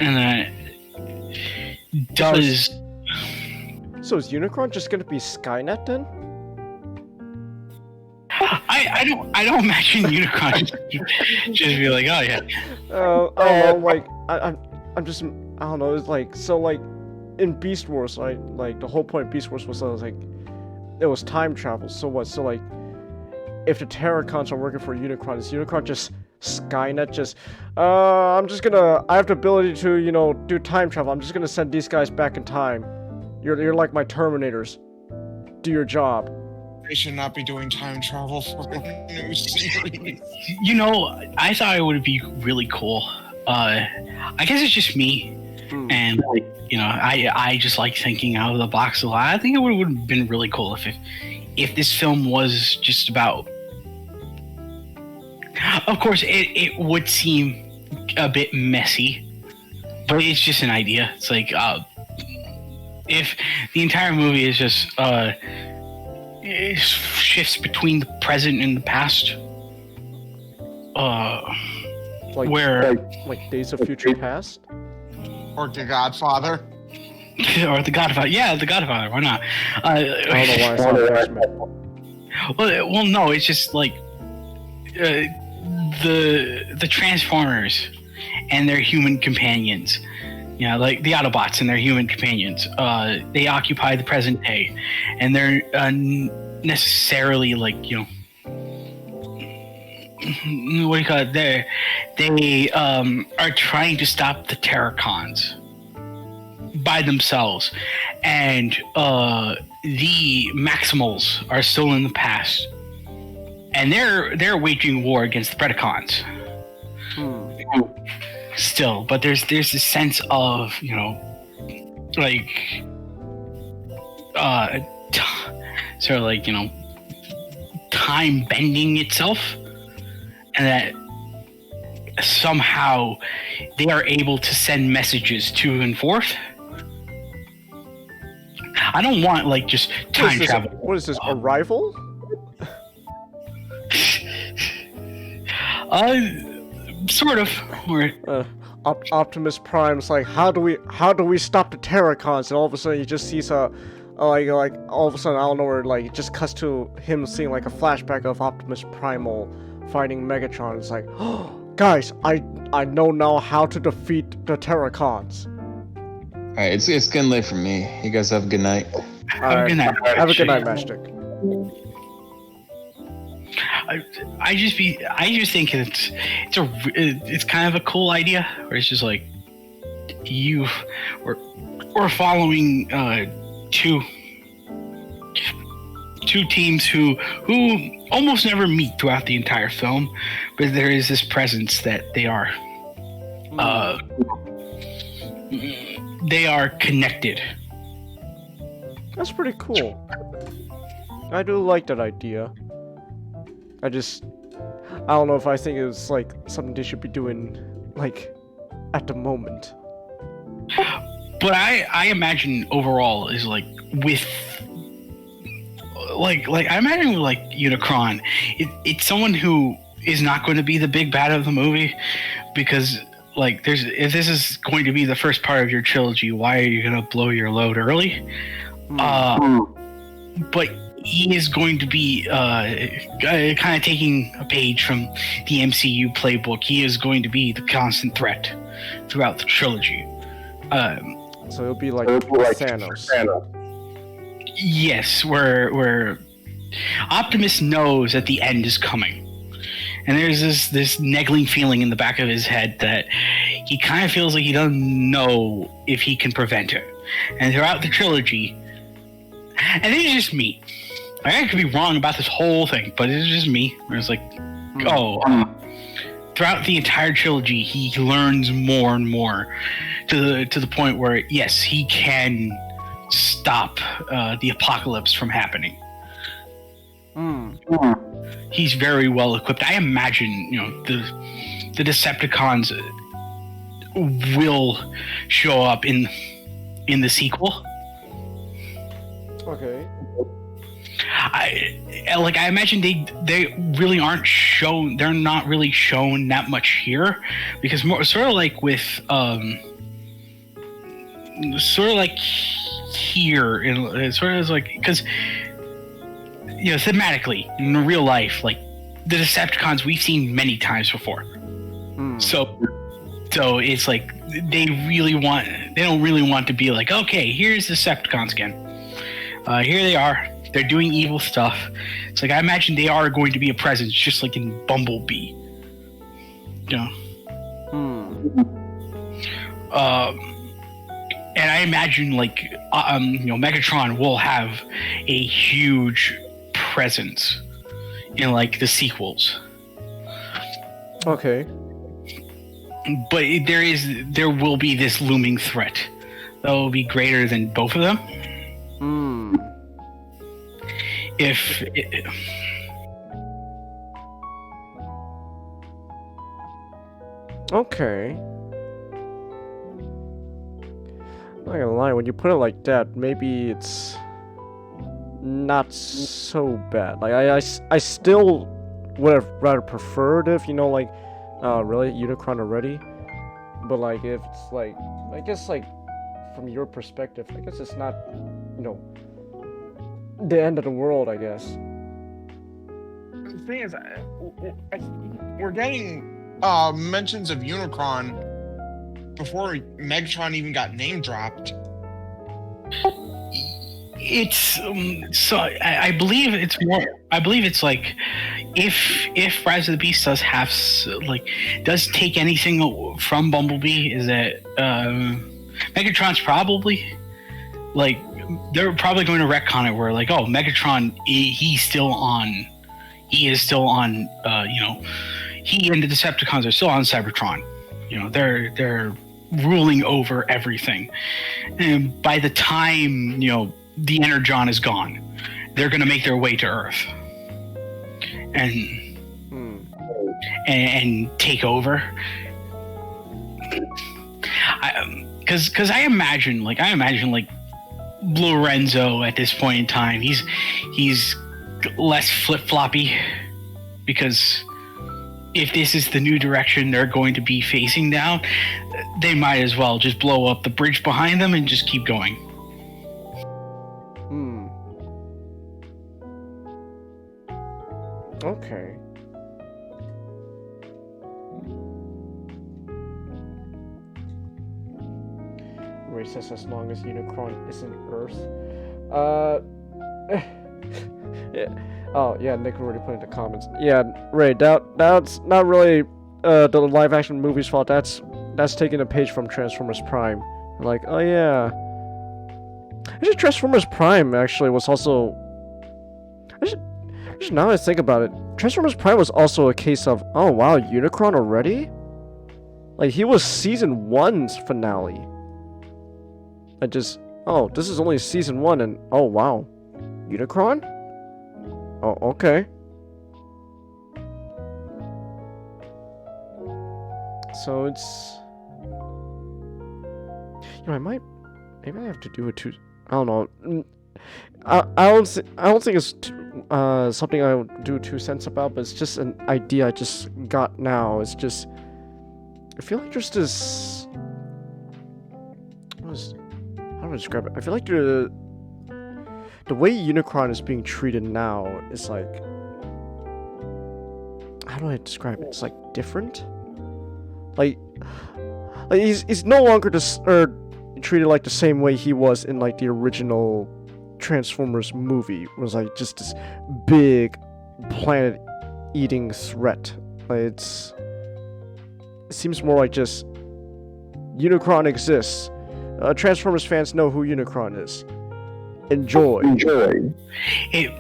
And does... So is Unicron just gonna be Skynet then? I don't imagine Unicron just be like, oh yeah. I don't know, like I'm just, I don't know. It's like, so like in Beast Wars, like the whole point of Beast Wars was like it was time travel. So what? So like if the Terracons are working for Unicron, is Unicron just Skynet? Just I have the ability to, you know, do time travel. I'm just gonna send these guys back in time. You're like my Terminators. Do your job. They should not be doing time travel for a new series. You know, I thought it would be really cool. I guess it's just me, and like, you know, I just like thinking out of the box a lot. I think it would have been really cool if this film was just about. Of course, it would seem a bit messy, but it's just an idea. It's like if the entire movie is just it shifts between the present and the past, Like, where like Days of Future Past? Or The Godfather. or The Godfather. Yeah, The Godfather. Why not? I don't know why I saw Flashman. Well, no, it's just like the Transformers and their human companions. You know, like the Autobots and their human companions. They occupy the present day, and they're necessarily like, you know, what do you call it? They are trying to stop the Terracons by themselves, and the Maximals are still in the past, and they're waging war against the Predacons. Still, but there's this sense of, you know, like sort of like, you know, time bending itself, and that somehow they are able to send messages to and forth. I don't want like just time travel. What is this, Arrival? Sort of. Or Optimus Prime's like, how do we stop the Terracons? And all of a sudden you just see like all of a sudden, I don't know where, like it just cuts to him seeing like a flashback of Optimus Primal fighting Megatron. It's like, oh, guys, I know now how to defeat the Terracons. All right, it's getting late for me. You guys have a good night. Have a good night. Have a good night, Matchstick. I just think it's kind of a cool idea, where it's just like we're following two teams who almost never meet throughout the entire film, but there is this presence that they are connected. That's pretty cool. I do like that idea. I don't know if I think it's like something they should be doing like at the moment. But I imagine overall is like with like I imagine with like Unicron, it's someone who is not going to be the big bad of the movie, because like if this is going to be the first part of your trilogy, why are you gonna blow your load early? But he is going to be kind of taking a page from the MCU playbook. He is going to be the constant threat throughout the trilogy. So it'll be like Thanos. Yes, where Optimus knows that the end is coming. And there's this nagging feeling in the back of his head that he kind of feels like he doesn't know if he can prevent it. And throughout the trilogy, and it's just me. I could be wrong about this whole thing, but it's just me. Where it's like, throughout the entire trilogy, he learns more and more to the point where, yes, he can stop the apocalypse from happening. He's very well equipped. I imagine, you know, the Decepticons will show up in the sequel. Okay. I imagine they really aren't shown. They're not really shown that much here, because more sort of like with sort of like here, and it sort of is like because thematically in real life, like the Decepticons we've seen many times before. So it's like they don't really want to be like, okay, here's the Decepticons again. Here they are. They're doing evil stuff. It's like I imagine they are going to be a presence, just like in Bumblebee. And I imagine like Megatron will have a huge presence in like the sequels. Okay. But there will be this looming threat that will be greater than both of them. Okay. Not gonna lie, when you put it like that, maybe it's not so bad. Like I still would have rather preferred if really Unicron already. But like if it's like I guess like from your perspective, I guess it's not the end of the world, I guess. The thing is, we're getting mentions of Unicron before Megatron even got name dropped. It's so I believe it's more. I believe it's like if Rise of the Beast does take anything from Bumblebee, is that Megatron's probably like they're probably going to retcon it where like, oh, Megatron he is still on he and the Decepticons are still on Cybertron. They're ruling over everything, and by the time the Energon is gone, they're going to make their way to Earth and take over. Because I imagine Lorenzo at this point in time, he's less flip-floppy, because if this is the new direction they're going to be facing now, they might as well just blow up the bridge behind them and just keep going. Okay. Ray says as long as Unicron isn't Earth. Yeah. Oh yeah, Nick already put in the comments. Yeah, Ray, that's not really the live action movie's fault. That's taking a page from Transformers Prime. Like, oh yeah. Actually, Transformers Prime actually was also. Now that I think about it, Transformers Prime was also a case of, oh wow, Unicron already? Like, he was season 1's finale. This is only season 1 and, oh wow, Unicron? Oh, okay. So it's... maybe I have to do it too... I don't know. I don't think it's something I would do 2 cents about, but it's just an idea I just got now. It's just, I feel like there's this. How do I describe it? I feel like the way Unicron is being treated now is like, how do I describe it? It's like different. Like he's no longer treated like the same way he was in like the original Transformers movie. It was like just this big planet-eating threat. Like it seems more like just Unicron exists. Transformers fans know who Unicron is. Enjoy. The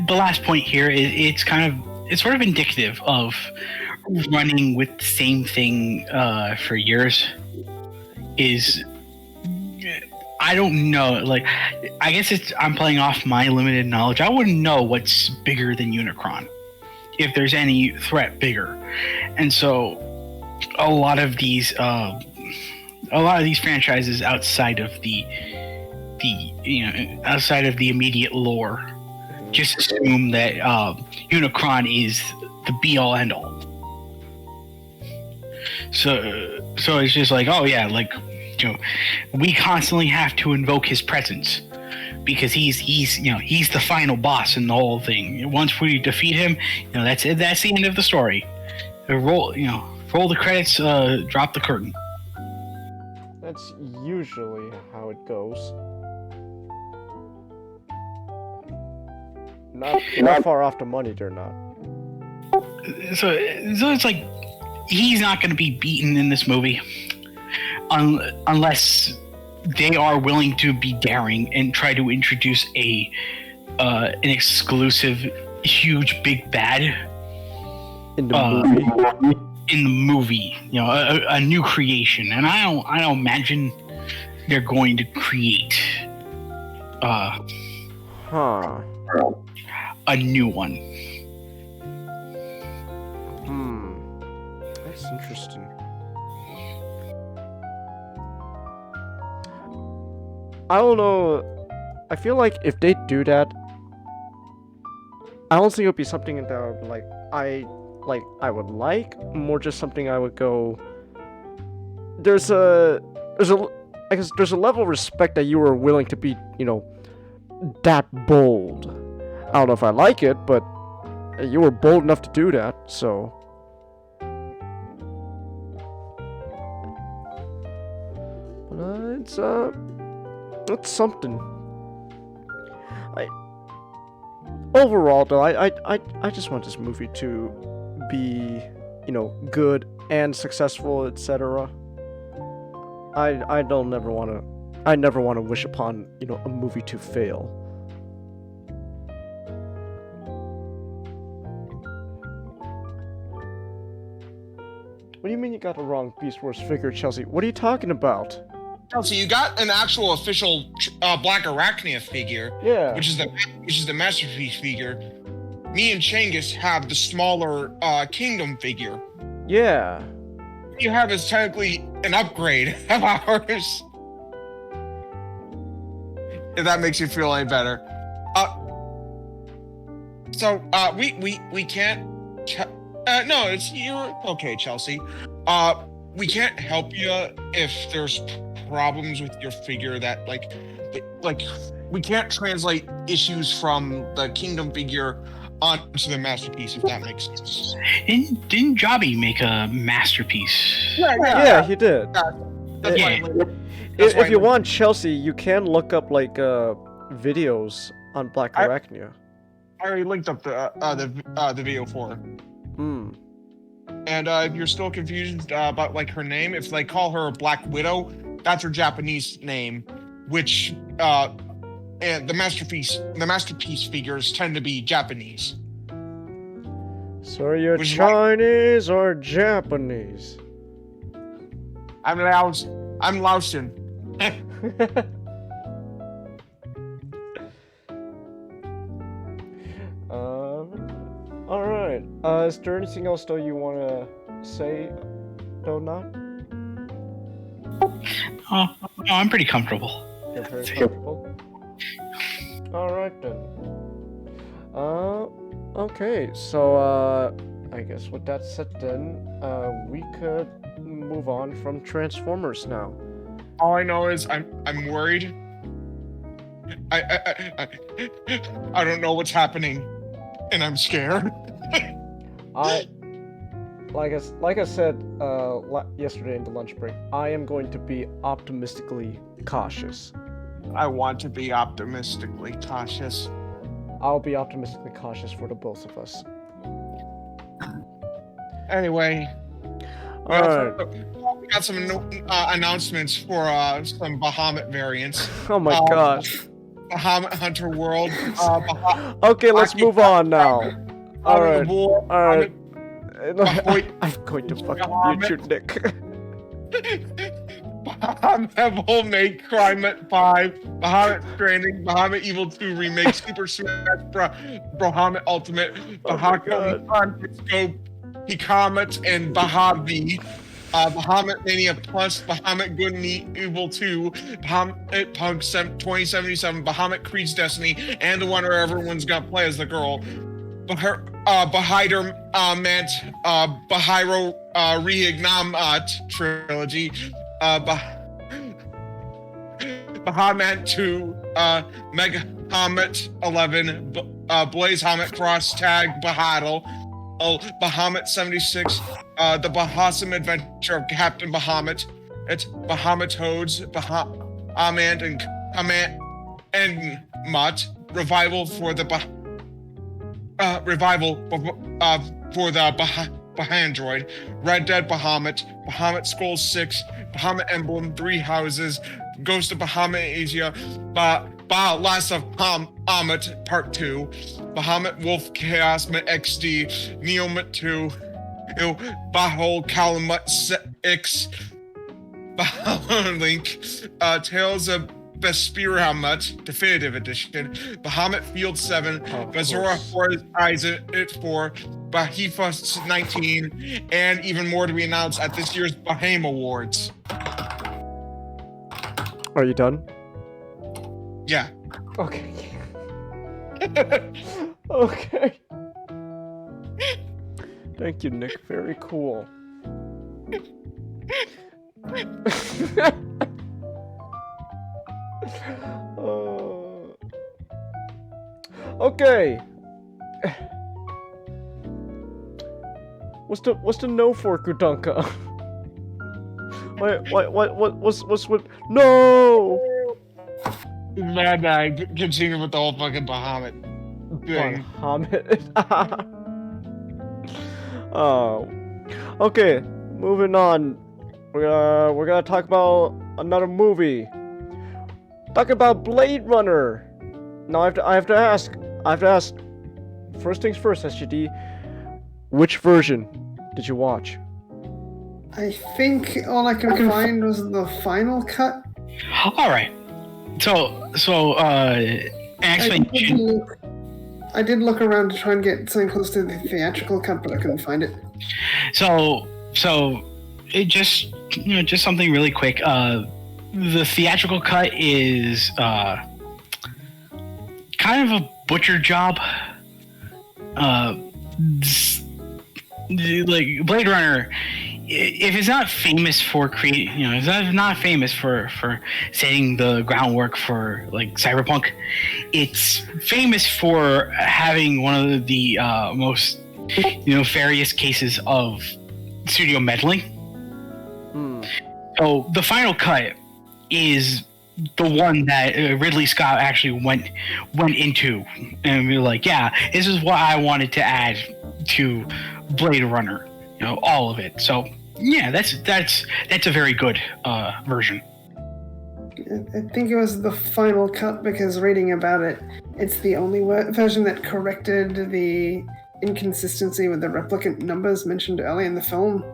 last point here is it's sort of indicative of running with the same thing for years. I don't know. Like, I guess I'm playing off my limited knowledge. I wouldn't know what's bigger than Unicron, if there's any threat bigger. And so, a lot of these franchises outside of the immediate lore just assume that Unicron is the be all end all. So it's just like, oh yeah, like, we constantly have to invoke his presence because he's the final boss in the whole thing. Once we defeat him, that's it. That's the end of the story. Roll the credits, drop the curtain. That's usually how it goes. Not far off the money, they're not. So it's like he's not going to be beaten in this movie unless they are willing to be daring and try to introduce an exclusive, huge, big bad In the movie. In the movie, a new creation, and I don't imagine they're going to create a new one. That's interesting. I don't know. I feel like if they do that, I don't think it would be something that I would like, more just something I would go. There's a level of respect that you were willing to be, that bold. I don't know if I like it, but you were bold enough to do that, so. But it's something. Overall, though, I just want this movie to be, good and successful, etc. I never want to wish upon, a movie to fail. What do you mean you got the wrong Beast Wars figure, Chelsea? What are you talking about? Chelsea, you got an actual official Black Arachnia figure. Yeah. Which is the masterpiece figure. Me and Changus have the smaller Kingdom figure. Yeah. What you have is technically an upgrade of ours. If that makes you feel any better. We can't. No, you're okay, Chelsea. We can't help you if there's problems with your figure that like we can't translate issues from the Kingdom figure onto the masterpiece, if that makes sense. Didn't Jobby make a masterpiece? Yeah, he did. That's If you want Chelsea, you can look up videos on Black Arachnia. I already linked up the video for her. And if you're still confused about her name, if they call her Black Widow, that's her Japanese name, which and the masterpiece figures tend to be Japanese. So you're Chinese or Japanese? I'm Laotian. Alright. Is there anything else though you wanna say though now? Oh, no, I'm pretty comfortable. You're very comfortable? Alright then. Okay, so I guess with that said then, we could move on from Transformers now. All I know is I'm worried. I don't know what's happening, and I'm scared. Like I said yesterday in the lunch break, I am going to be optimistically cautious. I want to be optimistically cautious. I'll be optimistically cautious for the both of us. Anyway, we got some announcements for some Bahamut variants. Oh my gosh. Bahamut Hunter World. Okay, let's move on now. Alright. Alright. I'm going to fucking mute you, Nick. Bahamut Homemade Climate 5, Bahamut Stranding, Bahamut Evil 2 Remake, Super Smash Bahamut Ultimate, Bahamut Scope, Hikamet, and Bahavi. Bahamut Mania Plus, Bahamut Good and Evil 2, Bahamut Punk 2077, Bahamut Creed's Destiny, and the one where everyone's gonna play as the girl. Bahiro Reignamat trilogy, Bahamut 2, Megahamut 11, Blaze Hamut Cross Tag Bahatl, Bahamut 76, The Bahasam Adventure of Captain Bahamut. It's Bahamut Toads, Bahamut and Command and Mutt. Revival for the Bahandroid, Red Dead Bahamut, Bahamut Skull 6, Bahamut Emblem 3 Houses, Ghost of Bahamut Asia, Last of Bahamut Part 2, Bahamut Wolf Chaos XD, Neomut 2, Bahol Calamut 6, Bahamut Link, Tales of Vesperamut Definitive Edition, Bahamut Field 7, Bazora Horizon 4, Bahifa 19, and even more to be announced at this year's Baham Awards. Are you done? Yeah. Okay. Okay. Thank you, Nick. Very cool. Okay. What's the no for Kudanka? What's with no? Mad I continue with the whole fucking Bahamut thing. Bahamut. Oh. Okay, moving on. We're gonna talk about another movie. Talk about Blade Runner. Now I have to ask. First things first, SGD. Which version did you watch? I think all I can find was the final cut. All right. So, explanation. I did look around to try and get something close to the theatrical cut, but I couldn't find it. So it just something really quick. The theatrical cut is kind of a butcher job. Like Blade Runner, if it's not famous for creating, it's not famous for setting the groundwork for like cyberpunk, it's famous for having one of the most nefarious cases of studio meddling. So the final cut is the one that Ridley Scott actually went into, and we were like, yeah, this is what I wanted to add to Blade Runner, all of it. So yeah, that's a very good version. I think it was the final cut because reading about it, it's the only version that corrected the inconsistency with the replicant numbers mentioned earlier in the film.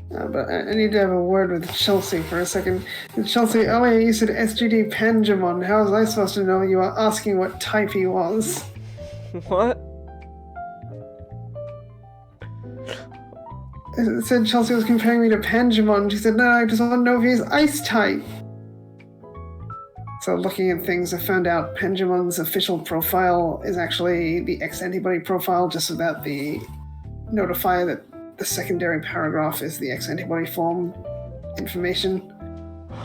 But I need to have a word with Chelsea for a second. Chelsea, earlier you said SGD Pangemon. How was I supposed to know you were asking what type he was? What? I said Chelsea was comparing me to Pangemon. She said, no, I just want to know if he's ice type. So looking at things, I found out Pangemon's official profile is actually the X-antibody profile, just without the notifier that the secondary paragraph is the X-antibody form information.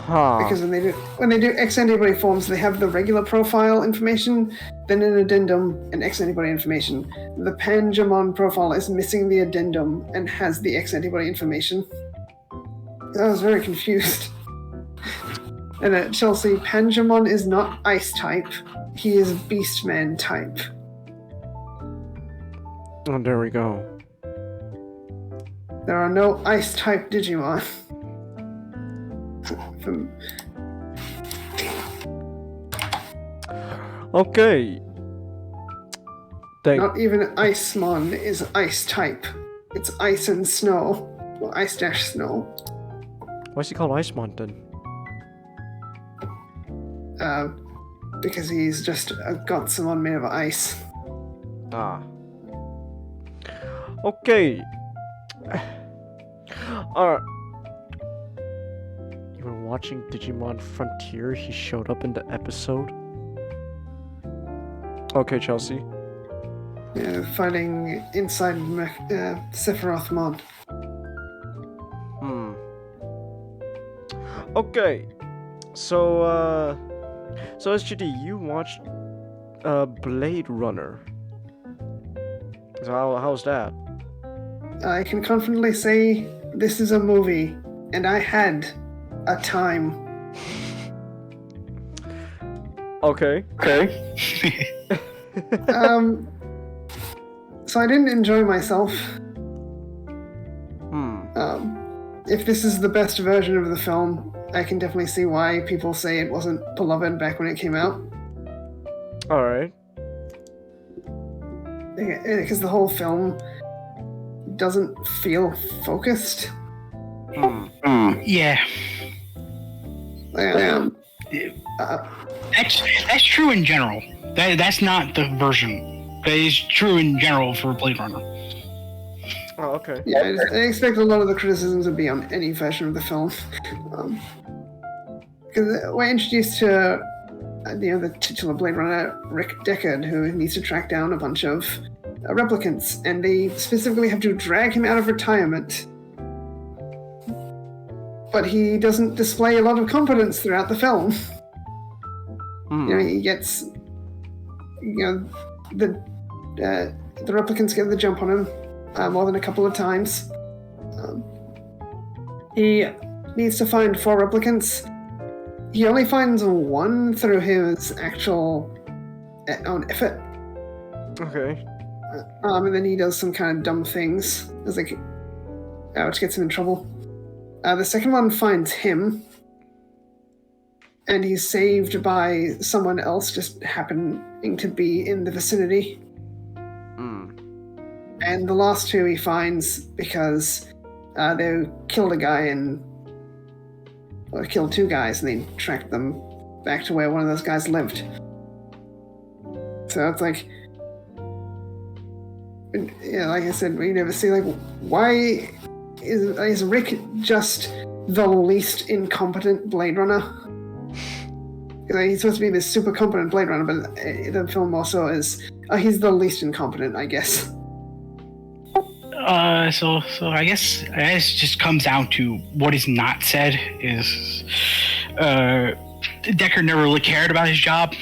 Because when they do X-antibody forms, they have the regular profile information, then an addendum and X-antibody information. The Pangemon profile is missing the addendum and has the X-antibody information. I was very confused. And Chelsea, Pangemon is not Ice type. He is Beastman type. Oh, there we go. There are no Ice type Digimon. Okay. Not even Icemon is Ice type. It's Ice and Snow. Or Ice-Snow. Why's he called Icemon then? Because he's just a Gotsumon made of ice. Okay. Alright. You were watching Digimon Frontier? He showed up in the episode? Okay, Chelsea. Fighting inside Sephiroth mod. Okay. So SGD, you watched Blade Runner. So how's that? I can confidently say this is a movie, and I had a time. Okay. So I didn't enjoy myself. If this is the best version of the film, I can definitely see why people say it wasn't beloved back when it came out. Alright. Because the whole film doesn't feel focused. Yeah. That's true in general. That's not the version. That is true in general for Blade Runner. Oh, okay. Yeah, I expect a lot of the criticisms would be on any version of the film. Because we're introduced to the titular Blade Runner, Rick Deckard, who needs to track down a bunch of replicants, and they specifically have to drag him out of retirement. But he doesn't display a lot of competence throughout the film. He gets, the replicants get the jump on him more than a couple of times. He needs to find 4 replicants. He only finds 1 through his actual own effort. Okay. And then he does some kind of dumb things, which gets him in trouble. The second one finds him, and he's saved by someone else just happening to be in the vicinity. And the last 2 he finds because they killed a guy or killed 2 guys, and they tracked them back to where one of those guys lived. So it's like, like I said, we never see why is Rick just the least incompetent Blade Runner? He's supposed to be this super competent Blade Runner, but the film also is he's the least incompetent, I guess. So I guess it just comes down to what is not said is Deckard never really cared about his job.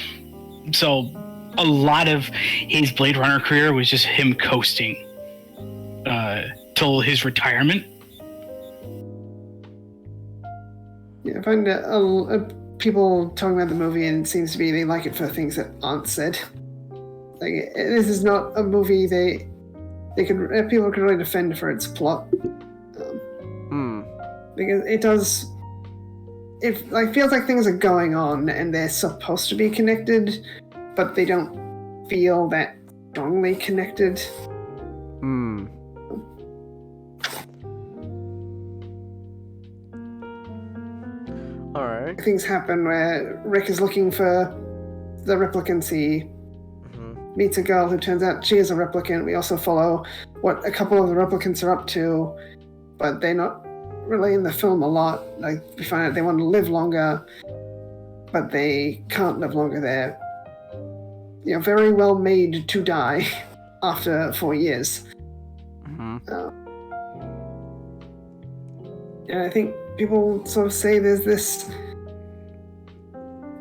So a lot of his Blade Runner career was just him coasting till his retirement. Yeah, I find people talking about the movie, and it seems to be they like it for things that aren't said. Like, this is not a movie people could really defend for its plot. Because it feels like things are going on and they're supposed to be connected, but they don't feel that strongly connected. Alright. Things happen where Rick is looking for the replicants. He meets a girl who turns out she is a replicant. We also follow what a couple of the replicants are up to, but they're not really in the film a lot. Like, we find out they want to live longer, but they can't live longer. They're very well made to die after 4 years. And I think people sort of say there's this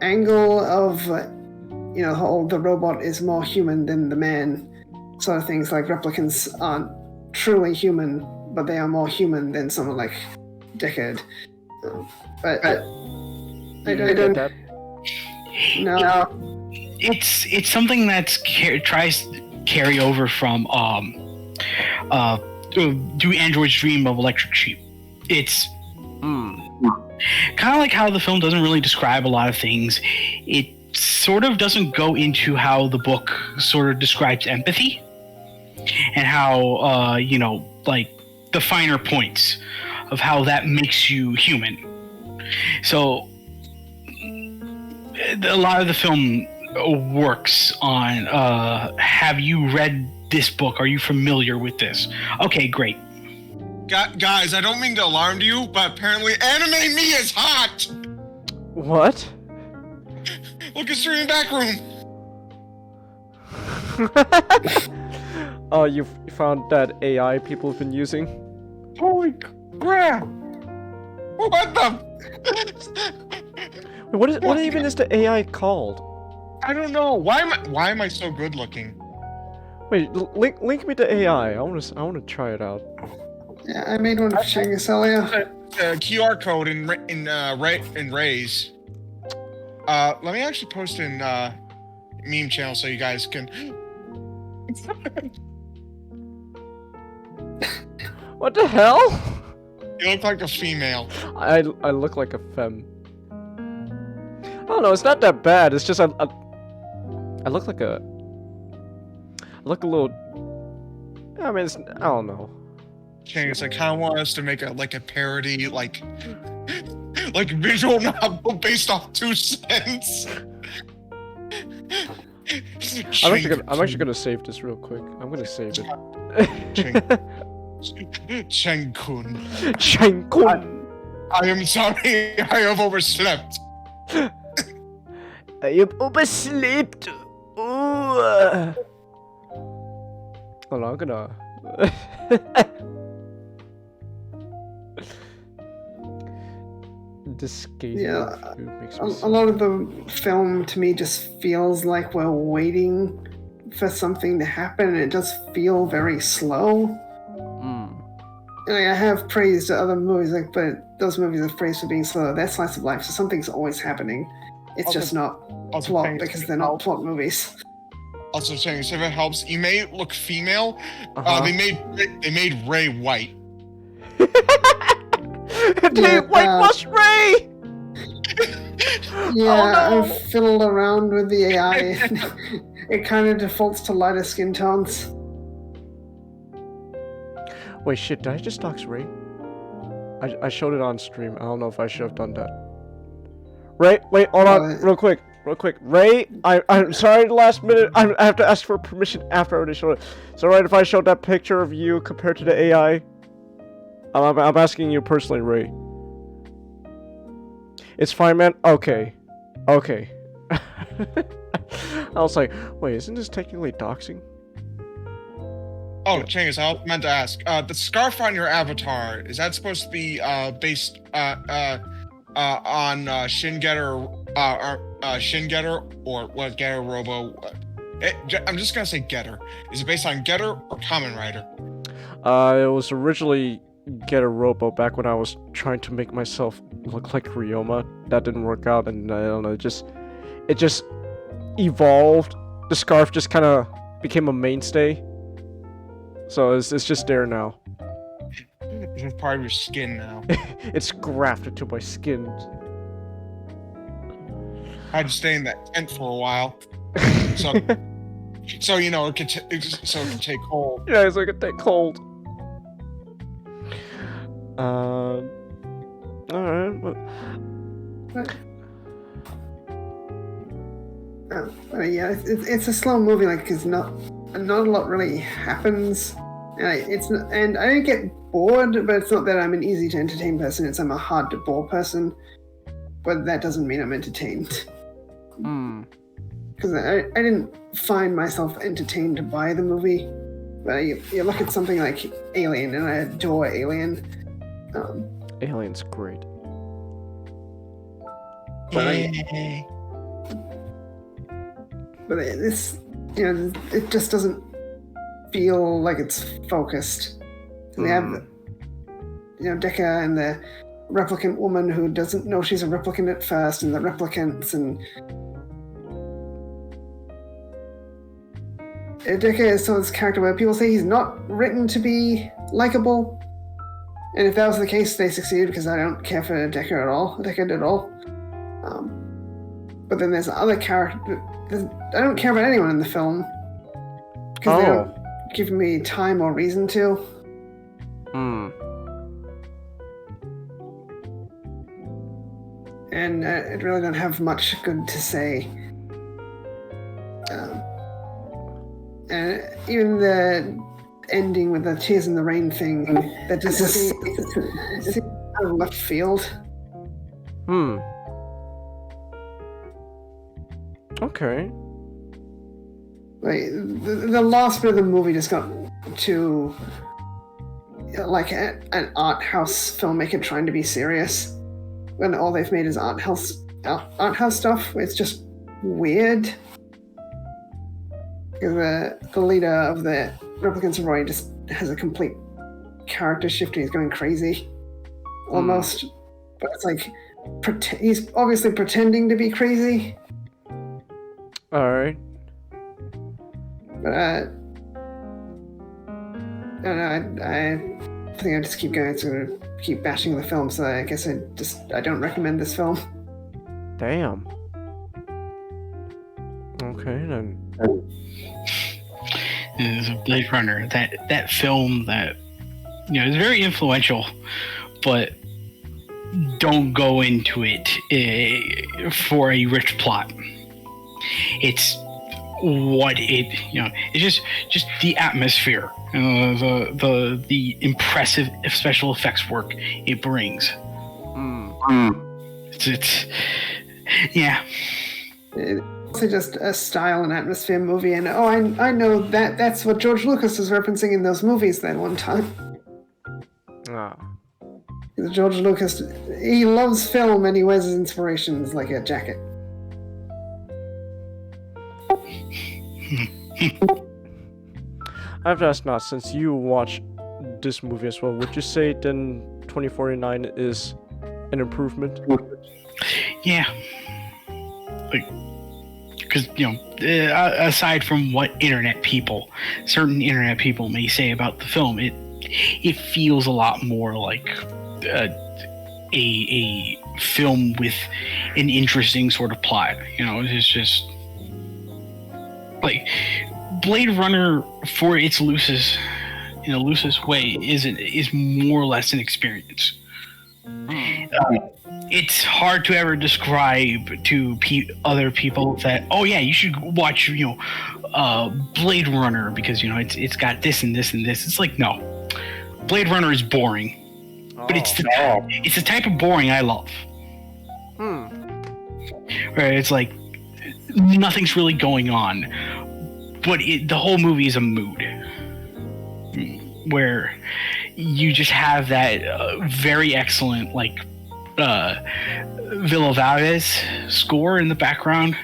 angle of the robot is more human than the man sort of things. Like, replicants aren't truly human, but they are more human than someone like Deckard. But I don't. That. No. It's something that's tries to carry over from Do Androids Dream of Electric Sheep. It's kind of like how the film doesn't really describe a lot of things. It sort of doesn't go into how the book sort of describes empathy and how the finer points of how that makes you human. So a lot of the film works on have you read this book? Are you familiar with this? Okay, great. Guys, I don't mean to alarm you, but apparently anime me is hot! What? Look, it's in the back room. Oh, you found that AI people have been using? Holy crap! What the? Wait, what even is the AI called? I don't know. Why am I so good looking? Wait, link me to AI. I wanna try it out. Yeah, I made one for Shangus earlier. QR code in Ray's. Let me actually post in meme channel so you guys can. What the hell? You look like a female. I look like a femme. I don't know. It's not that bad. It's just I look like a. I look a little. I mean, I don't know. Chance, I kind of want us to make a parody, like visual novel based off 2 cents. I'm actually gonna save this real quick. I'm gonna save it. Chen-kun. Chen-kun. I am sorry, I have overslept. I have overslept. Ooh. Hold on, I'm gonna. This scathing food makes me a lot of the film to me just feels like we're waiting for something to happen, and it does feel very slow. And I have praised other movies, but those movies are praised for being slow. They're slice of life, so something's always happening. It's just not plot because they're not plot movies. Also, saying if it helps, you may look female. They made Ray white. They whitewashed Ray. Yeah, I've fiddled around with the AI. It kind of defaults to lighter skin tones. Wait, shit! Did I just dox Ray? I showed it on stream. I don't know if I should have done that. Ray, wait, hold on, real quick. Ray, I'm sorry. The last minute, I have to ask for permission after I already showed it. Is it alright if I showed that picture of you compared to the AI? I'm asking you personally, Ray. It's fine, man. Okay. I was like, wait, isn't this technically doxing? Oh, Changus, I meant to ask. The scarf on your avatar, is that supposed to be based on Shin Getter or what? Getter Robo? I'm just gonna say Getter. Is it based on Getter or Kamen Rider? It was originally Getter Robo back when I was trying to make myself look like Ryoma. That didn't work out, and I don't know. It just evolved. The scarf just kind of became a mainstay. So it's just there now. It's part of your skin now. It's grafted to my skin. I had to stay in that tent for a while, so you know it can take hold. Yeah, so it can take hold. All right. Yeah, it's a slow movie, like, because not a lot really happens, and I don't get bored, but it's not that I'm an easy to entertain person. It's I'm a hard to bore person, but that doesn't mean I'm entertained. Because I didn't find myself entertained by the movie, but you look at something like Alien, and I adore Alien. Alien's great. But this, it just doesn't feel like it's focused. They have, Deca and the replicant woman who doesn't know she's a replicant at first, and the replicants, and Deca is this character where people say he's not written to be likable. And if that was the case, they succeeded, because I don't care for Deca at all. But then there's other character. I don't care about anyone in the film because they don't give me time or reason to. And I really don't have much good to say. And even the ending with the tears in the rain thing, that just seems out of left field. Okay. Like the last bit of the movie just got too like an art house filmmaker trying to be serious, when all they've made is art house stuff. It's just weird. Because the leader of the Replicants of Roy just has a complete character shift and he's going crazy, almost. But it's like he's obviously pretending to be crazy. All right. But I don't know. I think I just keep going. It's gonna keep bashing the film. So I guess I don't recommend this film. Damn. Okay then. Is Blade Runner, that film that is very influential, but don't go into it for a rich plot. It's what it's just the atmosphere, the impressive special effects work it brings. It's yeah. It's just a style and atmosphere movie, and I know that's what George Lucas was referencing in those movies that one time. George Lucas, he loves film and he wears his inspirations like a jacket. I have to ask now, since you watched this movie as well, would you say then 2049 is an improvement? Yeah. Because, aside from what certain internet people may say about the film, it feels a lot more like a film with an interesting sort of plot. It's just like Blade Runner, for its loosest way, is more or less an experience. It's hard to ever describe to other people that, oh yeah, you should watch Blade Runner because it's got this and this and this. It's like, no, Blade Runner is boring, but it's the type of boring I love. Right? It's like nothing's really going on, but the whole movie is a mood where you just have that very excellent Villa Valdes score in the background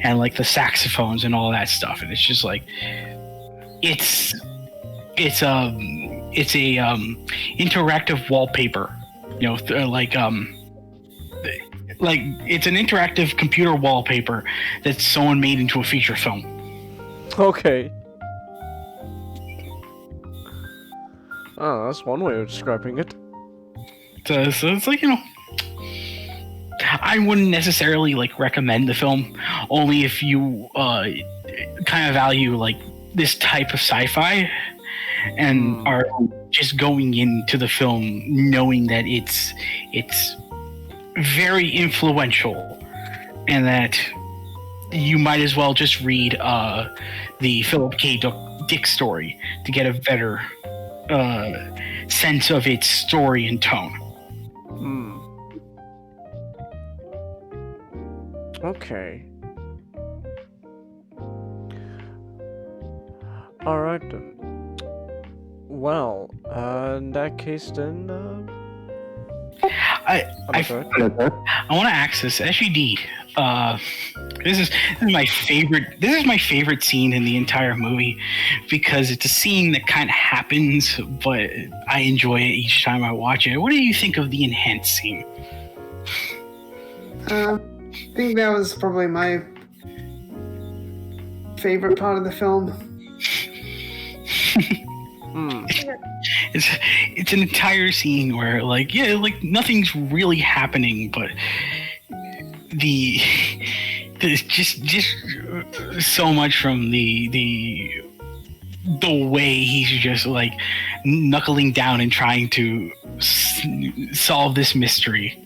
and the saxophones and all that stuff, and it's just like it's a interactive wallpaper, it's an interactive computer wallpaper that someone made into a feature film. Okay. Oh, that's one way of describing it. So it's like, I wouldn't necessarily recommend the film, only if you kind of value this type of sci-fi and are just going into the film knowing that it's very influential and that you might as well just read the Philip K. Dick story to get a better sense of its story and tone. Okay. Alright then. Well, in that case then, I want to ask this. SUD, this is my favorite. This is my favorite scene in the entire movie because it's a scene that kind of happens, but I enjoy it each time I watch it. What do you think of the enhance scene? I think that was probably my favorite part of the film. It's an entire scene where nothing's really happening, but there's just so much from the way he's just knuckling down and trying to solve this mystery.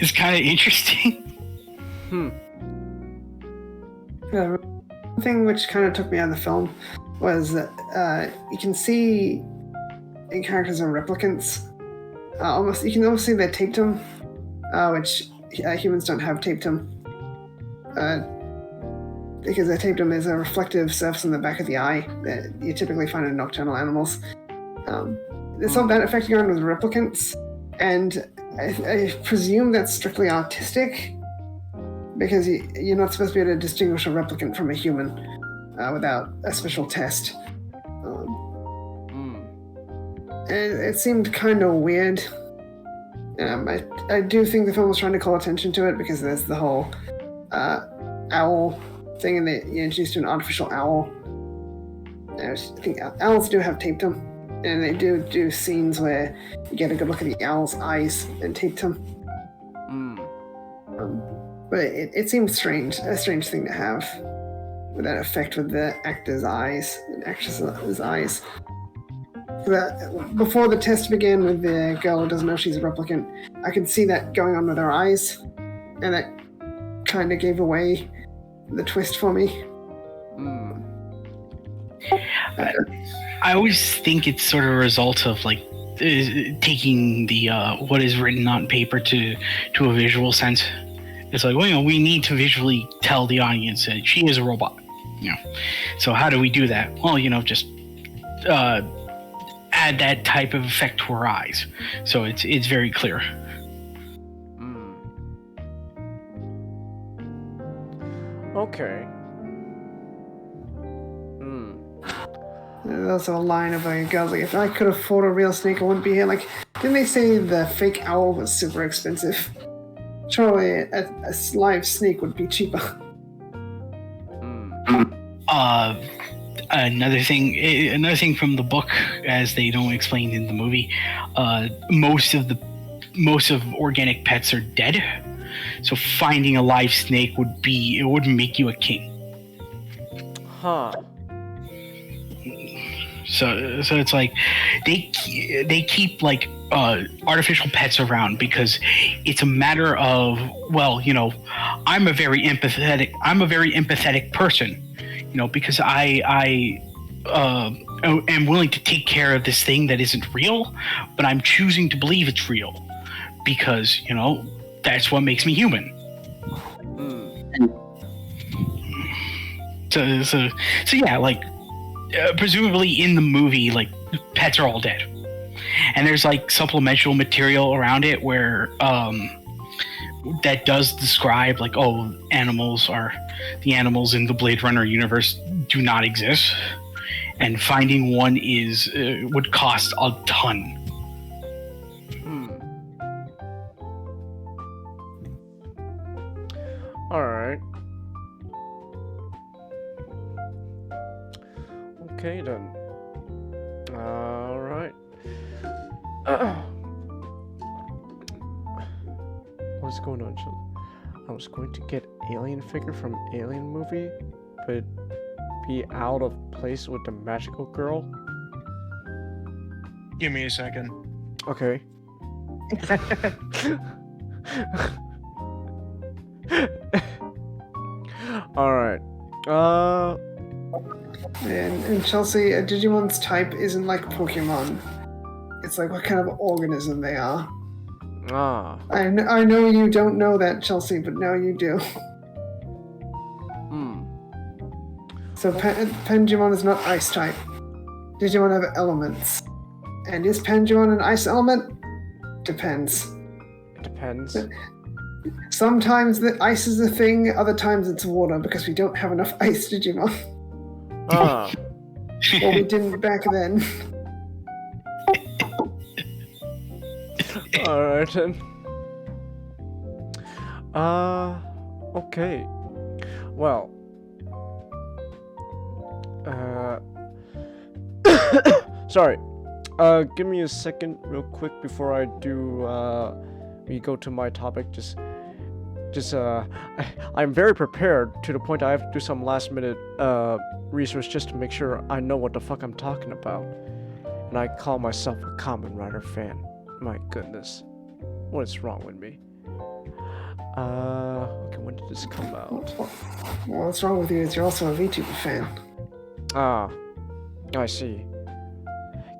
It's kind of interesting. The thing which kind of took me out of the film was that you can see in characters are replicants. You can almost see their taptum, which humans don't have taptum. because they taped them, there's a reflective surface on the back of the eye that you typically find in nocturnal animals. There's some that effect going on with replicants, and I presume that's strictly artistic, because you're not supposed to be able to distinguish a replicant from a human without a special test. It seemed kind of weird. I do think the film was trying to call attention to it because there's the whole owl thing, and you introduced an artificial owl. I think owls do have tapetum, and they do scenes where you get a good look at the owl's eyes and tapetum. But it seems strange, a strange thing to have with that effect with the actor's eyes and actress's eyes. Before the test began with the girl who doesn't know she's a replicant, I could see that going on with her eyes, and that kind of gave away the twist for me. I always think it's sort of a result of like taking the what is written on paper to a visual sense. It's like, well, we need to visually tell the audience that she is a robot. So how do we do that? Well, just add that type of effect to her eyes, so it's very clear. Okay. There's also a line of a girl like, if I could afford a real snake, I wouldn't be here. Like, didn't they say the fake owl was super expensive? Surely a live snake would be cheaper. Another thing from the book, as they don't explain in the movie, most of organic pets are dead. So finding a live snake wouldn't make you a king. Huh. So it's like they keep like artificial pets around because it's a matter of, well, I'm a very empathetic person, because I am willing to take care of this thing that isn't real, but I'm choosing to believe it's real because that's what makes me human. So yeah, like presumably in the movie, like pets are all dead, and there's like supplemental material around it where that does describe like, oh, the animals in the Blade Runner universe do not exist, and finding one would cost a ton. All right. Okay then. All right. What's going on, Chili? I was going to get alien figure from Alien movie, but be out of place with the magical girl. Give me a second. Okay. All right. And Chelsea, a Digimon's type isn't like Pokemon. It's like what kind of organism they are. I know you don't know that, Chelsea, but now you do. So Pangimon is not ice type. Digimon have elements. And is Pangimon an ice element? Depends. It depends. Sometimes the ice is a thing, other times it's water because we don't have enough ice Digimon. Well, we didn't back then. Alright then. Okay. Well. Sorry. Give me a second real quick before I do, we go to my topic. I'm very prepared to the point I have to do some last minute, research just to make sure I know what the fuck I'm talking about. And I call myself a Kamen Rider fan. My goodness. What is wrong with me? Okay, when did this come out? Well, what's wrong with you is you're also a VTuber fan. Ah, I see.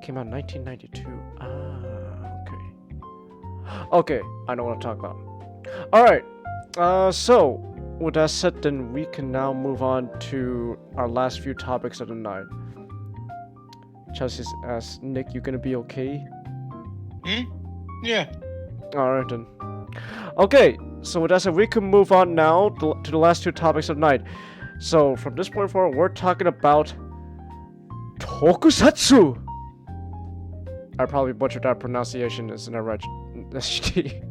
Came out in 1992. Okay. Okay, I know what I'm talking about. Alright, so, with that said, then we can now move on to our last few topics of the night. Chelsea's asked, Nick, you gonna be okay? Yeah. Alright then. Okay, so with that said, we can move on now to the last two topics of the night. So from this point forward, we're talking about Tokusatsu! I probably butchered that pronunciation, isn't that right, SGT?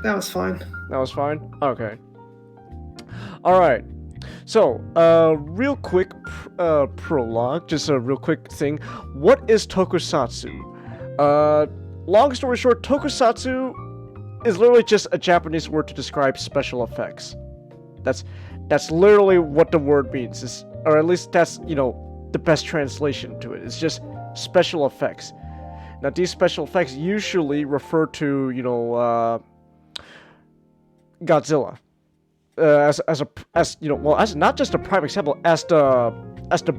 That was fine. That was fine? Okay. Alright. So, real quick prologue, just a real quick thing. What is Tokusatsu? Long story short, Tokusatsu is literally just a Japanese word to describe special effects. That's literally what the word means, or at least that's, the best translation to it. It's just special effects. Now, these special effects usually refer to, Godzilla. As not just a prime example, as the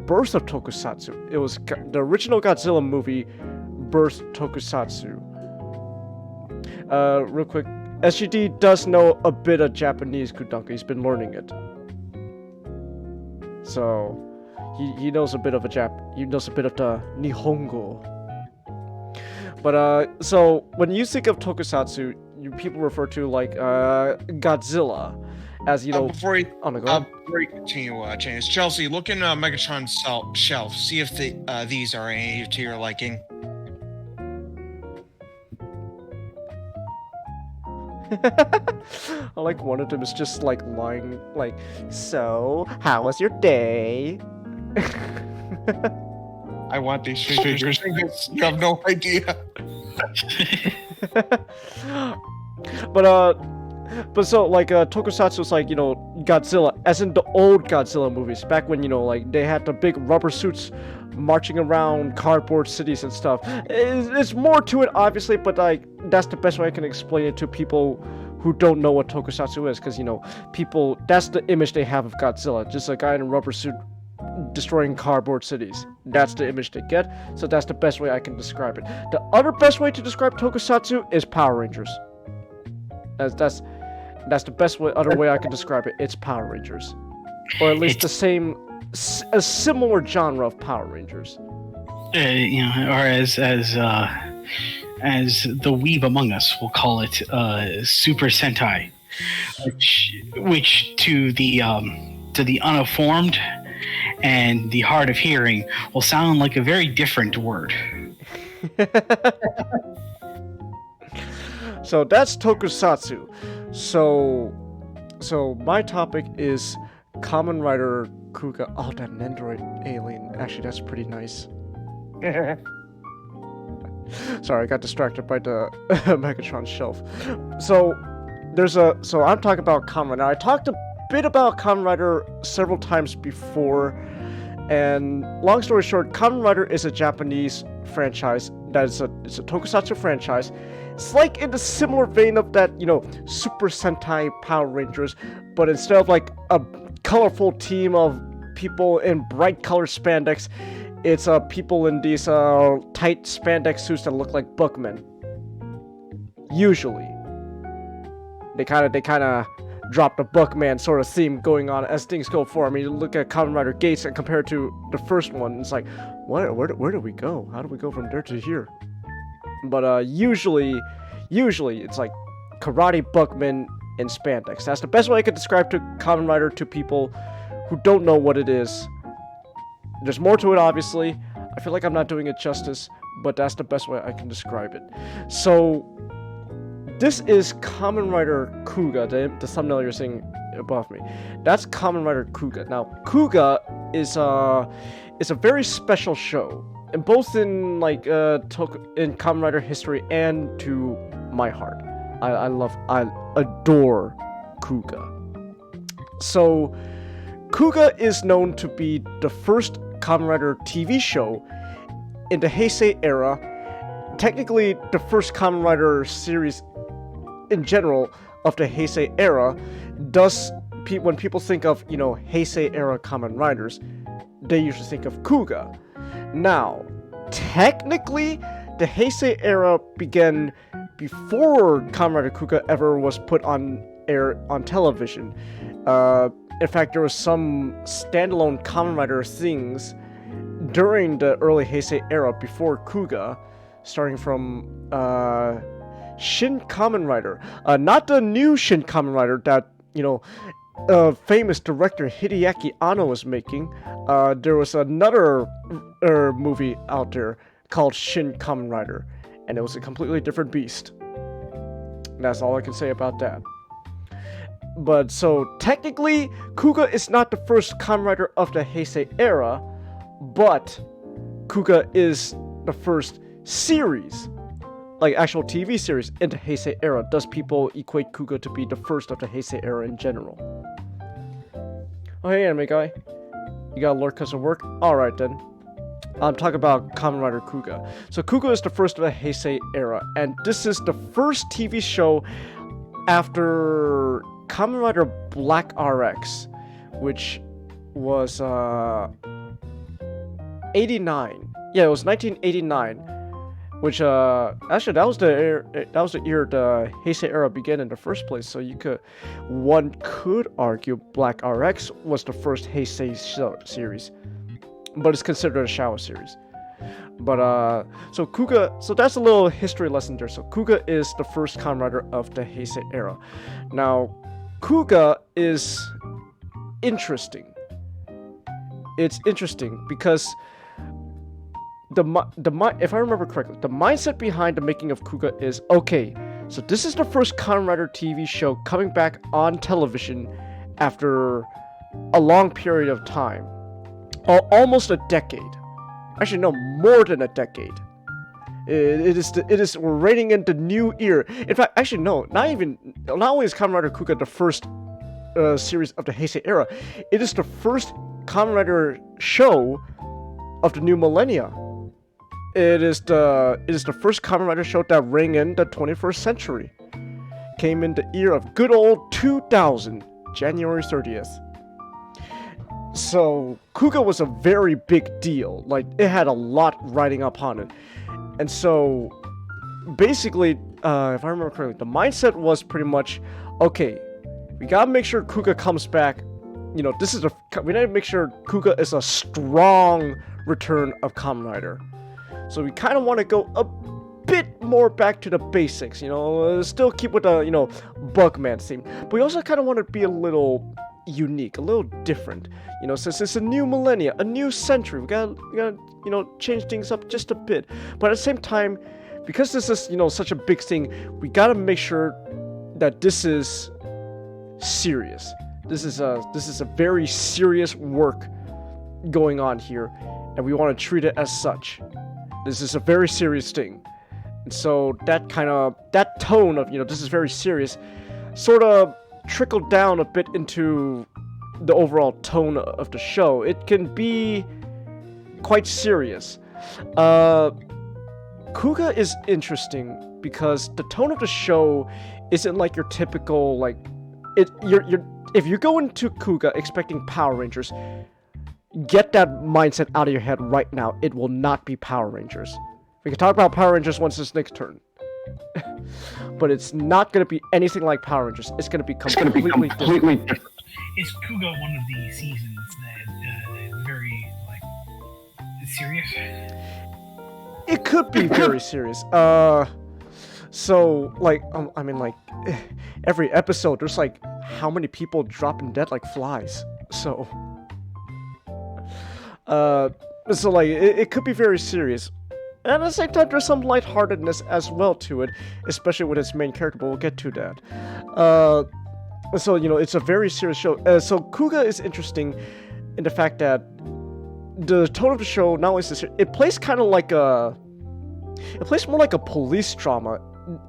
birth of Tokusatsu. It was the original Godzilla movie birthed Tokusatsu. Real quick, SGD does know a bit of Japanese, Kudanka. He's been learning it, so he knows a bit of he knows a bit of the Nihongo. But so when you think of Tokusatsu, people refer to like Godzilla. As before you go continue, James, Chelsea, look in Megatron's shelf. See if these are any to your liking. I like one of them is just like lying, like, so how was your day? I want these figures. You have no idea. But so, like, Tokusatsu is like, Godzilla, as in the old Godzilla movies, back when, like, they had the big rubber suits marching around cardboard cities and stuff. It's more to it, obviously, but, like, that's the best way I can explain it to people who don't know what Tokusatsu is, because, people, that's the image they have of Godzilla, just a guy in a rubber suit destroying cardboard cities. That's the image they get, so that's the best way I can describe it. The other best way to describe Tokusatsu is Power Rangers. That's the best other way I can describe it. It's Power Rangers, or at least a similar genre of Power Rangers. Or as the weeb among us will call it, Super Sentai, which to the uninformed and the hard of hearing will sound like a very different word. So that's Tokusatsu. So my topic is Kamen Rider Kuga. Oh, that Nendoroid alien. Actually, that's pretty nice. Sorry, I got distracted by the Megatron shelf. So I'm talking about Kamen Rider. I talked a bit about Kamen Rider several times before, and long story short, Kamen Rider is a Japanese franchise it's a Tokusatsu franchise. It's like in the similar vein of that, Super Sentai Power Rangers, but instead of like a colorful team of people in bright colored spandex, it's people in these tight spandex suits that look like bookmen. Usually, they kind of drop the bookman sort of theme going on as things go forward. I mean, you look at Kamen Rider Gates and compare it to the first one, it's like, where do we go? How do we go from there to here? But usually it's like karate bookmen in spandex. That's the best way I could describe to Kamen Rider to people who don't know what it is. There's more to it, obviously. I feel like I'm not doing it justice, but that's the best way I can describe it. So this is Kamen Rider Kuga, the thumbnail you're seeing above me. That's Kamen Rider Kuga. Now, Kuga is a very special show, and both in in Kamen Rider history and to my heart. I adore Kuga. So, Kuga is known to be the first Kamen Rider TV show in the Heisei era. Technically, the first Kamen Rider series in general of the Heisei era. Thus, when people think of, Heisei era Kamen Riders, they usually think of Kuga. Now, technically, the Heisei era began before Kamen Rider Kuga ever was put on air on television. In fact, there was some standalone Kamen Rider things during the early Heisei era before Kuga, starting from Shin Kamen Rider. Not the new Shin Kamen Rider that, famous director Hideaki Anno was making. There was another movie out there called Shin Kamen Rider, and it was a completely different beast. And that's all I can say about that. But so technically, Kuga is not the first Kamen Rider of the Heisei era, but Kuga is the first series, like actual TV series in the Heisei era. Thus, people equate Kuga to be the first of the Heisei era in general. Oh, hey, anime guy. You got alert because of work? Alright then. I'm talking about Kamen Rider Kuga. So Kuga is the first of the Heisei era, and this is the first TV show after Kamen Rider Black RX, which was 89. Yeah, it was 1989. Which actually that was the year the Heisei era began in the first place. So one could argue Black RX was the first Heisei series, but it's considered a Showa series. But so Kuga, so that's a little history lesson there. So Kuga is the first Kamen Rider of the Heisei era. Now, Kuga is interesting. It's interesting because if I remember correctly, the mindset behind the making of Kuga is, okay, so this is the first Kamen Rider TV show coming back on television after a long period of time. Almost a decade. Actually, no, more than a decade. We're reigning in the new era. In fact, actually, no, not only is Kamen Rider Kuga the first series of the Heisei era, it is the first Kamen Rider show of the new millennia. It is the first Kamen Rider show that rang in the 21st century. Came in the year of good old 2000, January 30th. So Kuga was a very big deal. Like, it had a lot riding up on it. And so basically, if I remember correctly, the mindset was pretty much, okay, we gotta make sure Kuga comes back. We need to make sure Kuga is a strong return of Kamen Rider. So we kind of want to go a bit more back to the basics, still keep with the, Bugman theme. But we also kind of want to be a little unique, a little different. Since it's a new millennia, a new century, we gotta change things up just a bit. But at the same time, because this is, such a big thing, we gotta make sure that this is serious. This is a very serious work going on here, and we want to treat it as such. This is a very serious thing. And so that tone of, this is very serious, sort of trickled down a bit into the overall tone of the show. It can be quite serious. Kuga is interesting because the tone of the show isn't like your typical, like, if you go into Kuga expecting Power Rangers, get that mindset out of your head right now. It will not be Power Rangers. We can talk about Power Rangers once it's next turn. But it's not going to be anything like Power Rangers. It's going to be completely different. Is Kuga one of the seasons that is very, serious? It could be very serious. So, every episode, there's, how many people dropping dead like flies. So... it could be very serious. And at the same time, there's some lightheartedness as well to it, especially with its main character, but we'll get to that. It's a very serious show. So Kuga is interesting in the fact that the tone of the show, not only is it plays kind of like it plays more like a police drama,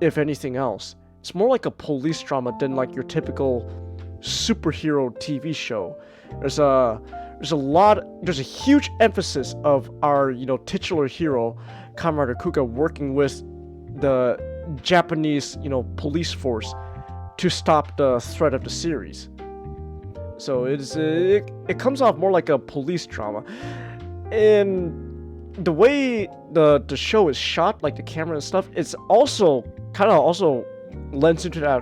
if anything else. It's more like a police drama than like your typical superhero TV show. There's a huge emphasis of our, titular hero, Kamen Rider Kuga, working with the Japanese, police force to stop the threat of the series. So it comes off more like a police drama. And the way the show is shot, like the camera and stuff, it's also kind of lends into that,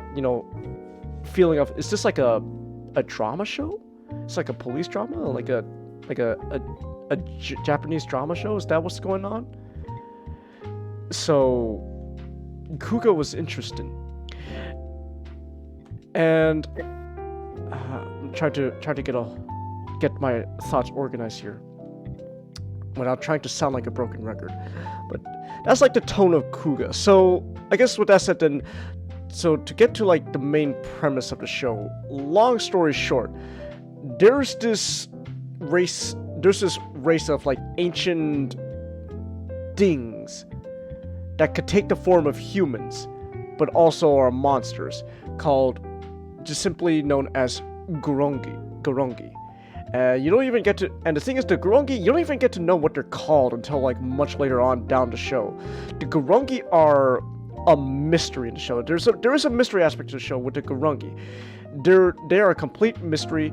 feeling of, is this like a drama show? It's like a police drama, like a Japanese drama show. Is that what's going on? So Kuga was interesting, and I'm trying to get my thoughts organized here without trying to sound like a broken record. But that's like the tone of Kuga. So I guess with that said, then, so to get to like the main premise of the show, long story short, there's this race of like ancient things that could take the form of humans, but also are monsters, called, just simply known as Gorongi. You don't even get to, and the thing is, the Gorongi, you don't even get to know what they're called until like much later on down the show. The Gorongi are a mystery in the show. There is a mystery aspect to the show with the Gorongi. They are a complete mystery.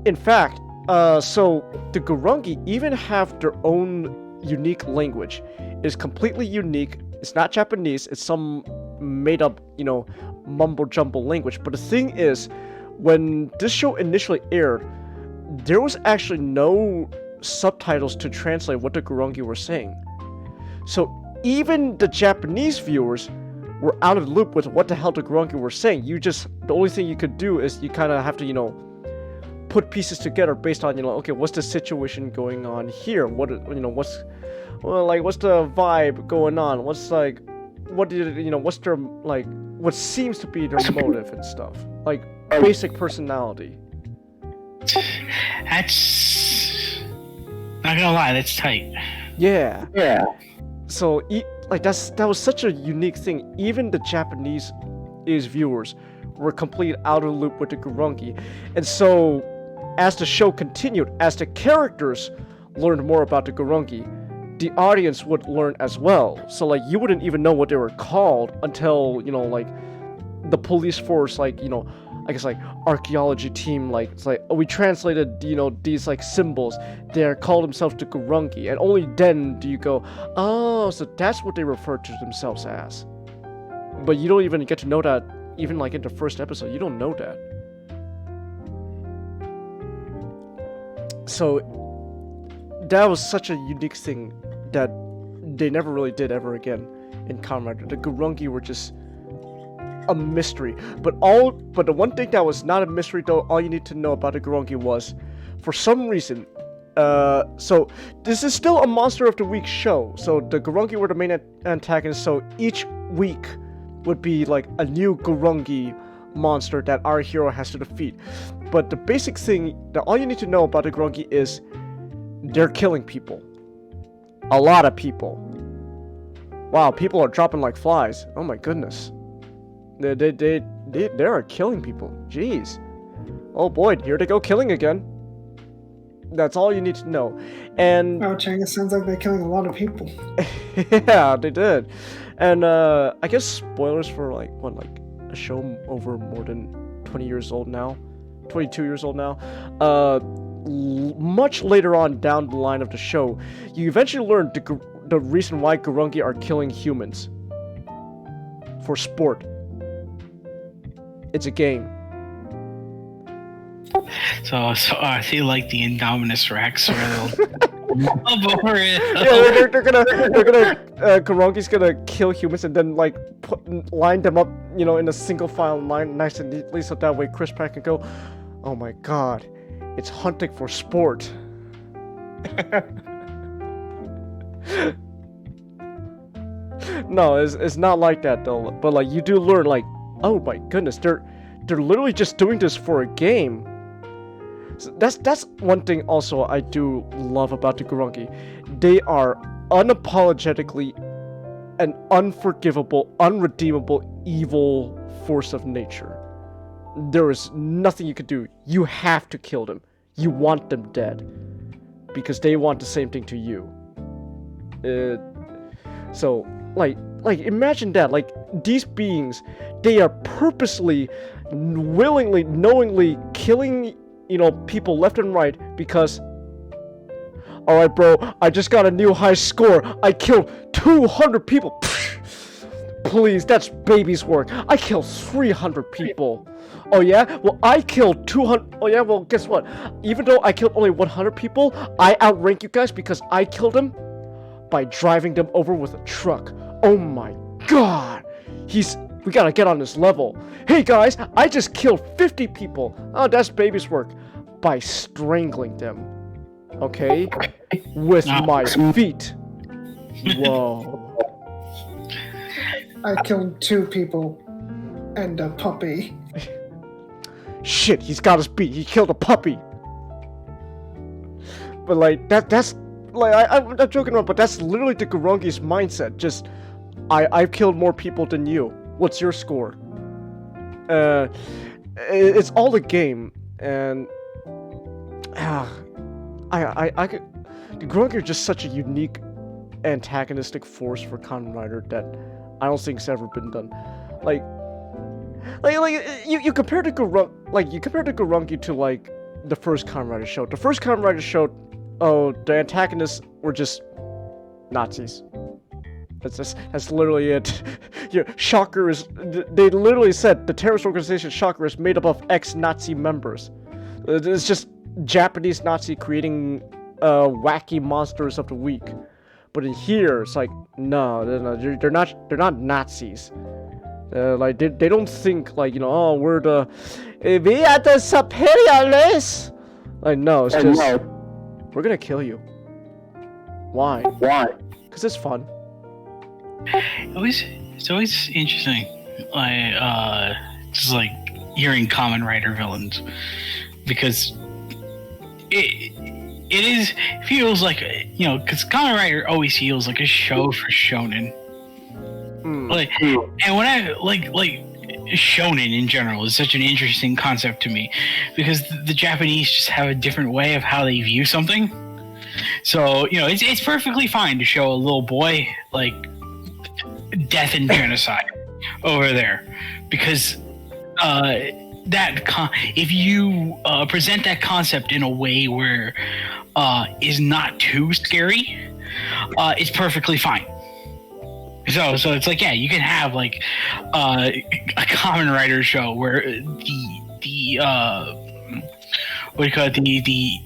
In fact, so the Gorongi even have their own unique language. It's completely unique. It's not Japanese. It's some made up, mumble jumble language. But the thing is, when this show initially aired, there was actually no subtitles to translate what the Gorongi were saying. So even the Japanese viewers were out of the loop with what the hell the Gorongi were saying. The only thing you could do is you kind of have to, put pieces together based on, okay, what's the situation going on here? What's the vibe going on? What's their, what seems to be their motive and stuff. Like, basic personality. That's not gonna lie, that's tight. Yeah. Yeah. So that was such a unique thing. Even the Japanese viewers were completely out of the loop with the Gorongi. And so as the show continued, as the characters learned more about the Gorongi, the audience would learn as well. So you wouldn't even know what they were called until, the police force, I guess archaeology team, we translated, these symbols. They call themselves the Gorongi, and only then do you go, oh, so that's what they refer to themselves as. But you don't even get to know that, even in the first episode, you don't know that. So that was such a unique thing that they never really did ever again in Kamen Rider. The Gorongi were just a mystery. But the one thing that was not a mystery, though, all you need to know about the Gorongi was, for some reason, so this is still a Monster of the Week show. So the Gorongi were the main antagonists. So each week would be a new Gorongi monster that our hero has to defeat. But the basic thing that all you need to know about the Gorongi is they're killing people. A lot of people. Wow, people are dropping like flies. Oh my goodness. They are killing people. Jeez. Oh boy, here they go killing again. That's all you need to know. And Oh, Chang, it sounds like they're killing a lot of people. yeah, they did. And I guess spoilers for a show over more than 20 years old now. 22 years old now. Much later on down the line of the show, you eventually learn the reason why Gorongi are killing humans. For sport. It's a game. So I feel like the Indominus Rex, where they'll over it. Yeah, they're gonna Gorongi's gonna kill humans and then line them up, in a single file line, nice and neatly, so that way Chris Pratt can go, oh my god, it's hunting for sport. No, it's not like that though. But you do learn oh my goodness, they're literally just doing this for a game. So that's one thing also I do love about the Gorongi. They are unapologetically an unforgivable, unredeemable, evil force of nature. There is nothing you can do. You have to kill them. You want them dead. Because they want the same thing to you. So, imagine that. These beings, they are purposely, willingly, knowingly killing, people left and right because, alright bro, I just got a new high score. I killed 200 people. please, that's baby's work. I killed 300 people. Oh yeah? Well, I killed 200. Oh yeah, well, guess what? Even though I killed only 100 people, I outrank you guys because I killed them by driving them over with a truck. Oh my god. We gotta get on this level. Hey guys, I just killed 50 people. Oh, that's baby's work. By strangling them. Okay? With my feet. Whoa. I killed 2 people and a puppy. Shit, he's got us beat. He killed a puppy. But like that's like I'm not joking around, but that's literally the Gorongi's mindset. Just I've killed more people than you. What's your score? It's all the game, and I could. The Gorongi are just such a unique antagonistic force for Kamen Rider that I don't think's ever been done. Like you compare the Gorongi to like the first Kamen Rider show. The first Kamen Rider show, oh, the antagonists were just Nazis. That's literally it. Shocker is. They literally said the terrorist organization Shocker is made up of ex-Nazi members. It's just Japanese Nazi creating wacky monsters of the week. But in here, it's like no, they're not Nazis. Like they don't think like oh we are the superior race. Like no, it's just we're gonna kill you. Why? Because it's fun. It's always interesting, like just like hearing Kamen Rider villains, because it feels like because Kamen Rider always feels like a show for shonen. Like, and when I like shonen in general is such an interesting concept to me, because the Japanese just have a different way of how they view something. So it's perfectly fine to show a little boy like death and genocide over there, because if you present that concept in a way where is not too scary, it's perfectly fine. So it's like you can have like a Kamen Rider show where the what do you call it,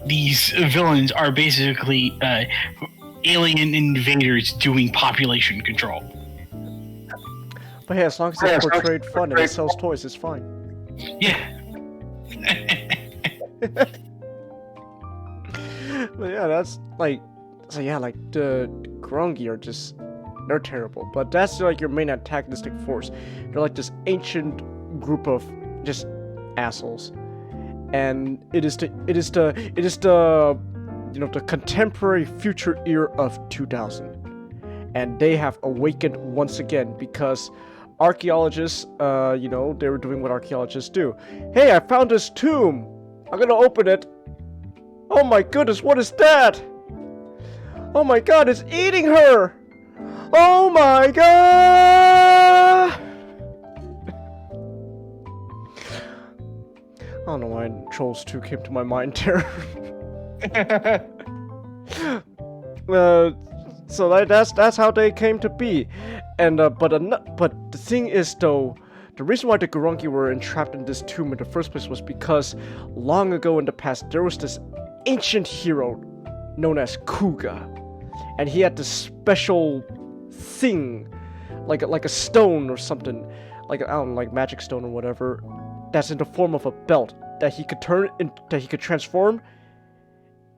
these villains are basically alien invaders doing population control. But hey, as long as it's portrayed fun and it sells toys, it's fine. Yeah. But yeah, that's like like the Gorongi are just they're terrible. But that's like your main antagonistic force. They're like this ancient group of just assholes. And it is the the contemporary future era of 2000. And they have awakened once again because archaeologists, they were doing what archaeologists do. Hey, I found this tomb. I'm gonna open it. Oh my goodness, what is that? Oh my god, it's eating her! Oh my god! I don't know why Trolls 2 came to my mind there. So that's how they came to be. And but the thing is though, the reason why the Gorongi were entrapped in this tomb in the first place was because long ago in the past there was this ancient hero known as Kuga, and he had this special thing, like a stone or something, like I don't know, like magic stone or whatever, that's in the form of a belt that he could transform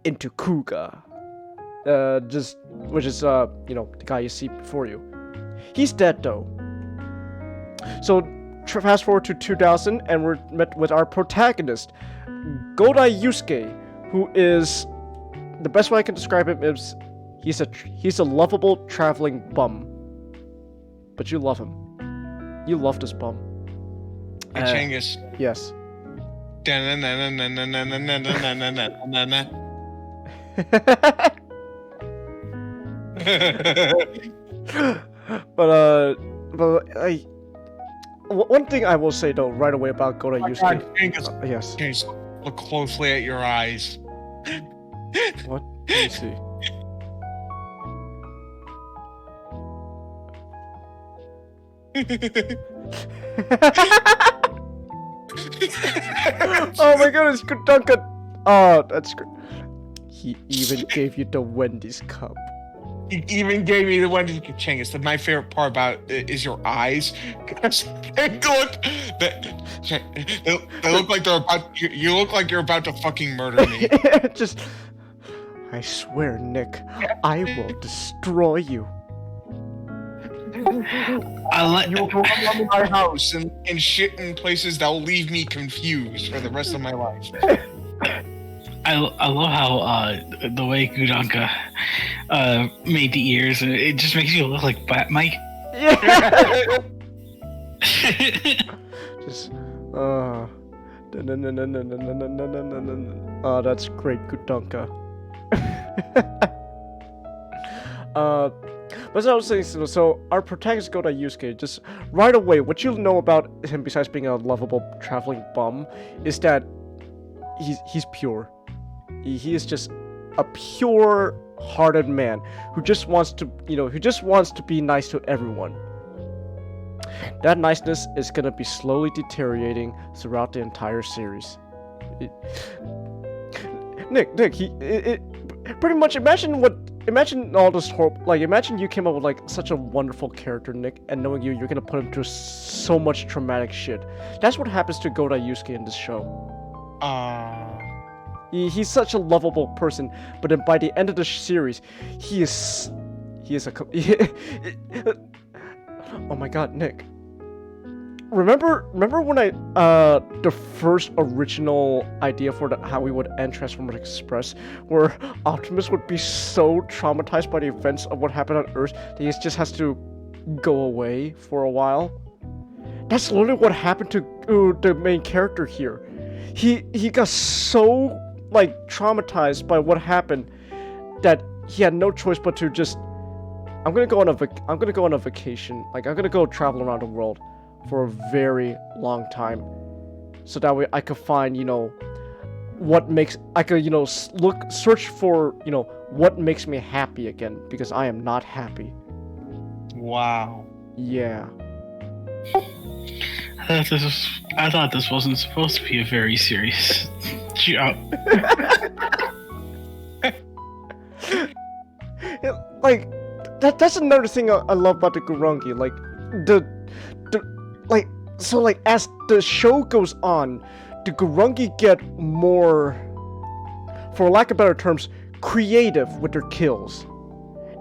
into Kuga, which is the guy you see before you. He's dead though. So fast forward to 2000, and we're met with our protagonist, Godai Yusuke, who is, the best way I can describe him is he's a lovable traveling bum. But you love him. You love this bum. Hey, Changus. Yes. But one thing I will say though right away about Godai Yusuke. Changus, Yes. Changus, look closely at your eyes. What? Let me see. Oh my goodness, Duncan. Oh, that's great. He even gave you the Wendy's cup. He even gave me the one to Chang. My favorite part about it is your eyes. they look like they're about. You look like you're about to fucking murder me. Just, I swear, Nick, I will destroy you. You will go around my house and shit in places that will leave me confused for the rest of my life. I love how the way Gudanka made the ears. It just makes you look like Mike. Yeah. Just oh, that's great, Gudanka. But as I was saying, so our protagonist Goda Yusuke, just right away, what you know about him besides being a lovable traveling bum is that he's pure. He is just a pure-hearted man who just wants to, be nice to everyone. That niceness is gonna be slowly deteriorating throughout the entire series. Nick, pretty much imagine all this horrible, imagine you came up with such a wonderful character, Nick, and knowing you're gonna put him through so much traumatic shit. That's what happens to Goda Yusuke in this show. He's such a lovable person, but then by the end of the series, he is a oh my god, Nick. Remember when the first original idea for how we would end Transformers Express, where Optimus would be so traumatized by the events of what happened on Earth that he just has to go away for a while? That's literally what happened to the main character here. He got so traumatized by what happened that he had no choice but to just I'm gonna go on a vacation. I'm gonna go travel around the world for a very long time, so that way I could find search for what makes me happy again, because I am not happy. Wow. Yeah. I thought this wasn't supposed to be a very serious job. That's another thing I love about the Gurungi. As the show goes on, the Gurungi get more, for lack of better terms, creative with their kills.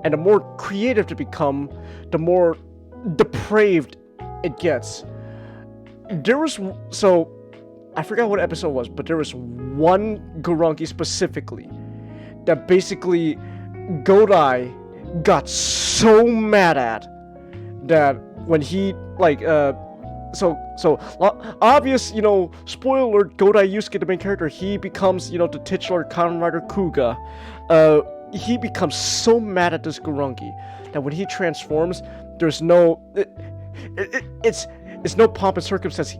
And the more creative they become, the more depraved it gets. I forgot what episode it was, but there was one Gurungi specifically that basically Godai got so mad at that when he obvious, spoiler alert, Godai Yusuke, the main character, he becomes, the titular Kamen Rider Kuga. He becomes so mad at this Gurungi that when he transforms, there's no it's no pomp and circumstance.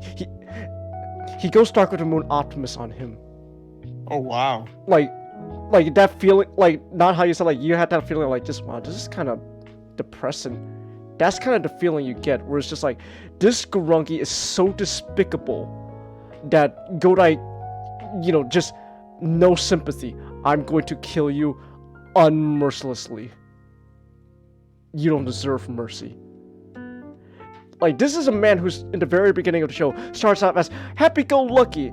He goes Dark of the Moon Optimus on him. Oh wow. Like that feeling, not how you said, you had that feeling just, wow, this is kind of depressing. That's kind of the feeling you get, where it's just this Gurungi is so despicable that Godai, just no sympathy. I'm going to kill you unmercilessly. You don't deserve mercy. This is a man who's, in the very beginning of the show, starts out as happy-go-lucky.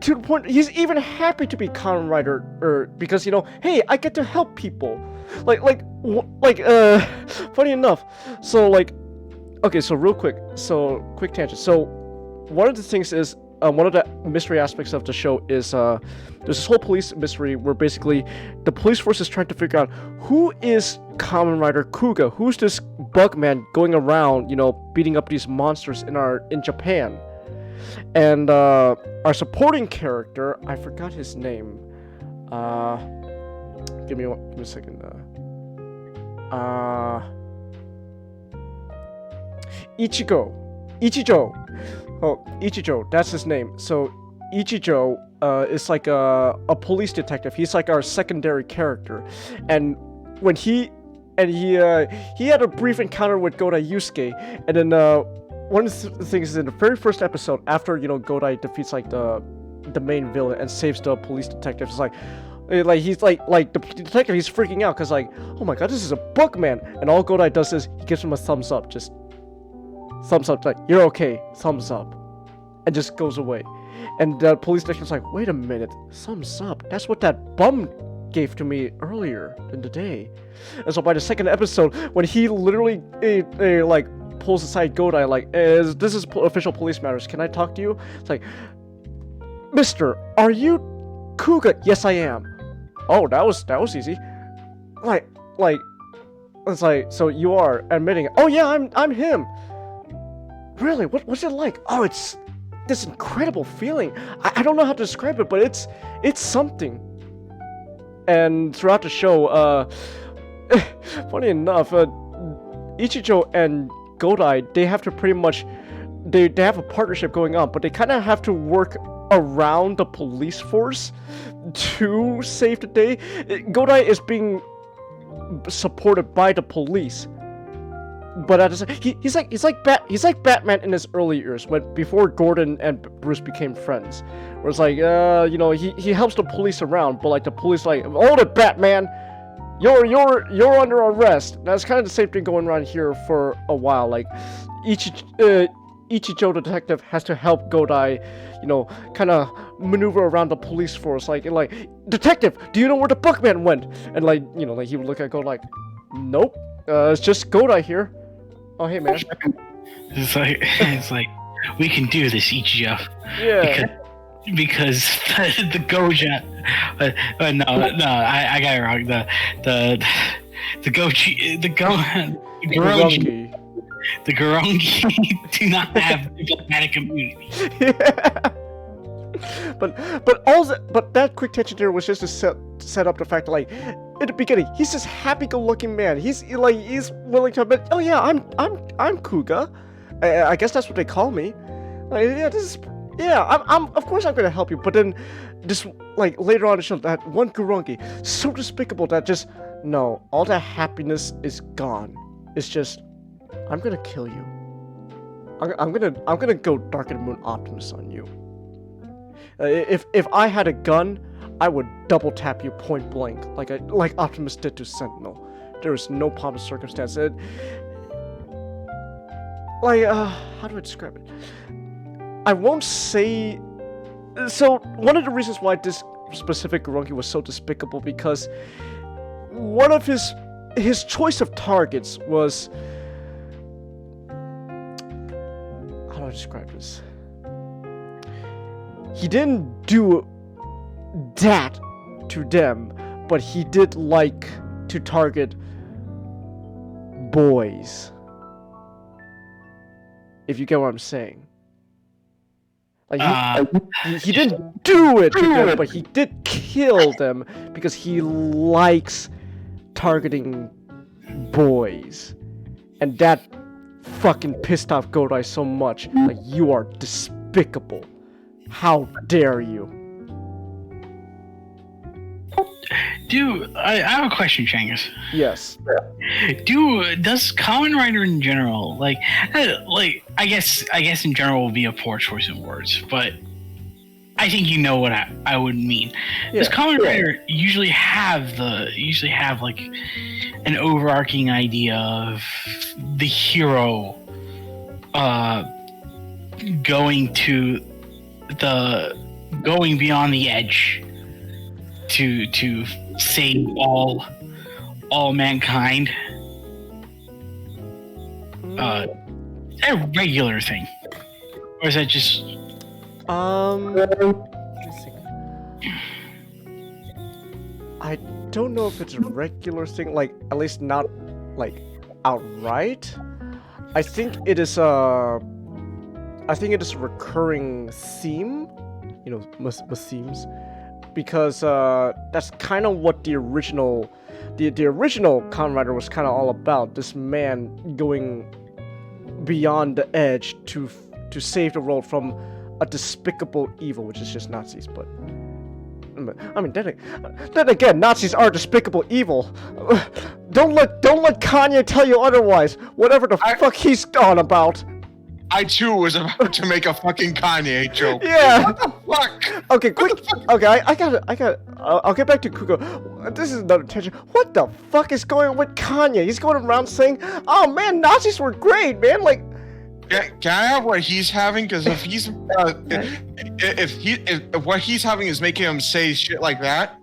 To the point, he's even happy to be Kamen Rider, because, hey, I get to help people. Funny enough. So, okay, so real quick. So, quick tangent. So, one of the things is, one of the mystery aspects of the show is, there's this whole police mystery where basically the police force is trying to figure out who is Kamen Rider Kuga, who's this bug man going around, beating up these monsters in Japan. And our supporting character, I forgot his name. Give me a second. Ichijo. Oh, Ichijo, that's his name. So, Ichijo is a police detective. He's our secondary character. And when he and he had a brief encounter with Godai Yusuke, and then one of the things is in the very first episode, after Godai defeats like the main villain and saves the police detective, it's like he's like the detective, he's freaking out because like, oh my god, this is a book, man, and all Godai does is he gives him a thumbs up, just thumbs up, like you're okay, thumbs up, and just goes away. And the police detective's like, wait a minute, thumbs up, that's what that bum gave to me earlier in the day. And so by the second episode, when he literally like pulls aside Godai, like, this is official police matters, can I talk to you? It's like, mister, are you Kuga? Yes, I am. Oh, that was easy. Like, it's like, so you are admitting it. Oh yeah, I'm him. Really? What's it like? Oh, it's this incredible feeling. I don't know how to describe it, but it's something. And throughout the show, funny enough, Ichijo and Godai, they have to pretty much, they have a partnership going on, but they kind of have to work around the police force to save the day. Godai is being supported by the police, but at the same, he's like Batman in his early years, before Gordon and Bruce became friends. Where it's like, he helps the police around, but like the police like, hold it, Batman, you're under arrest. That's kind of the same thing going around here for a while. Like Ichijo the detective has to help Godai, kind of maneuver around the police force. Like, detective, do you know where the bookman went? And he would look at Godai like, nope, it's just Godai here. Oh, hey, man. It's like, we can do this, Ichijo. Yeah. Because the Goja, no, I got it wrong. The Gorongi do not have diplomatic immunity. Yeah. But that quick tension there was just to set up the fact that, like, in the beginning, he's this happy-go-lucky man. He's willing to admit, oh yeah, I'm Kuga. I guess that's what they call me. Like, I'm of course I'm gonna help you. But then, just like later on in the show, that one Gorongi, so despicable that just no, all that happiness is gone. It's just, I'm gonna kill you. I'm gonna go Dark and Moon Optimus on you. If I had a gun, I would double tap you point blank, like Optimus did to Sentinel. There is no pomp circumstance. How do I describe it? I won't say. So one of the reasons why this specific Gorongi was so despicable, because one of his choice of targets was, how do I describe this? He didn't do that to them, but he did like to target boys. If you get what I'm saying. Like he didn't do it to them, but he did kill them because he likes targeting boys. And that fucking pissed off Godai so much. Like, you are despicable. How dare you? I have a question, Changus. Yes. Does Kamen Rider in general, like I guess in general will be a poor choice of words, but I think you know what I would mean. Yeah. Does Kamen Rider usually have like an overarching idea of the hero going beyond the edge to save all mankind? A regular thing, or is that just? Let me think. I don't know if it's a regular thing, like at least not like outright. I think it is a recurring theme, themes, because that's kind of what the original Kamen Rider was kind of all about. This man going beyond the edge to save the world from a despicable evil, which is just Nazis. But I mean, then again, Nazis are despicable evil. don't let Kanye tell you otherwise. Whatever the fuck he's on about. I too was about to make a fucking Kanye joke. Yeah. What the fuck? Okay, quick. Okay, I got. I'll get back to Kuko. This is another tangent. What the fuck is going on with Kanye? He's going around saying, "Oh man, Nazis were great, man." Like, Can I have what he's having? Because if he's if what he's having is making him say shit like that,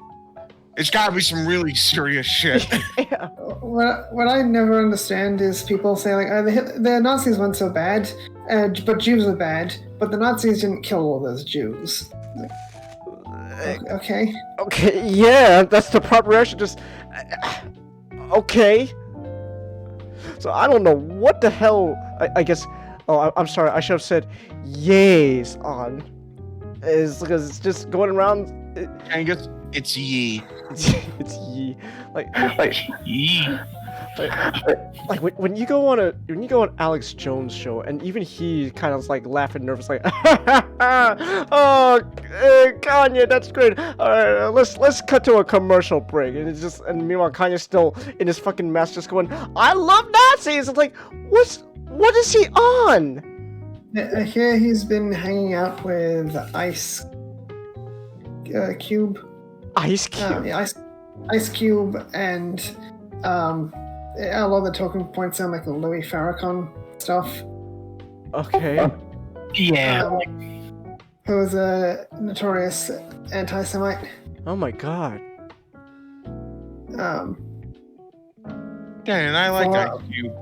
it's got to be some really serious shit. yeah. What I never understand is people say like, the Nazis weren't so bad, but Jews are bad, but the Nazis didn't kill all those Jews. Okay. Okay, yeah, that's the proper reaction. Just okay. So I don't know what the hell. I guess. Oh, I'm sorry. I should have said yays on. Is because it's just going around. I guess it's ye. It's ye. Like Yee. like when you go on Alex Jones' show, and even he kind of like laughing nervous, like, oh, Kanye, that's great. All right, let's cut to a commercial break, and it's just, and meanwhile Kanye's still in his fucking mask, just going, I love Nazis. It's like, what is he on? Here he's been hanging out with Ice Cube. Ice Cube. Yeah, Ice Cube, and a lot of the talking points sound like the Louis Farrakhan stuff. Okay. Yeah. Who was a notorious anti-Semite. Oh my god. Um, Dang, I like Wow. IQ.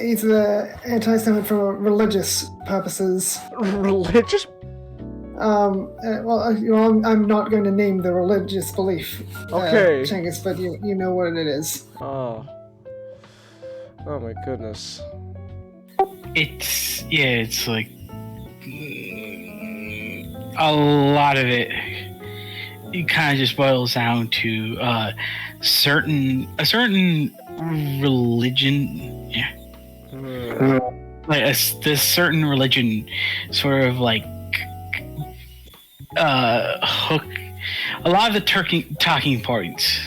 He's the anti-Semite for religious purposes. Religious. I'm not going to name the religious belief, Okay. Cengiz, but you know what it is. Oh my goodness. It's like a lot of it. It kind of just boils down to a certain religion. Yeah, like this certain religion, sort of like hook a lot of the talking points.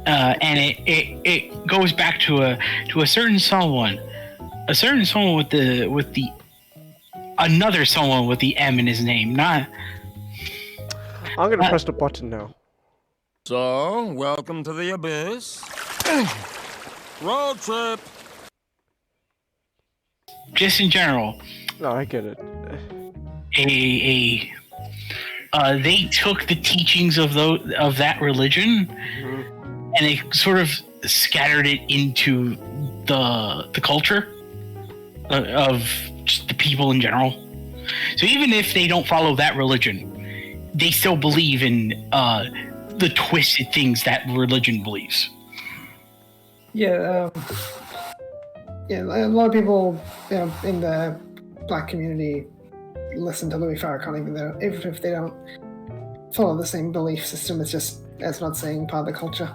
And it goes back to a certain someone with the another someone with the M in his name. Not. I'm gonna press the button now. So, welcome to the abyss. Road trip. Just in general, No, I get it. they took the teachings of that religion, and they sort of scattered it into the culture of just the people in general. So even if they don't follow that religion, they still believe in the twisted things that religion believes. Yeah, a lot of people, in the black community listen to Louis Farrakhan, even if they don't follow the same belief system. It's not saying part of the culture.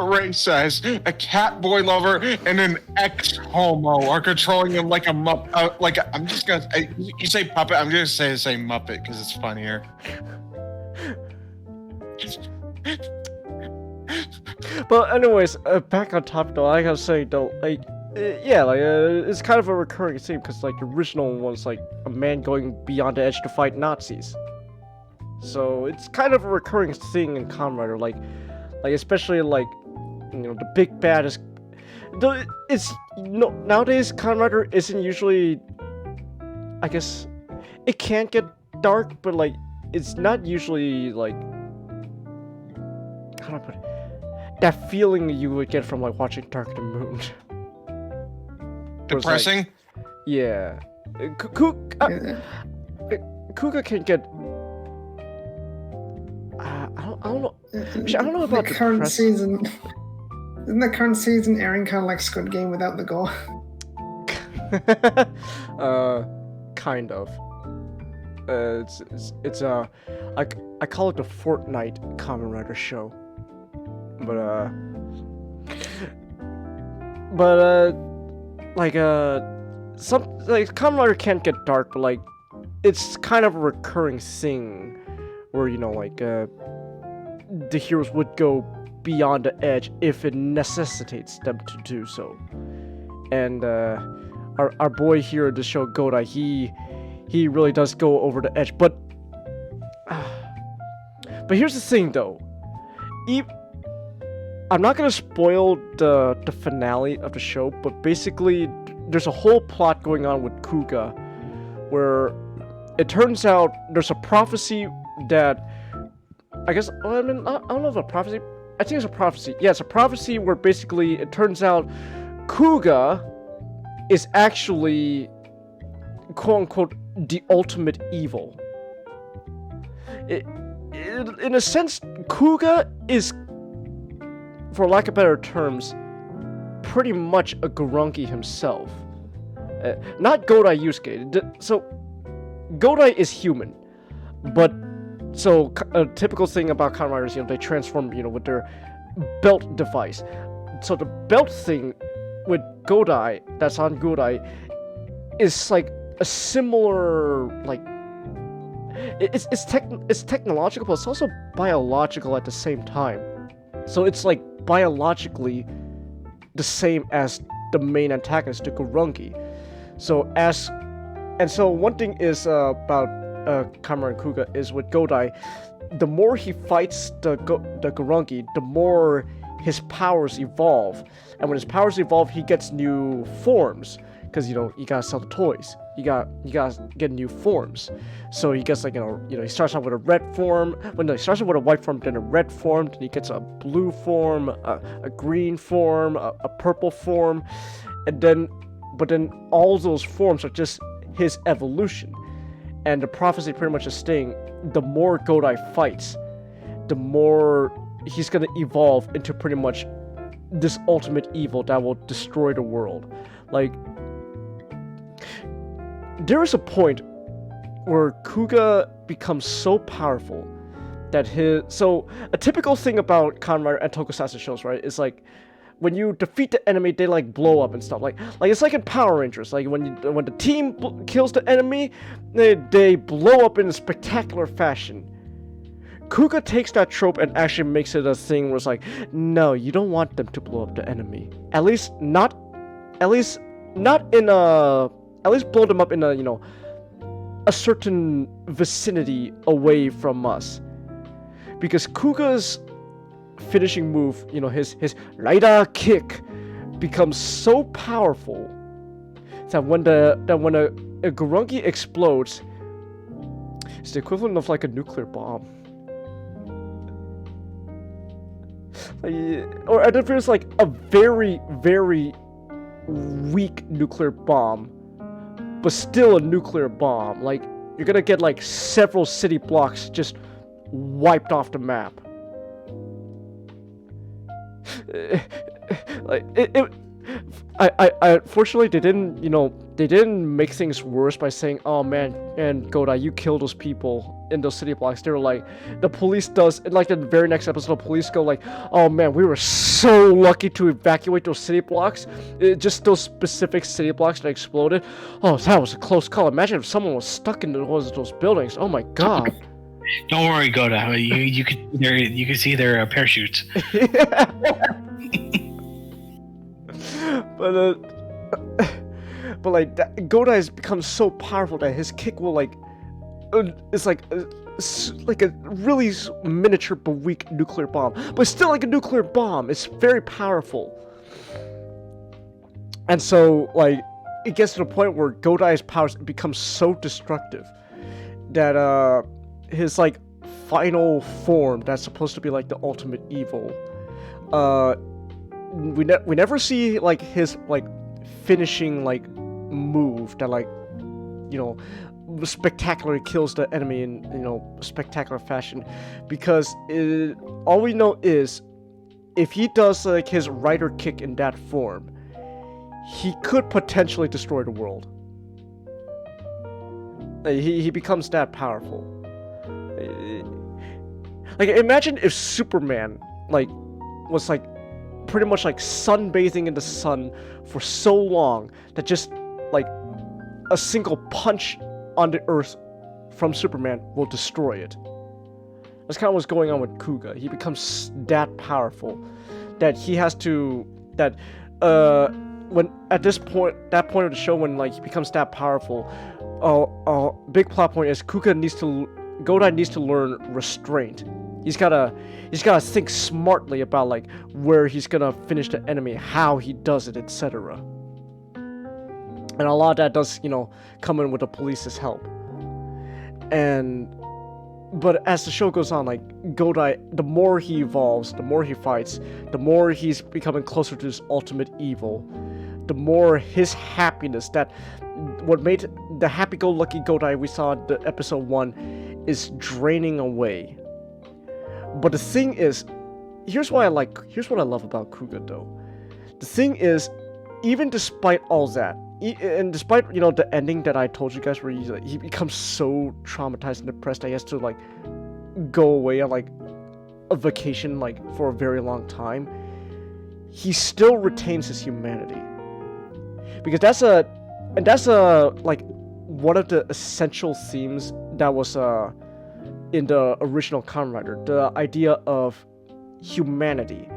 Ray says a cat boy lover and an ex-homo are controlling him like a muppet. I'm just gonna. You say puppet. I'm gonna say Muppet because it's funnier. But anyways, back on topic though, like I was saying though, it's kind of a recurring theme because like the original one was like a man going beyond the edge to fight Nazis. So it's kind of a recurring thing in Kamen Rider, like especially like the big bad is. Nowadays Kamen Rider isn't usually. I guess it can get dark, but like it's not usually like. How do I put it? That feeling you would get from like watching Dark of the Moon. Depressing. Yeah. Kuga can get. I don't know. Actually, I don't know about the current depressing. season. Isn't the current season airing kind of like Squid Game without the gore? Kind of. I call it the Fortnite Kamen Rider show. But some like Kamen Rider can't get dark, but like it's kind of a recurring thing where the heroes would go beyond the edge if it necessitates them to do so. And our boy here in the show, Godai, he really does go over the edge. But here's the thing, though. I'm not gonna spoil the finale of the show, but basically, there's a whole plot going on with Kuga, where it turns out there's a prophecy that I guess I don't know if a prophecy. I think it's a prophecy. Yeah, it's a prophecy where basically it turns out Kuga is actually quote unquote the ultimate evil. In a sense, Kuga is, for lack of better terms, pretty much a Grunky himself. Not Godai Yusuke. So, Godai is human, but so a typical thing about Kamen Riders, they transform, with their belt device. So the belt thing with Godai, that's on Godai, is like a similar, like, it's technological, but it's also biological at the same time. So it's like biologically the same as the main antagonist, the Gurunki. So one thing is about Kamen Kuga is with Godai, the more he fights the Gurunki, the more his powers evolve. And when his powers evolve, he gets new forms. Because, you gotta sell the toys. You gotta get new forms. So he gets, like, he starts out with a red form. He starts out with a white form, then a red form, then he gets a blue form, a green form, a purple form. But then all those forms are just his evolution. And the prophecy pretty much is saying, the more Godai fights, the more he's gonna evolve into pretty much this ultimate evil that will destroy the world. Like, there is a point where Kuga becomes so powerful that so a typical thing about Kamen Rider and Tokusatsu shows, right, is like when you defeat the enemy, they like blow up and stuff. Like it's like in Power Rangers. Like when the team kills the enemy, they blow up in a spectacular fashion. Kuga takes that trope and actually makes it a thing where it's like, no, you don't want them to blow up the enemy. At least blow them up in a certain vicinity away from us. Because Kuga's finishing move, his Raida kick becomes so powerful that when a Gurunki explodes, it's the equivalent of like a nuclear bomb. Or at the very least, like a very, very weak nuclear bomb, but still a nuclear bomb. Like, you're gonna get like several city blocks just wiped off the map. Fortunately, they didn't make things worse by saying, oh man, and Godai, you killed those people in those city blocks. They were like, the police does, like the very next episode, the police go like, oh man, we were so lucky to evacuate those city blocks. Just those specific city blocks that exploded. Oh, that was a close call. Imagine if someone was stuck in those buildings. Oh my god. Don't worry, Goda. You could see their parachutes. But like Godai has become so powerful that his kick will it's like a really miniature but weak nuclear bomb, but still like a nuclear bomb. It's very powerful. And so like it gets to the point where Godai's powers become so destructive that his like final form that's supposed to be like the ultimate evil, we never see like his like finishing like move that like spectacularly kills the enemy in spectacular fashion, because all we know is if he does like his rider kick in that form, he could potentially destroy the world. He becomes that powerful. Like, imagine if Superman like was like pretty much like sunbathing in the sun for so long that just like a single punch on the earth from Superman will destroy it. That's kind of what's going on with Kuga. He becomes that powerful that he has to when at that point of the show when like he becomes that powerful, big plot point is Godai needs to learn restraint. He's gotta think smartly about like where he's gonna finish the enemy, how he does it, etc. And a lot of that does, come in with the police's help. But as the show goes on, like Godai, the more he evolves, the more he fights, the more he's becoming closer to his ultimate evil, the more his happiness, what made the happy-go-lucky Godai we saw in the episode 1 is draining away. But the thing is, here's what I love about Kuga though. The thing is, even despite all that, and despite the ending that I told you guys where he becomes so traumatized and depressed that he has to like go away on like a vacation like for a very long time, he still retains his humanity. Because that's like one of the essential themes that was in the original Kamen Rider, the idea of humanity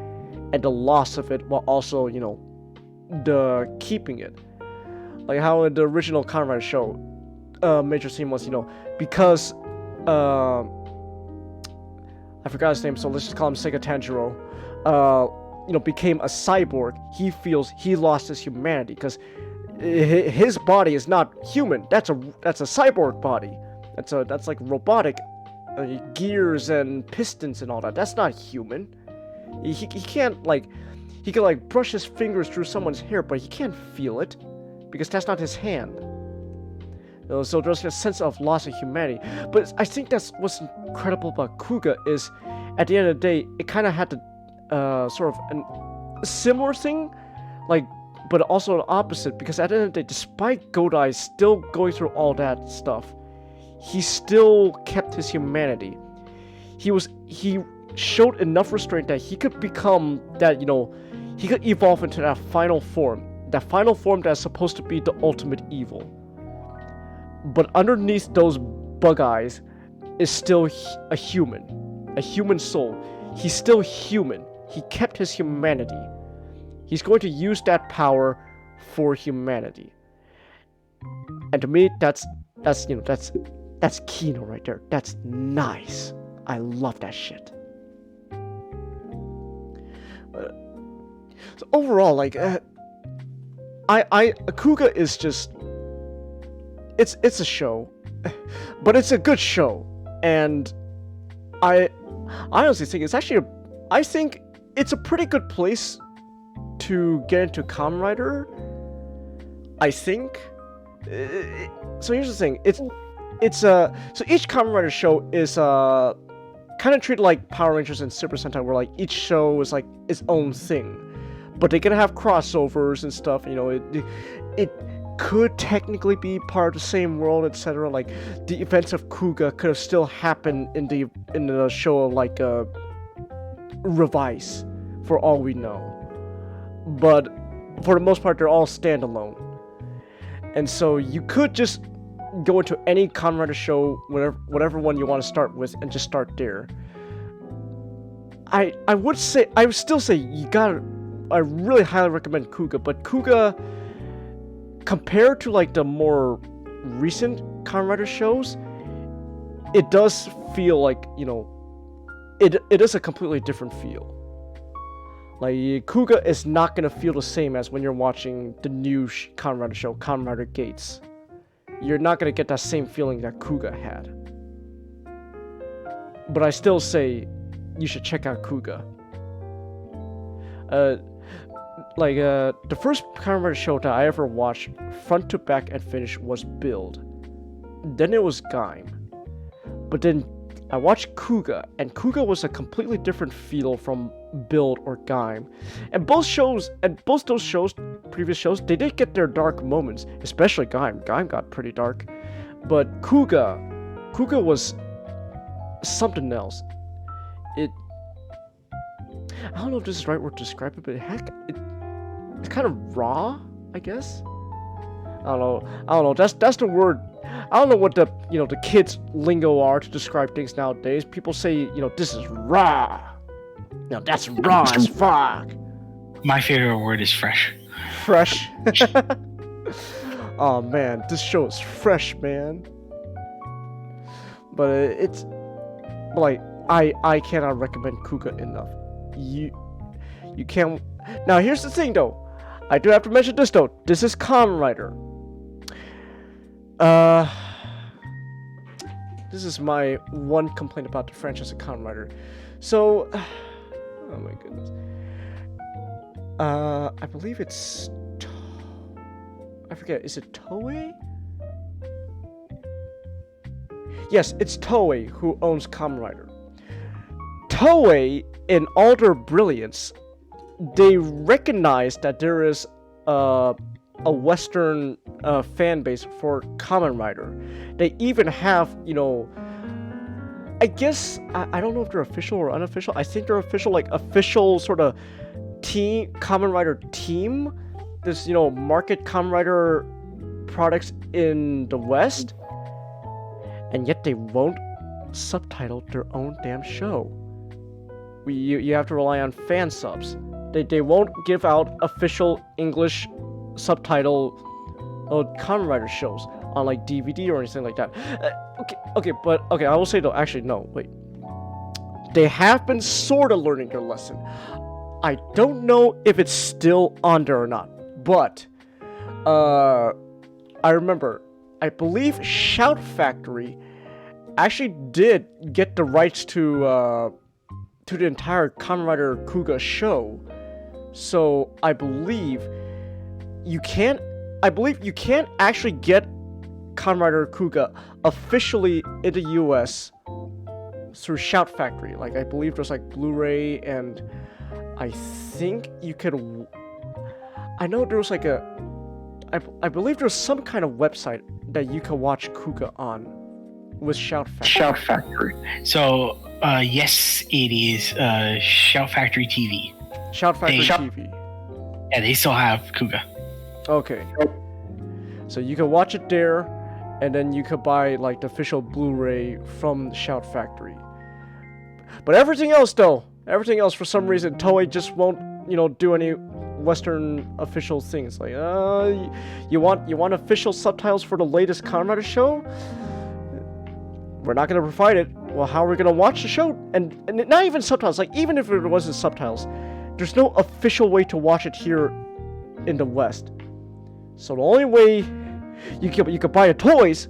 and the loss of it, while also the keeping it. Like how in the original Kamen Rider show, major theme was because I forgot his name, so let's just call him Sega Tanjiro. Became a cyborg. He feels he lost his humanity because his body is not human. That's a cyborg body. That's like robotic gears and pistons and all that. That's not human. He can't like, he can like brush his fingers through someone's hair, but he can't feel it because that's not his hand. So there's a sense of loss of humanity. But I think that's what's incredible about Kuga is, at the end of the day, it kind of had the sort of a similar thing, like, but also the opposite. Because at the end of the day, despite Godai still going through all that stuff, he still kept his humanity. He showed enough restraint that he could become that, he could evolve into that final form that's supposed to be the ultimate evil. But underneath those bug eyes is still a human soul. He's still human. He kept his humanity. He's going to use that power for humanity. And to me, that's Kino right there. That's nice. I love that shit. So overall, like, Kuga is just, it's a show, but it's a good show, and I honestly think I think it's a pretty good place to get into Kamen Rider. I think. So here's the thing. So each Kamen Rider show is kind of treated like Power Rangers and Super Sentai, where like each show is like its own thing, but they're gonna have crossovers and stuff. It could technically be part of the same world, etc. Like the events of Kuga could have still happened in the show of like Revice, for all we know. But for the most part, they're all standalone, and so you could just go into any Kamen Rider show, whatever one you want to start with, and just start there. I would still say I really highly recommend Kuga, but Kuga, compared to like the more recent Kamen Rider shows, it does feel like, it is a completely different feel. Like, Kuga is not gonna feel the same as when you're watching the new Kamen Rider show, Kamen Rider Gates. You're not gonna get that same feeling that Kuga had. But I still say you should check out Kuga. The first Kamen Rider show that I ever watched front to back and finish was Build. Then it was Gaim. But then I watched Kuga, and Kuga was a completely different feel from Build or Gaim. And both those shows, previous shows, they did get their dark moments, especially Gaim. Gaim got pretty dark. But Kuga was something else. I don't know if this is the right word to describe it, but it's kind of raw, I guess. I don't know. That's the word I don't know what the the kids lingo are to describe things nowadays. People say this is raw. That's raw as fuck. My favorite word is fresh. Fresh. Oh man, this show is fresh, man. But it's like I cannot recommend Kuga enough. You can't. Now here's the thing though. I do have to mention this though. This is Kamen Rider. This is my one complaint about the franchise of Kamen Rider. So, oh my goodness. I believe it's. I forget. Is it Toei? Yes, it's Toei who owns Kamen Rider. Toei, in all their brilliance, they recognize that there is a Western fan base for Kamen Rider. They even have, I guess I don't know if they're official or unofficial. I think they're official, like official sort of team Kamen Rider team. This market Kamen Rider products in the West, and yet they won't subtitle their own damn show. You have to rely on fan subs. They won't give out official English subtitle Kamen Rider shows on like DVD or anything like that. Okay, I will say though, actually no, wait. They have been sort of learning their lesson. I don't know if it's still on there or not, but I remember, I believe Shout Factory actually did get the rights to the entire Kamen Rider Kuga show. So I believe you can't actually get Kamen Rider Kuga officially in the US through Shout Factory. Like, I believe there's like Blu-ray, and I think you could. I know there was like I believe there's some kind of website that you can watch Kuga on with Shout Factory. So, yes, it is Shout Factory TV. Shout Factory TV. Yeah, they still have Kuga. Okay. So you can watch it there, and then you could buy like the official Blu-ray from Shout Factory. But everything else for some reason Toei just won't, do any Western official things. Like, you want official subtitles for the latest Kamen Rider show? We're not gonna provide it. Well, how are we gonna watch the show? And not even subtitles. Like, even if it wasn't subtitles, there's no official way to watch it here in the West. So the only way you can buy the toys,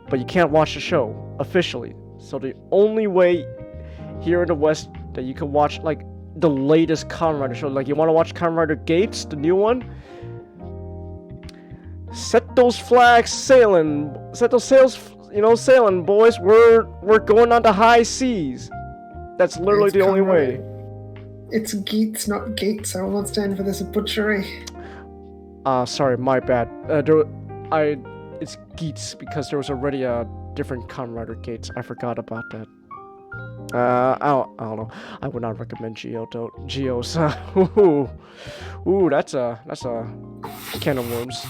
but you can't watch the show officially. So the only way here in the West that you can watch like the latest Kamen Rider show, like you want to watch Kamen Rider Gates, the new one, set those flags sailing. Set those sails, sailing, boys. We're going on the high seas. That's literally the only way. It's Geats, not Gates. I will not stand for this butchery. Sorry, my bad. It's Geats because there was already a different Kamen Rider Gates. I forgot about that. I don't know. I would not recommend Geo though. Geo's. Ooh, that's a can of worms.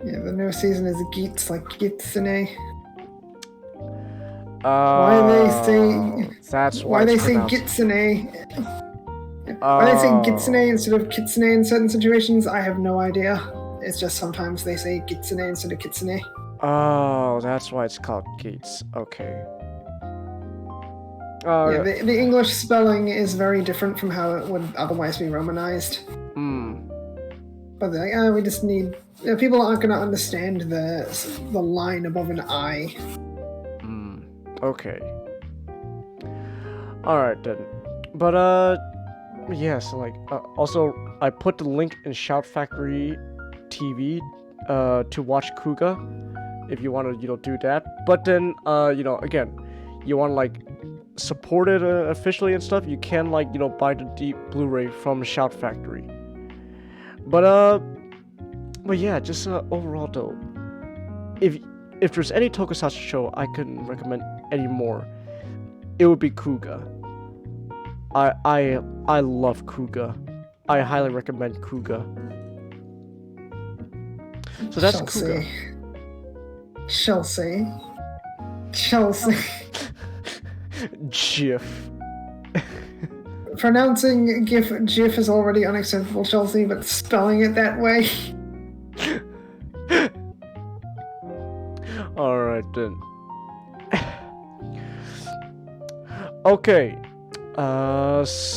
Yeah, the new season is Geats, like Gitsune. Why they say Gitsune? Why they say Gitsune instead of Kitsune in certain situations, I have no idea. It's just sometimes they say Gitsune instead of Kitsune. Oh, that's why it's called Gates. Okay. Yeah, the English spelling is very different from how it would otherwise be romanized. But they're like, we just need... people aren't going to understand the line above an I. Okay. Alright then. But, yeah, so like, also, I put the link in Shout Factory TV, to watch Kuga, if you want to, do that. But then, again, you want to, like, support it officially and stuff, you can, like, buy the deep Blu-ray from Shout Factory. But yeah, just, overall, though, if there's any tokusatsu show I couldn't recommend anymore, it would be Kuga. I love Kuga. I highly recommend Kuga. So that's Kuga. Chelsea. GIF. Pronouncing GIF is already unacceptable, Chelsea, but spelling it that way. Alright then. Okay. That's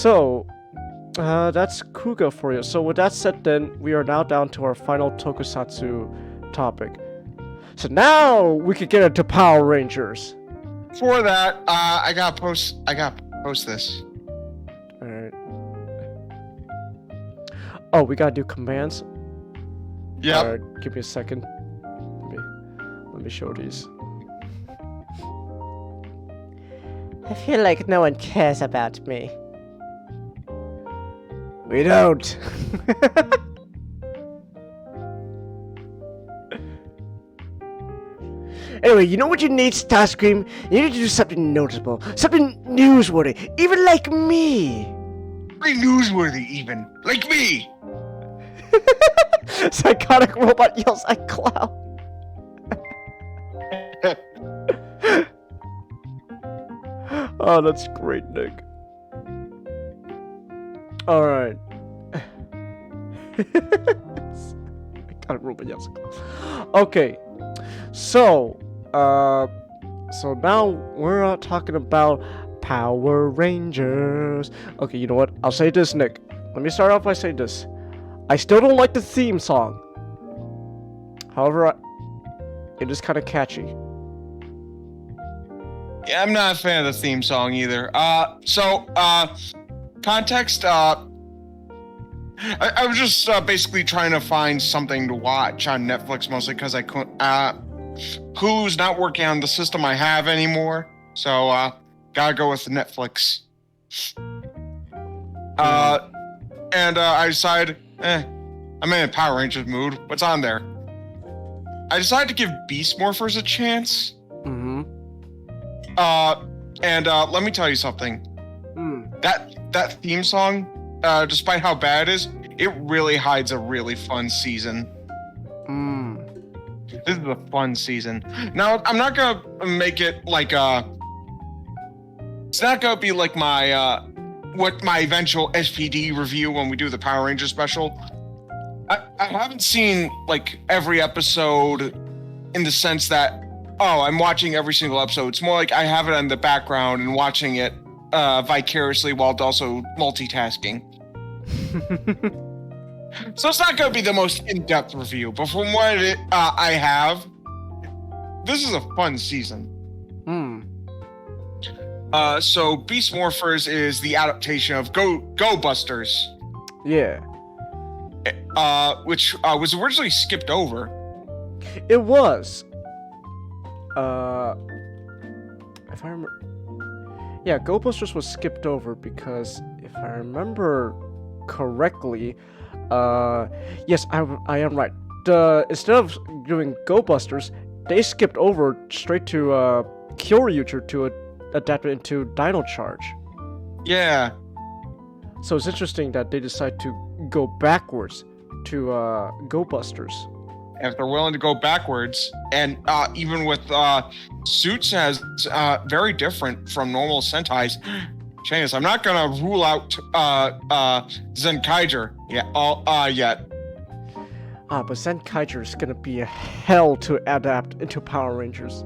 Kuga for you. So with that said then, we are now down to our final tokusatsu topic. So now we could get into Power Rangers. For that, I gotta post this. Alright. Oh, we gotta do commands? Yep. Alright, give me a second. Let me show these. I feel like no one cares about me. We don't. Anyway, you know what you need, Starscream? You need to do something noticeable, something newsworthy, even like me. Very newsworthy, even like me. Psychotic robot yells at clown. Oh, that's great, Nick. Alright. Psychotic robot yells at clown. Okay. So now we're talking about Power Rangers. Okay, you know what? I'll say this, Nick. Let me start off by saying this. I still don't like the theme song. However, it is kind of catchy. Yeah, I'm not a fan of the theme song either. Context. I was just basically trying to find something to watch on Netflix, mostly because I couldn't. Hulu's not working on the system I have anymore, so gotta go with Netflix. And I decided, I'm in a Power Rangers mood. What's on there? I decided to give Beast Morphers a chance. Mm-hmm. And let me tell you something. That theme song, despite how bad it is, it really hides a really fun season. This is a fun season. Now, I'm not gonna make it like it's not gonna be like my my eventual SPD review when we do the Power Rangers special. I haven't seen like every episode in the sense that I'm watching every single episode. It's more like I have it in the background and watching it vicariously while also multitasking. So it's not going to be the most in-depth review, but from what I have, this is a fun season. So Beast Morphers is the adaptation of Go Busters. Yeah. Which was originally skipped over. It was. If I remember, yeah, Go Busters was skipped over because if I remember correctly, yes, I am right. Instead of doing Go Busters, they skipped over straight to Kyoryuger to adapt it into Dino Charge. Yeah. So it's interesting that they decide to go backwards to Go Busters. If they're willing to go backwards, and even with suits as very different from normal Sentai's. Chance, I'm not gonna rule out Zenkaiger yet. But Zenkaiger is gonna be a hell to adapt into Power Rangers.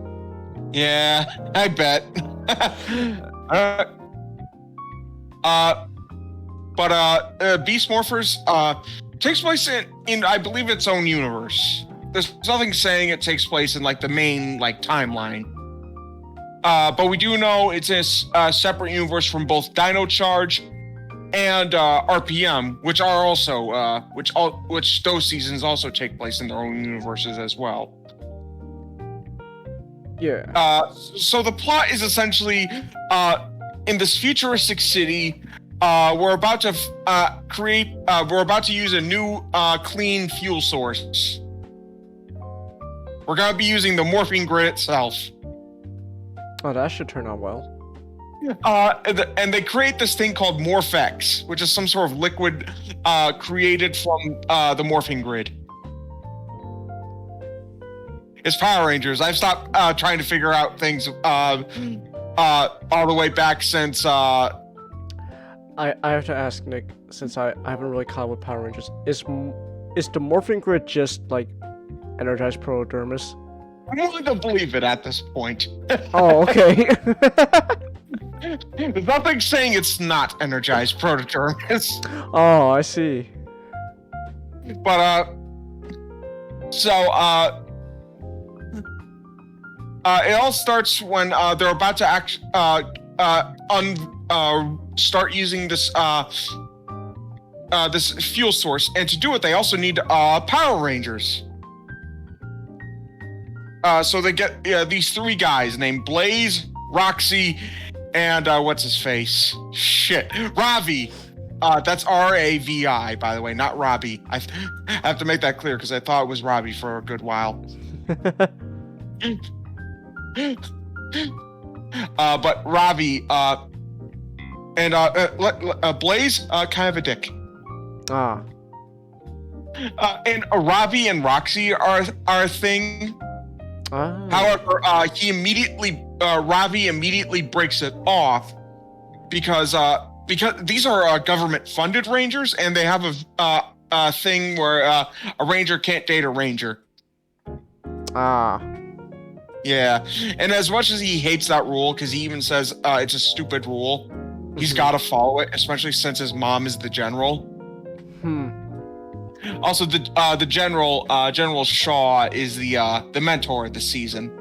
Yeah, I bet. But Beast Morphers takes place in I believe its own universe. There's nothing saying it takes place in like the main like timeline. But we do know it's a separate universe from both Dino Charge and RPM, which are also which those seasons also take place in their own universes as well. Yeah. So the plot is essentially in this futuristic city. We're about to we're about to use a new clean fuel source. We're gonna be using the morphing grid itself. Oh, that should turn out well. And they create this thing called Morphex, which is some sort of liquid created from the morphing grid. It's Power Rangers. I've stopped trying to figure out things all the way back since. I have to ask Nick, since I haven't really caught up with Power Rangers. Is the morphing grid just like energized protodermis? I'm willing to believe it at this point. Oh, okay. There's nothing saying it's not energized protodermis. Oh, I see. But it all starts when they're about to start using this this fuel source, and to do it, they also need Power Rangers. So they get these three guys named Blaze, Roxy, and what's his face? Shit, Ravi. That's Ravi, by the way, not Robbie. I have to make that clear because I thought it was Robbie for a good while. But Ravi and Blaze, kind of a dick. Ah. And Ravi and Roxy are a thing. Ah. However, Ravi immediately breaks it off because these are government-funded rangers, and they have a thing where a ranger can't date a ranger. Ah. Yeah, and as much as he hates that rule, because he even says it's a stupid rule, he's got to follow it, especially since his mom is the general. Also, the general, General Shaw, is the mentor of the season.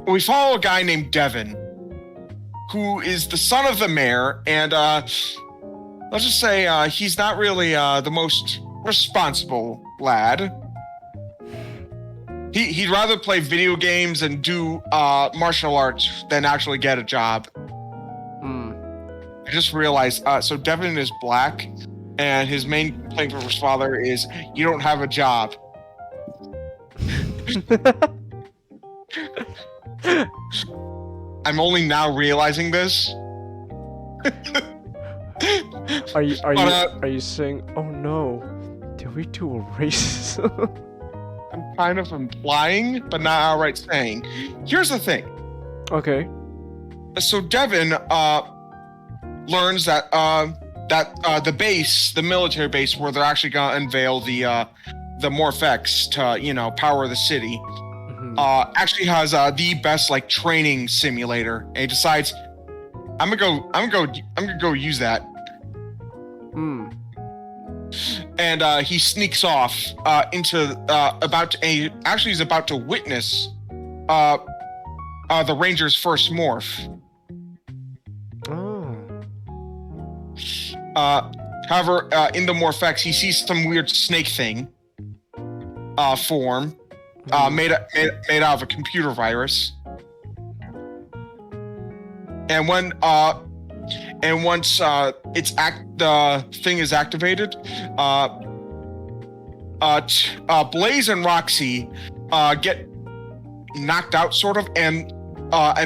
We follow a guy named Devin, who is the son of the mayor, and let's just say he's not really the most responsible lad. He'd rather play video games and do martial arts than actually get a job. I just realized, so Devin is black, and his main complaint from his father is, "You don't have a job." I'm only now realizing this. Are you saying, oh no, did we do a racism? I'm kind of implying, but not outright saying. Here's the thing. Okay. So Devin learns that the base, the military base, where they're actually gonna unveil the Morphex to power the city, actually has the best like training simulator, and he decides, I'm gonna go use that. And he sneaks off into he's about to witness the Rangers' first morph. However, in the Morphex, he sees some weird snake thing form, made out of a computer virus. And once the thing is activated, Blaze and Roxy get knocked out, sort of, and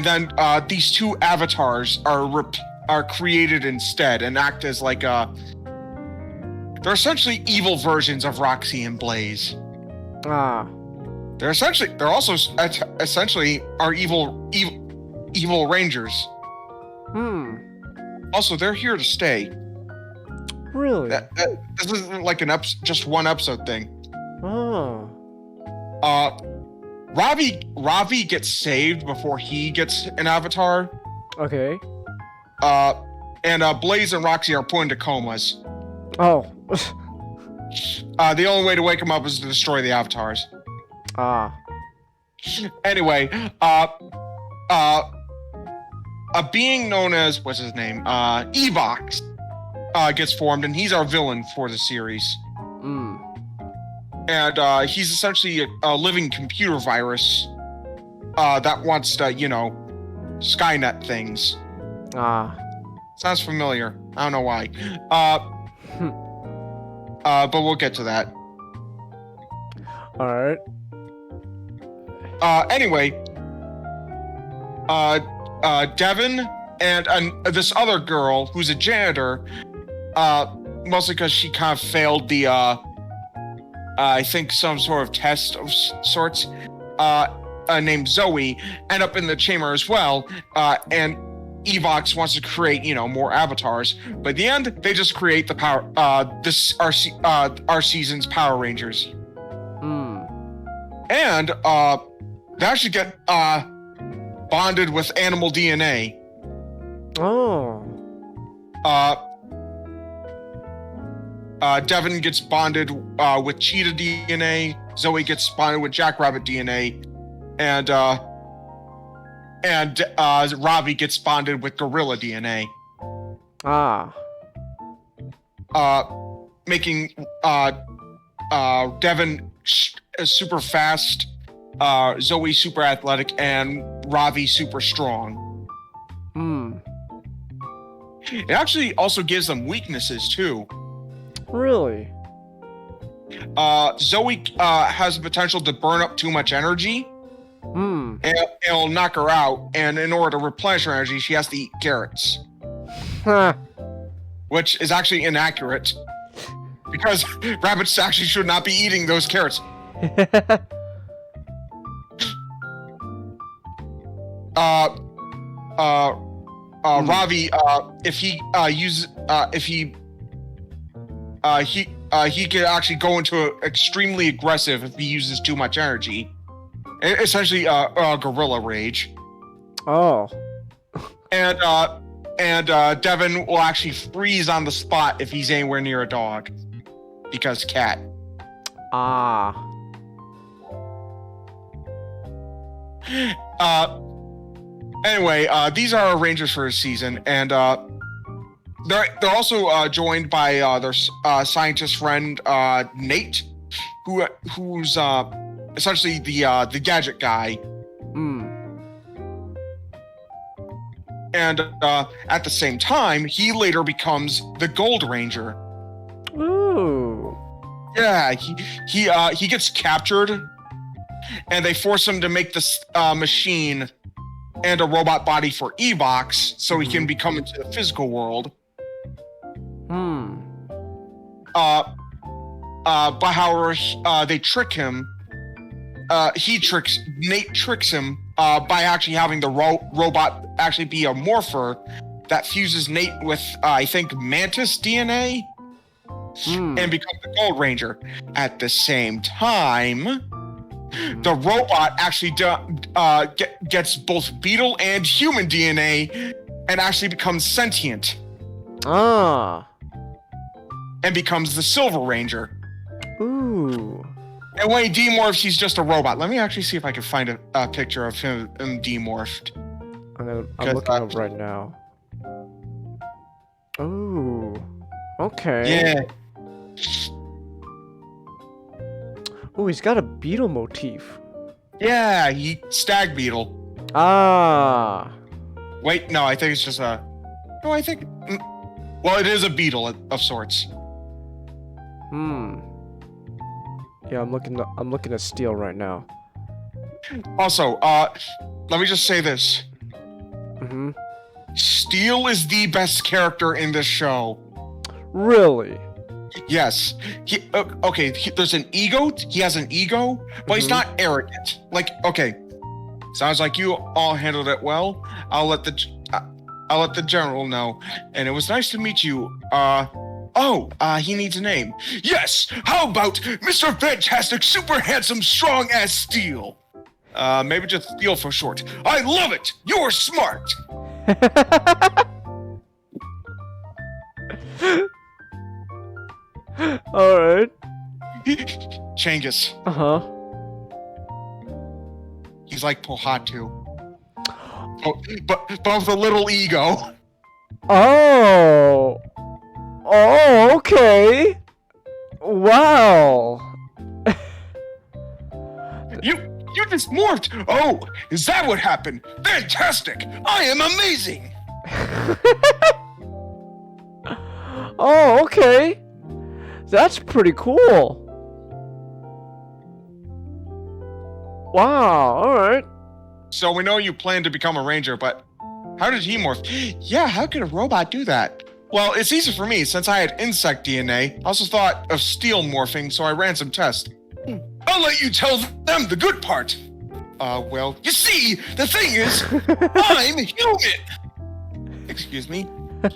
then these two avatars are created instead and act as like they're essentially evil versions of Roxy and Blaze. They're also essentially are evil Rangers. Also, they're here to stay. Really? This isn't like just one episode thing. Ravi gets saved before he gets an avatar. Okay. And Blaze and Roxy are put into comas. Oh. The only way to wake them up is to destroy the avatars. Anyway, a being known as, what's his name? Evox gets formed, and he's our villain for the series. And he's essentially a living computer virus that wants to, Skynet things. Sounds familiar. I don't know why. But we'll get to that. Alright. Anyway, Devin and this other girl who's a janitor mostly because she kind of failed the I think some sort of test of sorts. Named Zoe end up in the chamber as well, and Evox wants to create, more avatars. But at the end, they just create the power. Our season's Power Rangers. And they actually get bonded with animal DNA. Oh. Devin gets bonded with cheetah DNA. Zoe gets bonded with jackrabbit DNA, and Ravi gets bonded with gorilla DNA. Ah. Making Devin super fast, Zoe super athletic, and Ravi super strong. It actually also gives them weaknesses too. Really? Zoe has the potential to burn up too much energy. And it'll knock her out. And in order to replenish her energy, she has to eat carrots. Huh. Which is actually inaccurate. Because rabbits actually should not be eating those carrots. Ravi, he could actually go into extremely aggressive if he uses too much energy. Essentially, gorilla rage. Oh. And Devin will actually freeze on the spot if he's anywhere near a dog, because cat. Ah. Anyway, these are our Rangers for this season, and they're also joined by their scientist friend Nate, who's essentially the gadget guy. And at the same time, he later becomes the Gold Ranger. Ooh. Yeah, he gets captured, and they force him to make this machine and a robot body for Evox so he can become into the physical world. But however, they trick him. Nate tricks him by actually having the robot actually be a morpher that fuses Nate with, I think, Mantis DNA and becomes the Gold Ranger. At the same time, the robot actually gets both beetle and human DNA and actually becomes sentient. Ah. And becomes the Silver Ranger. Ooh. And when he demorphs, he's just a robot. Let me actually see if I can find a picture of him demorphed. I'm looking up right now. Ooh. Okay. Yeah. Ooh, he's got a beetle motif. Yeah, stag beetle. Ah. Wait, no, I think it's just a. No, I think. Well, it is a beetle of sorts. Yeah, I'm looking at Steel right now. Also, let me just say this. Steel is the best character in this show. Really? Yes. There's an ego. He has an ego, but he's not arrogant. Like, okay, sounds like you all handled it well. I'll let the general know. And it was nice to meet you. He needs a name. Yes. How about Mr. Fantastic, Super Handsome, Strong as Steel? Maybe just Steel for short. I love it. You're smart. All right. Changus. He's like Pohatu. But with a little ego. Oh. Oh, okay. Wow. You just morphed. Oh, is that what happened? Fantastic. I am amazing. Oh, okay. That's pretty cool. Wow, alright. So we know you plan to become a ranger, but how did he morph? Yeah, how could a robot do that? Well, it's easy for me since I had insect DNA. I also thought of steel morphing, so I ran some tests. I'll let you tell them the good part. Well, you see, the thing is, I'm human. Excuse me.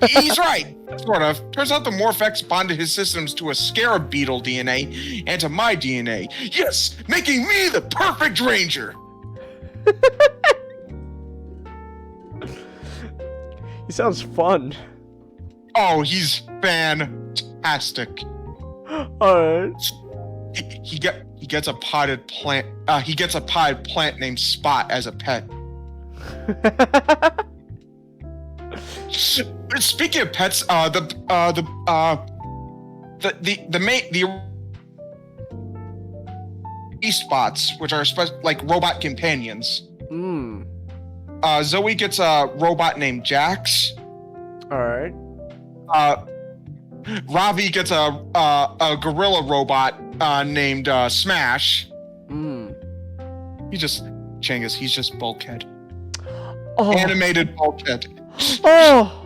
He's right, sort of. Turns out the Morphex bonded his systems to a scarab beetle DNA and to my DNA. Yes, making me the perfect ranger. He sounds fun. Oh, he's fantastic. Alright. He gets a potted plant. He gets a potted plant named Spot as a pet. Speaking of pets, the spots, which are like robot companions. Zoe gets a robot named Jax. Alright. Ravi gets a gorilla robot named Smash. He's just Bulkhead. Oh. Animated Bulkhead. Oh.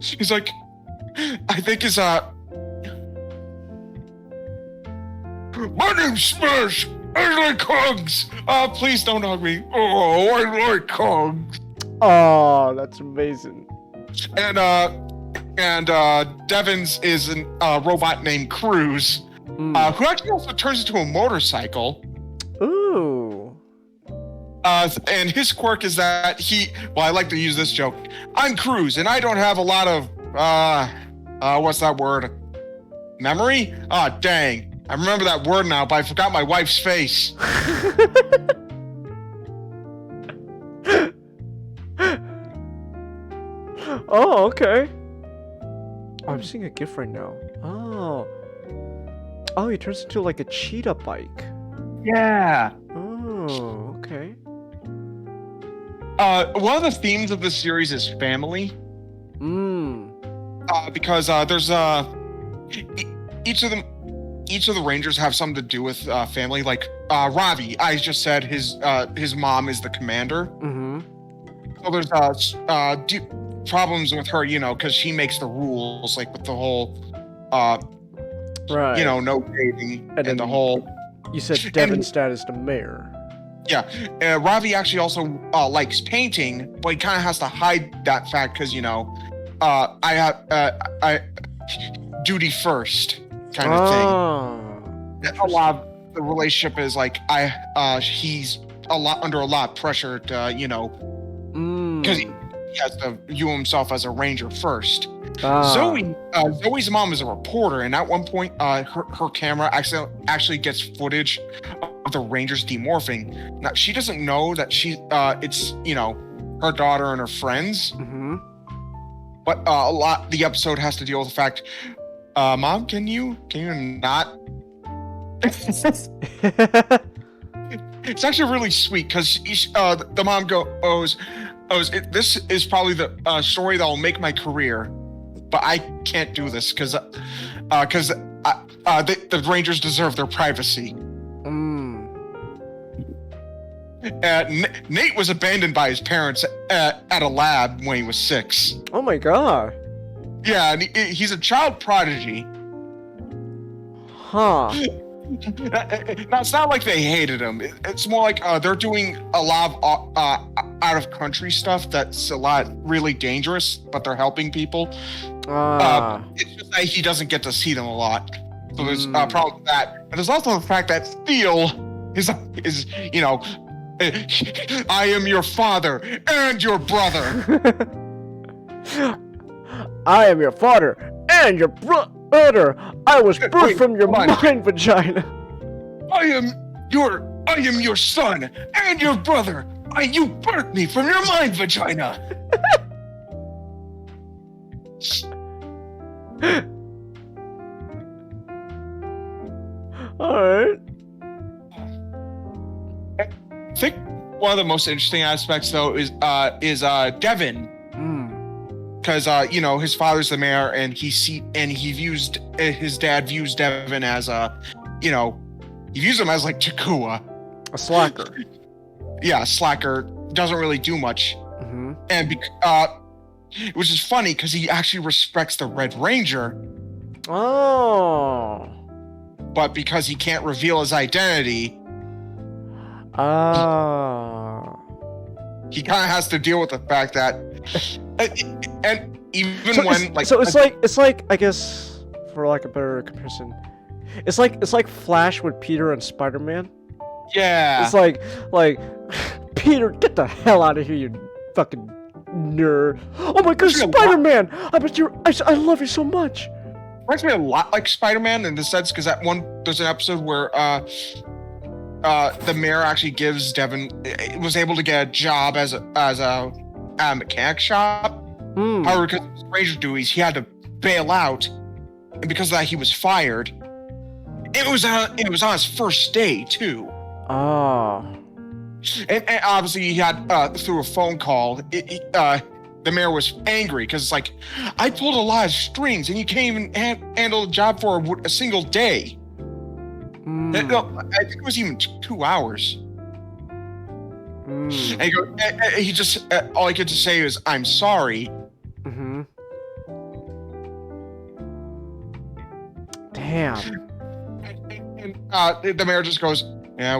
He's like, I think his my name's Smash. I like hugs. Please don't hug me. Oh, I like hugs. Oh, that's amazing. And Devins is a robot named Cruz, who actually also turns into a motorcycle. Ooh. And his quirk is that I like to use this joke. I'm Cruz, and I don't have a lot of, what's that word? Memory? Ah, dang. I remember that word now, but I forgot my wife's face. Oh, okay. Oh, I'm seeing a GIF right now. Oh. Oh, he turns into like a cheetah bike. Yeah. Oh, okay. One of the themes of this series is family. Because there's each of the Rangers have something to do with family. Like Ravi, I just said his mom is the commander. So there's problems with her, because she makes the rules, like with the whole, right. No dating and the whole. You said Devin's dad is the mayor. Yeah, Ravi actually also likes painting, but he kind of has to hide that fact because I duty first kind of thing. A lot of the relationship is like he's under a lot of pressure to because he has to view himself as a ranger first. Zoe's mom is a reporter, and at one point, her camera actually gets footage of the Rangers demorphing. Now she doesn't know that it's her daughter and her friends. But the episode has to deal with the fact, Mom, can you not? It's actually really sweet because the mom goes, this is probably the story that will make my career, but I can't do this because the Rangers deserve their privacy. Nate was abandoned by his parents at a lab when he was 6. Oh my god. Yeah, and he's a child prodigy. Huh. Now, it's not like they hated him. It's more like they're doing a lot of out of country stuff that's a lot really dangerous, but they're helping people. It's just that he doesn't get to see them a lot. So there's a problem with that. And there's also the fact that Steel is I am your father and your brother. I am your father and your brother. I was birthed from your mind vagina. I am your son and your brother. You birthed me from your mind vagina. Alright. I think one of the most interesting aspects, though, is Devin, because his father's the mayor, and his dad views Devin as he views him as like Takua, a slacker. Yeah, slacker, doesn't really do much, and which is funny because he actually respects the Red Ranger, Oh. but because he can't reveal his identity, Ah. he kind of has to deal with the fact that, and even when it's like I guess for like a better comparison, it's like Flash with Peter and Spider-Man. yeah, It's like Peter, get the hell out of here, you fucking nerd! Oh my god, Spider-Man! I love you so much. reminds me a lot like Spider-Man in the sense because there's an episode where the mayor actually gives Devin was able to get a job as a mechanic shop. However, because of his Ranger duties, he had to bail out, and because of that, he was fired. It was on his first day too. Ah. And obviously, he had through a phone call. The mayor was angry because it's like, I pulled a lot of strings, and you can't even handle the job for a single day. No, I think it was even 2 hours. And he just all he could to say is, "I'm sorry." Damn. And the mayor just goes, "Yeah,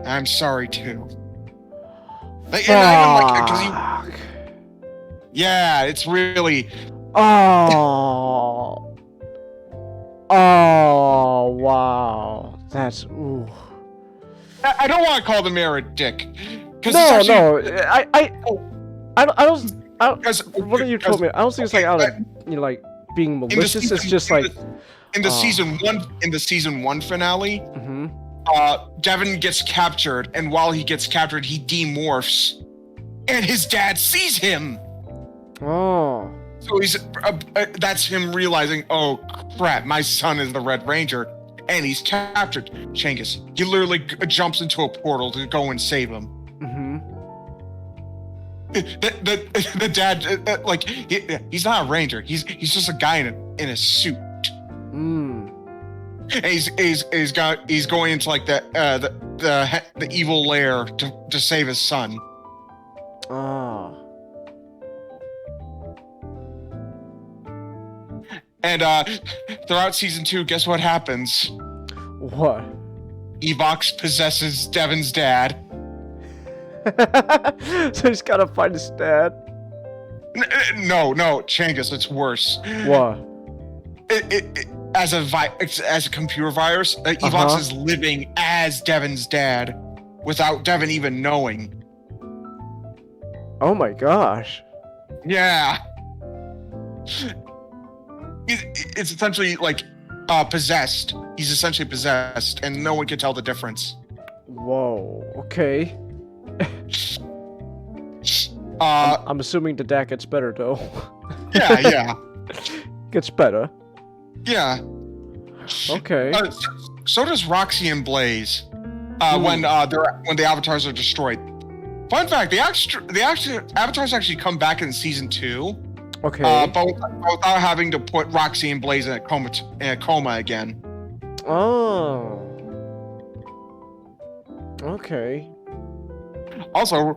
I'm sorry too." Like, and I even like, yeah, it's really. Oh. Oh wow. That's ooh. I don't want to call the mayor a dick. No. I don't. What you told me? I don't think it's like out of like being malicious. It's just like in the season one finale. Devin gets captured, and while he gets captured, he demorphs, and his dad sees him. Oh. So that's him realizing, oh crap, my son is the Red Ranger, and he's captured. Changus, he literally jumps into a portal to go and save him. The dad, like, he's not a ranger. He's just a guy in a suit. And he's going into like the evil lair to save his son. Oh. And throughout season 2, guess what happens? What? Evox possesses Devin's dad. So he's gotta find his dad. No, Changus, it's worse. What? As a computer virus, Evox is living as Devin's dad without Devin even knowing. Oh my gosh. Yeah. It's essentially like possessed. He's essentially possessed, and no one can tell the difference. Whoa. Okay. I'm assuming the dad gets better though. Yeah. Gets better. Yeah. Okay. So does Roxy and Blaze. When the avatars are destroyed. Fun fact: the avatars actually come back in season 2. Okay. But without having to put Roxy and Blaze in a coma again. Oh. Okay. Also,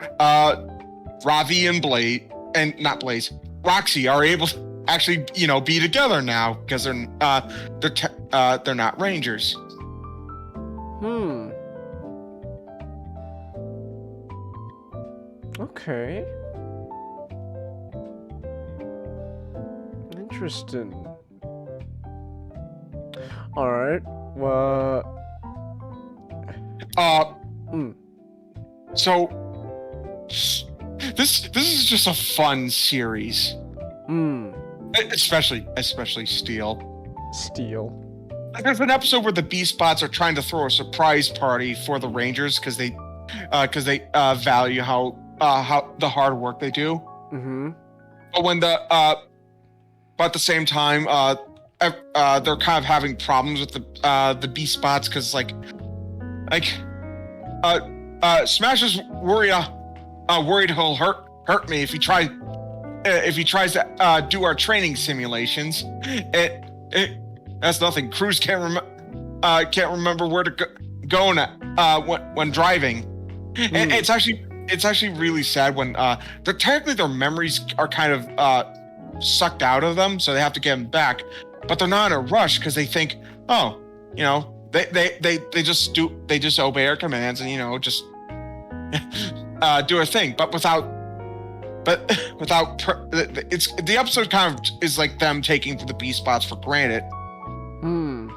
Ravi and Roxy are able to actually, be together now because they're not Rangers. Okay. Interesting. All right. Well. So this is just a fun series. Especially Steel. There's an episode where the B-Spots are trying to throw a surprise party for the Rangers because they value how the hard work they do. But when but at the same time, they're kind of having problems with the B-Spots because Smash is worried he'll hurt me if he tries to do our training simulations. That's nothing. Cruz can't remember where to go when driving. And it's actually it's actually really sad when technically their memories are kind of sucked out of them, so they have to get them back. But they're not in a rush because they think, oh, you know, they just obey our commands and, you know, just do a thing. But it's the episode kind of is like them taking the B spots for granted. Hmm.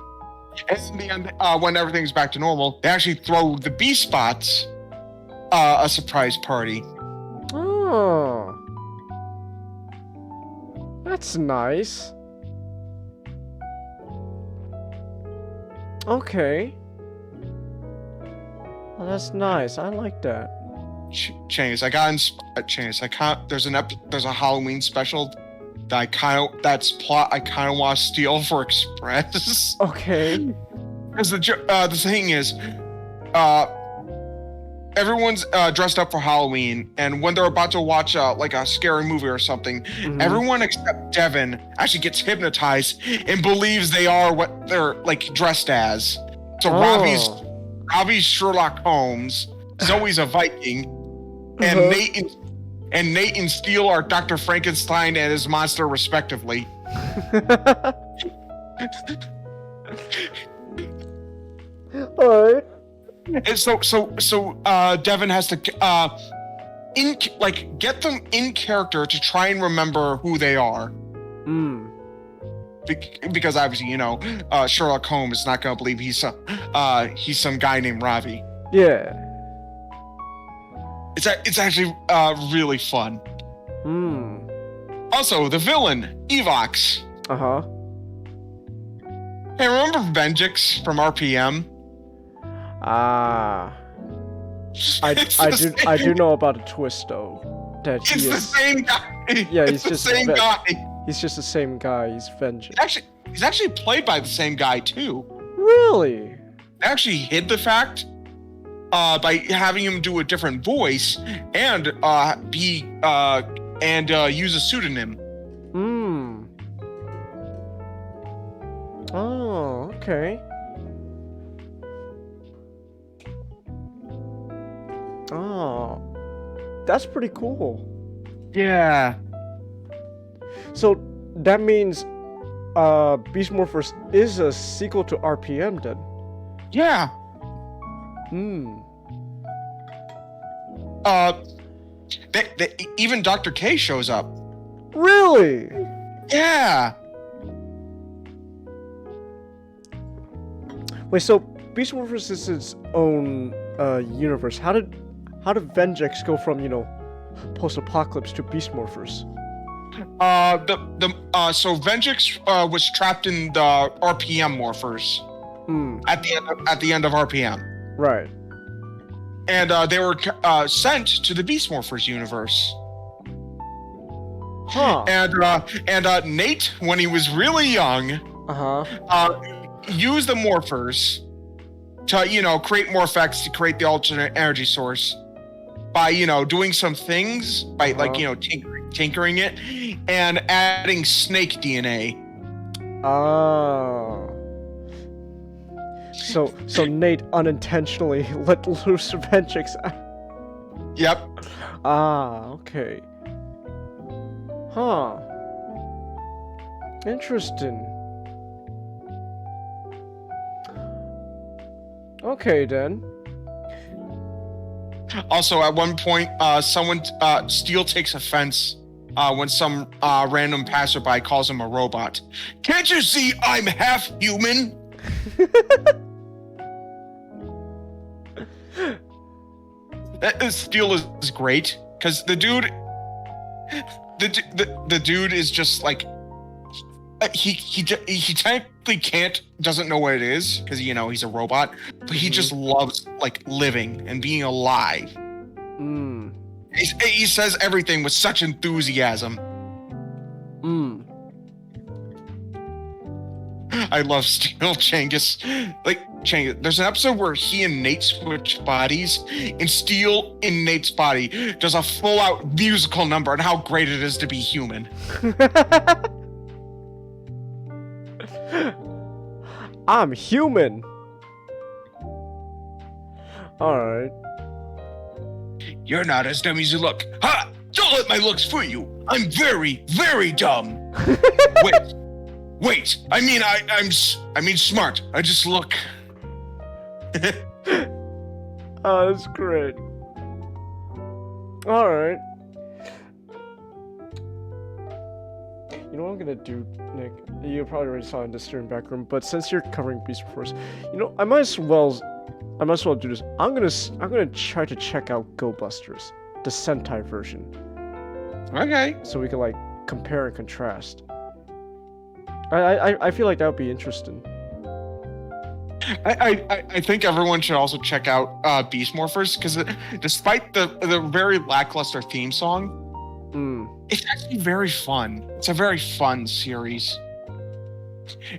And in the end, when everything's back to normal, they actually throw the B spots a surprise party. Oh. That's nice. Okay. Well, that's nice. I like that. Changes. There's a Halloween special that I kind of want to steal for Express. Okay. Because the thing is, everyone's dressed up for Halloween, and when they're about to watch like a scary movie or something, everyone except Devin actually gets hypnotized and believes they are what they're like dressed as. So Robbie's Sherlock Holmes, Zoe's a Viking, and Nate and Steele are Dr. Frankenstein and his monster, respectively. Alright. And so Devin has to get them in character to try and remember who they are. Because obviously, you know, Sherlock Holmes is not going to believe he's some guy named Ravi. Yeah. It's actually really fun. Hmm. Also, the villain, Evox. Uh-huh. Hey, remember Venjix from RPM? Ah. I do know about a twist though. That he It's is, the same guy. Yeah, It's he's just the same guy. He's just the same guy. He's Vengeance. He's actually played by the same guy too. Really? They actually hid the fact by having him do a different voice and use a pseudonym. Hmm. Oh, okay. Oh, that's pretty cool. Yeah. So that means Beast Morphers is a sequel to RPM then? Yeah. Hmm. Even Dr. K shows up. Really? Yeah. Wait, so Beast Morphers is its own universe. How did Vengex go from, you know, post-apocalypse to Beast Morphers? So Venjix was trapped in the RPM morphers at the end of RPM. Right. And they were sent to the Beast Morphers universe. Huh. And Nate, when he was really young, used the morphers to, you know, create more effects to create the alternate energy source by, you know, doing some things by like, you know, tinkering it and adding snake DNA. Oh. So Nate unintentionally let loose Vengex. Yep. Ah, okay. Huh. Interesting. Okay then. Also, at one point, Steele takes offense when some random passerby calls him a robot. Can't you see I'm half human? Steele is great because the dude is just like he technically doesn't know what it is because, you know, he's a robot, but he just loves like living and being alive. He says everything with such enthusiasm. I love Steel Changus. Like, Changus, there's an episode where he and Nate switch bodies, and Steel in Nate's body does a full-out musical number on how great it is to be human. I'm human. Alright. You're not as dumb as you look. Ha! Don't let my looks fool you. I'm very, very dumb. Wait. I mean smart. I just look. Oh, that's great. All right. You know what I'm gonna do, Nick? You probably already saw it in the steering back room, but since you're covering Beast Force, you know, I might as well do this. I'm gonna try to check out Go Busters, the Sentai version, Okay. so we can like compare and contrast. I feel like that would be interesting. I think everyone should also check out Beast Morphers because despite the very lackluster theme song, it's actually very fun. It's a very fun series.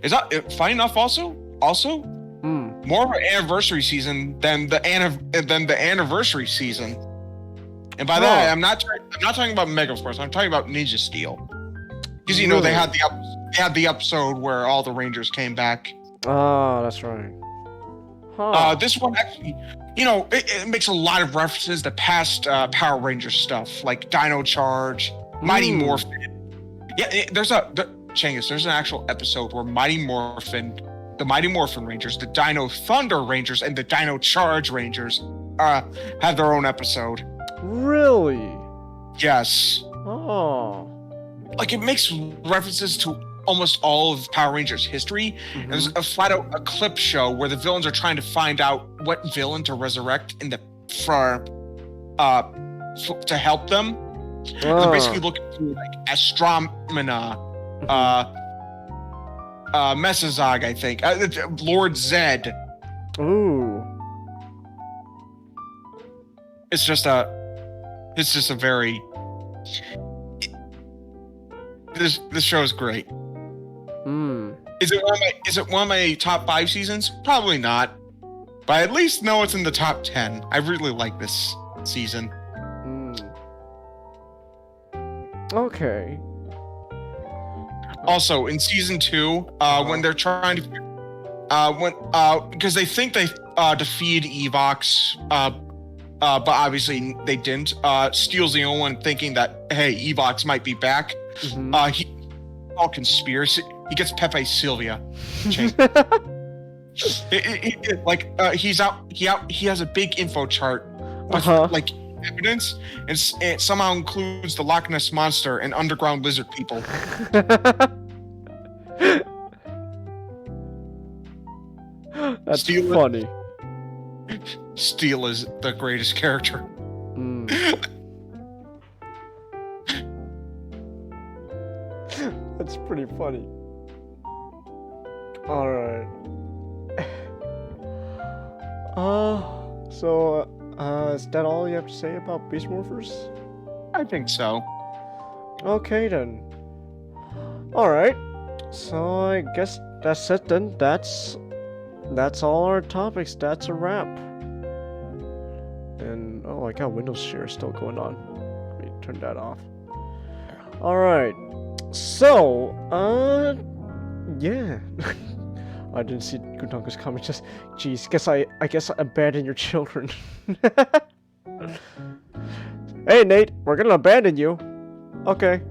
Is that fun enough? Also, more of an anniversary season than the anniversary season. And by that, I'm not talking about Mega Force. I'm talking about Ninja Steel. Because you know they had the episode where all the Rangers came back. Oh, that's right. Huh. This one actually, you know, it makes a lot of references to past Power Ranger stuff, like Dino Charge, Mighty Morphin. Yeah, there's an actual episode where the Mighty Morphin Rangers, the Dino Thunder Rangers, and the Dino Charge Rangers have their own episode. Really? Yes. Oh. Like, it makes references to almost all of Power Rangers history. Mm-hmm. There's a flat out a clip show where the villains are trying to find out what villain to resurrect to help them. They're basically looking through like Astromina, Mesazog, I think, Lord Zed. Ooh. It's just a very. This show is great. Is it one of my top 5 seasons? Probably not, but I at least know it's in the top 10. I really like this season. Okay. Also, in season 2, when they're trying to, because they think they defeated Evox, but obviously they didn't. Steel's the only one thinking that, hey, Evox might be back. He all conspiracy. He gets Pepe Sylvia. He's out. He has a big info chart with like evidence, and it somehow includes the Loch Ness monster and underground lizard people. That's funny. Steel is the greatest character. That's pretty funny. All right. So is that all you have to say about Beast Morphers? I think so. Okay then. All right. So I guess that's it then. That's all our topics. That's a wrap. And oh, I got Windows Share still going on. Let me turn that off. All right. So, yeah. I didn't see Guntanka's comment. Just, geez, I guess I abandoned your children. Hey, Nate, we're gonna abandon you. Okay.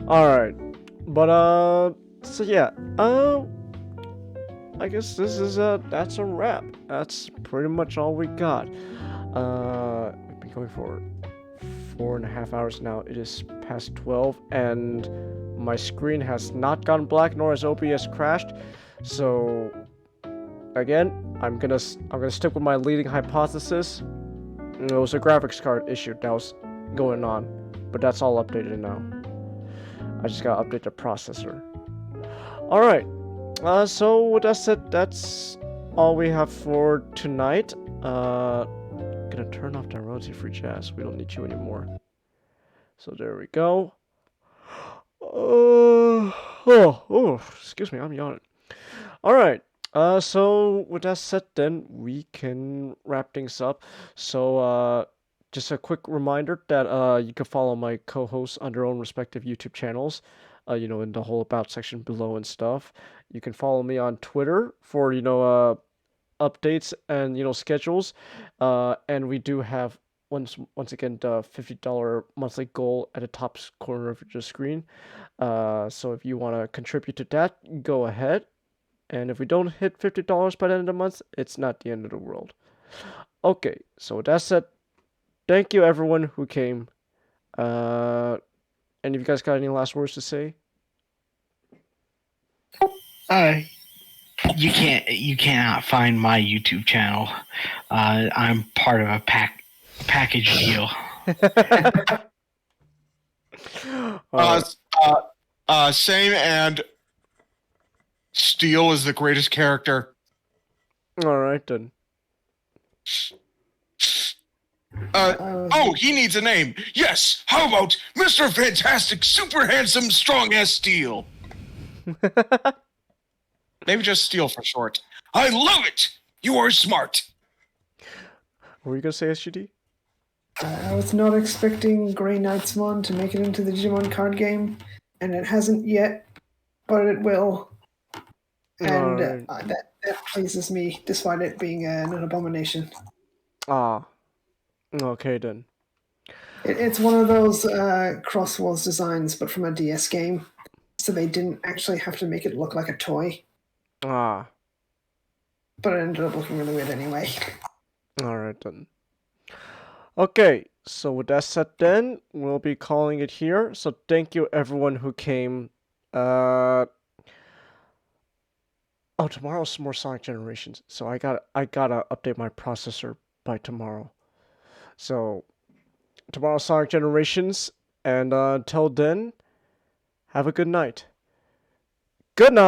All right, but so yeah, I guess this is that's a wrap. That's pretty much all we got. We've been going for 4.5 hours now. It is past 12 and my screen has not gone black nor has OBS crashed. So again, I'm gonna stick with my leading hypothesis. It was a graphics card issue that was going on, but that's all updated now. I just gotta update the processor. All right. So with that said, that's all we have for tonight. Gonna turn off that royalty-free jazz. We don't need you anymore. So there we go. Excuse me, I'm yawning. All right. So with that said, then we can wrap things up. So just a quick reminder that you can follow my co-hosts on their own respective YouTube channels. In the whole about section below and stuff. You can follow me on Twitter for updates and schedules. And we do have once again the $50 monthly goal at the top corner of your screen. So if you want to contribute to that, go ahead. And if we don't hit $50 by the end of the month, it's not the end of the world. Okay, so with that said, thank you everyone who came. Any of you guys got any last words to say? You cannot find my YouTube channel. I'm part of a package deal. Same, and Steel is the greatest character. All right then. Oh, he needs a name. Yes. How about Mr. Fantastic, Super Handsome, Strong-Ass Steel? Maybe just Steel for short. I love it. You are smart. What were you gonna say, SGD? I was not expecting Grey Knightsmon to make it into the Digimon card game, and it hasn't yet, but it will. And Alright. that pleases me, despite it being an abomination. Ah. Okay then. It's one of those Crossworlds designs, but from a DS game, so they didn't actually have to make it look like a toy. Ah. But it ended up looking really weird anyway. Alright then. Okay, so with that said then, we'll be calling it here. So thank you everyone who came. Oh, tomorrow's more Sonic Generations. So I gotta update my processor by tomorrow. So tomorrow's Sonic Generations, and until then, have a good night. Good night.